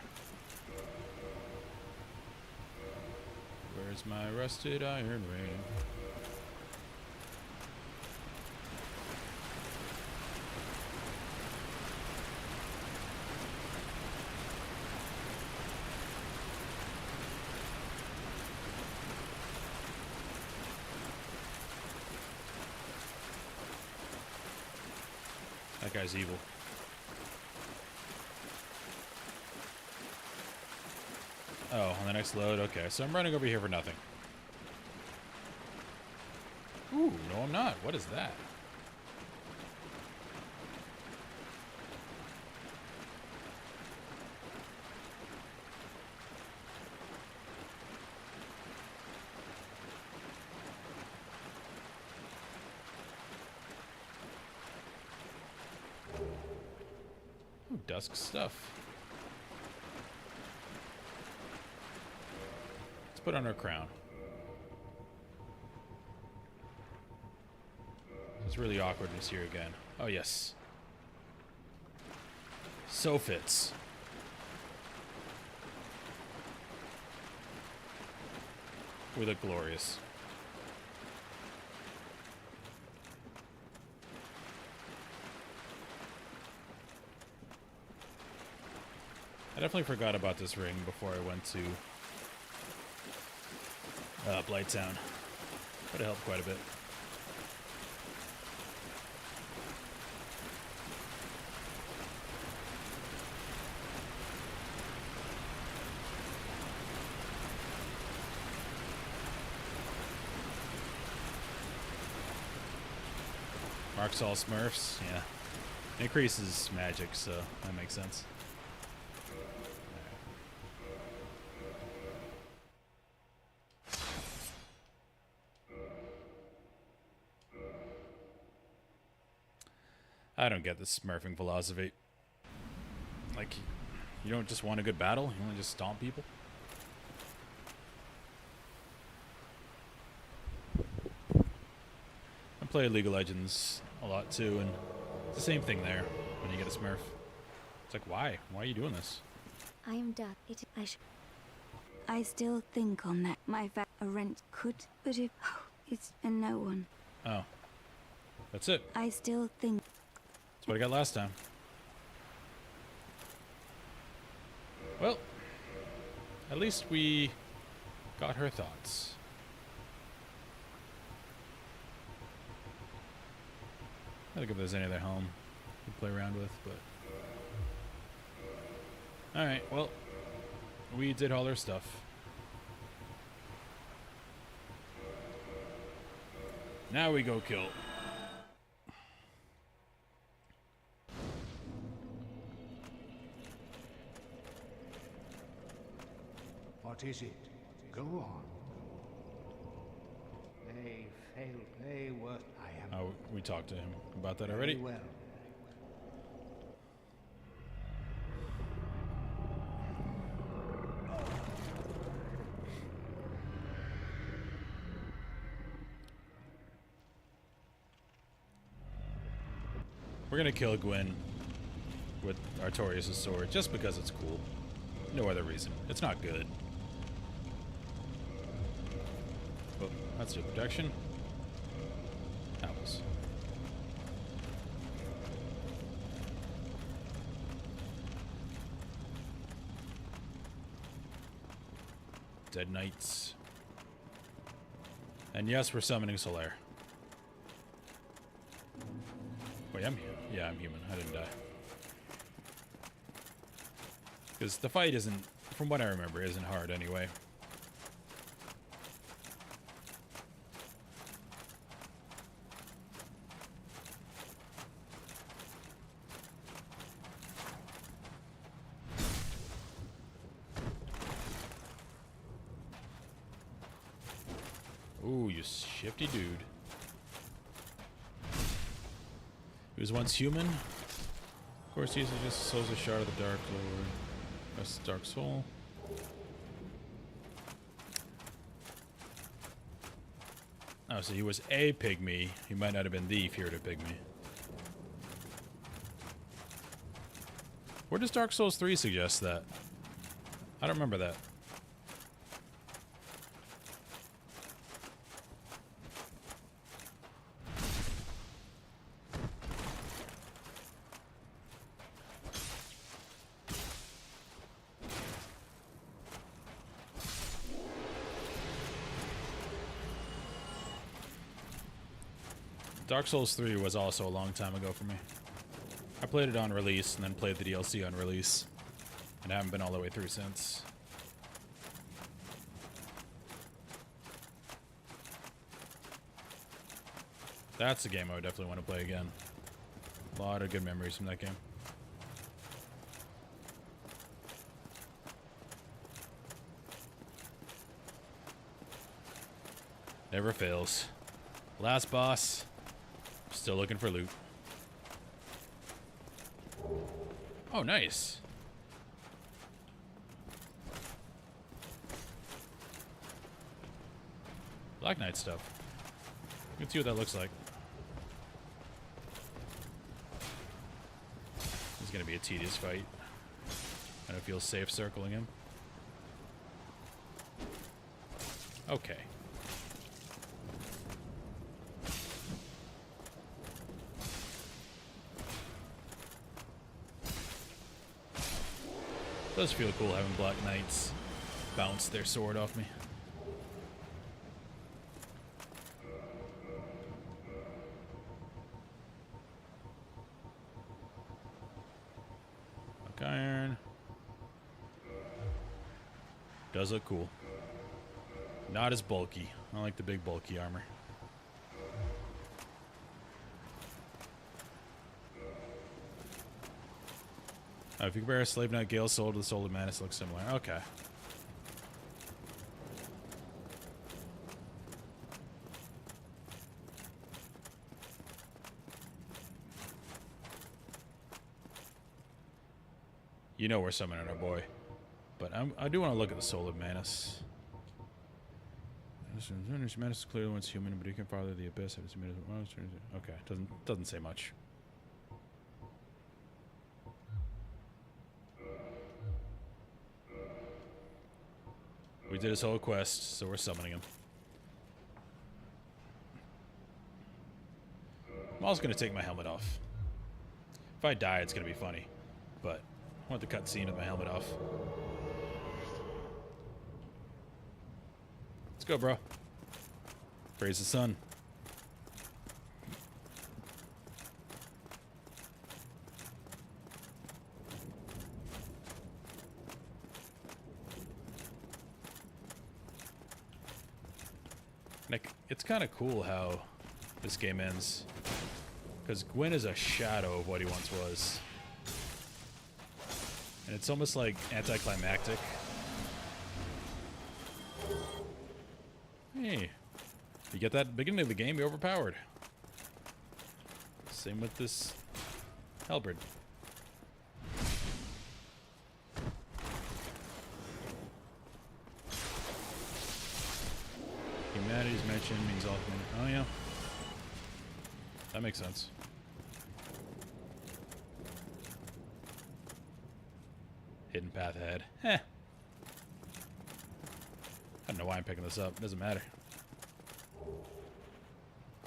Where's my rusted iron ring? That guy's evil. Oh, on the next load? Okay, so I'm running over here for nothing. Ooh, no I'm not. What is that? Ooh, dusk stuff. Let's put on our crown. It's really awkwardness here again. Oh, yes. So fits. We look glorious. I definitely forgot about this ring before I went to Blighttown. But it helped quite a bit. Marks all Smurfs, yeah. Increases magic, so that makes sense. I don't get this smurfing philosophy. Like, you don't just want a good battle, you want to just stomp people? I play League of Legends a lot too, and it's the same thing there when you get a smurf. It's like, why? Why are you doing this? I am done. I still think on that. My a rent could, but if it's a no one. Oh. That's it. I still think. That's what I got last time. Well, at least we got her thoughts. I don't think if there's any other helm to play around with, but... Alright, well, we did all our stuff. Now we go kill. What is it? Go on. They failed. They were. I am. Oh, we talked to him about that Very already. well. We're gonna kill Gwyn with Artorias' sword just because it's cool. No other reason. It's not good. Oh, that's your protection. Apples. Dead Knights. And yes, we're summoning Solaire. Wait, yeah, I'm human. I didn't die. Because the fight isn't, from what I remember, isn't hard anyway. Ooh, you shifty dude. He was once human. Of course, he just souls a shard of the Dark Lord. That's Dark Soul. Oh, so he was a pygmy. He might not have been the Furtive pygmy. Where does Dark Souls 3 suggest that? I don't remember that. Dark Souls 3 was also a long time ago for me. I played it on release and then played the DLC on release. And I haven't been all the way through since. That's a game I would definitely want to play again. A lot of good memories from that game. Never fails. Last boss. Still looking for loot. Oh, nice. Black Knight stuff. Let's see what that looks like. This is going to be a tedious fight. I don't feel safe circling him. Okay. Does feel cool having Black Knights bounce their sword off me. Black Iron. Does look cool. Not as bulky. I like the big bulky armor. If you compare a Slave Knight Gale Soul to the Soul of Manus, looks similar. Okay. You know we're summoning our boy. But I do want to look at the Soul of Manus. Manus is clearly once human, but he can father the abyss. Okay, doesn't say much. We did his whole quest, so we're summoning him. I'm also going to take my helmet off. If I die, it's going to be funny. But I want the cutscene of my helmet off. Let's go, bro. Praise the sun. It's kind of cool how this game ends, because Gwyn is a shadow of what he once was, and it's almost like anticlimactic. Hey, you get that at the beginning of the game, you're overpowered. Same with this halberd. Humanity's mentioned means all humanity. Oh yeah, that makes sense. Hidden path ahead. Heh. I don't know why I'm picking this up. Doesn't matter.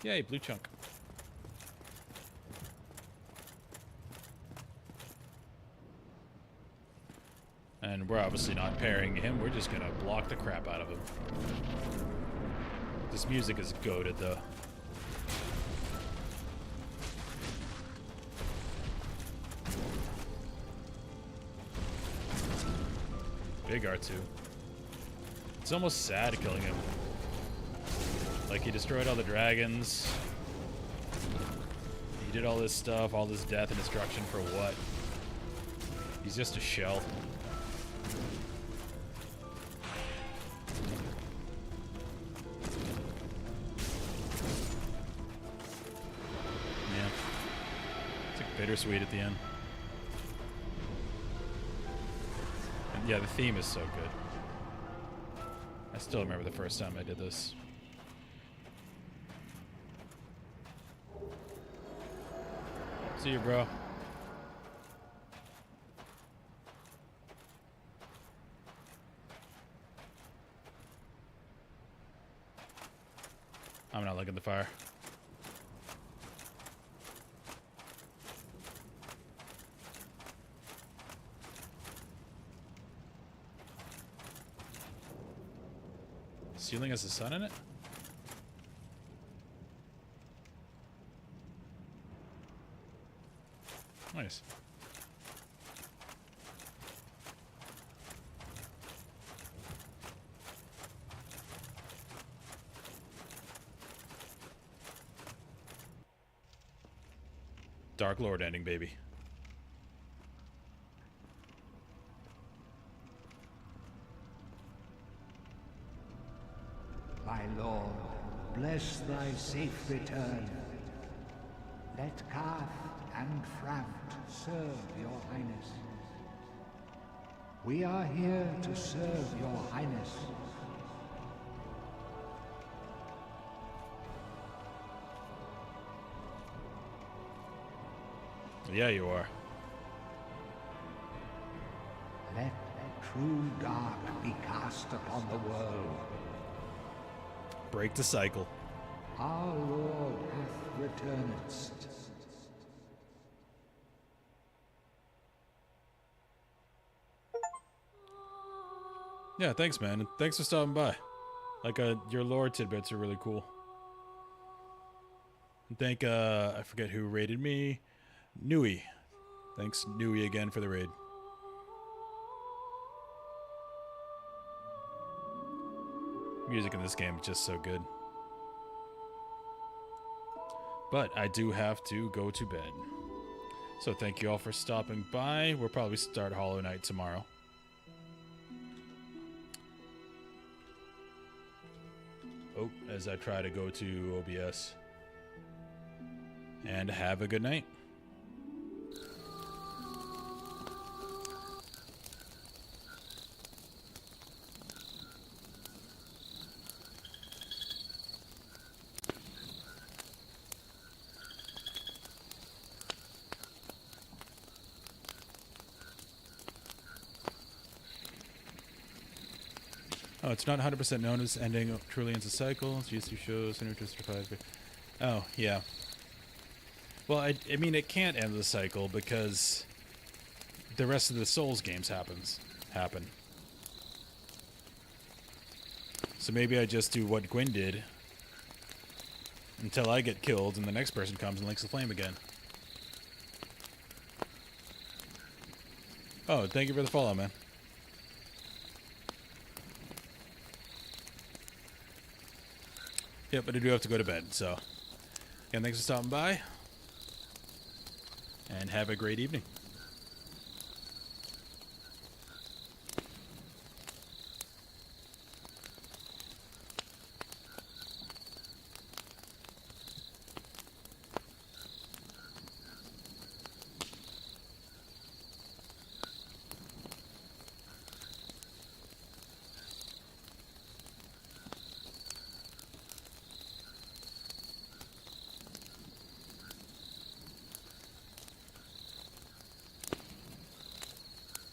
Yay, blue chunk. And we're obviously not parrying him. We're just gonna block the crap out of him. This music is goated, though. Big R2. It's almost sad killing him. Like, he destroyed all the dragons. He did all this stuff, all this death and destruction for what? He's just a shell. Yeah. It's like bittersweet at the end. And yeah, the theme is so good. I still remember the first time I did this. See you, bro. I'm not looking at the fire. Ceiling has the sun in it? Nice. Dark Lord ending, baby. My lord, bless thy safe return. Let Kath and Framt serve your highness. We are here to serve your highness. Yeah, you are. Let true dark be cast upon the world. Break the cycle. Our Lord hath returned. Yeah, thanks, man. And thanks for stopping by. Like, your lore tidbits are really cool. And thank, I forget who raided me. Nui. Thanks, Nui, again for the raid. Music in this game is just so good. But I do have to go to bed. So thank you all for stopping by. We'll probably start Hollow Knight tomorrow. Oh, as I try to go to OBS. And have a good night. Oh, it's not 100% known as ending truly ends a cycle. It's used to show interest for 5. Oh, yeah. Well, I mean, it can't end the cycle because the rest of the Souls games happen. So maybe I just do what Gwyn did until I get killed and the next person comes and links the flame again. Oh, thank you for the follow, man. Yep, but I do have to go to bed, so again, thanks for stopping by, and have a great evening.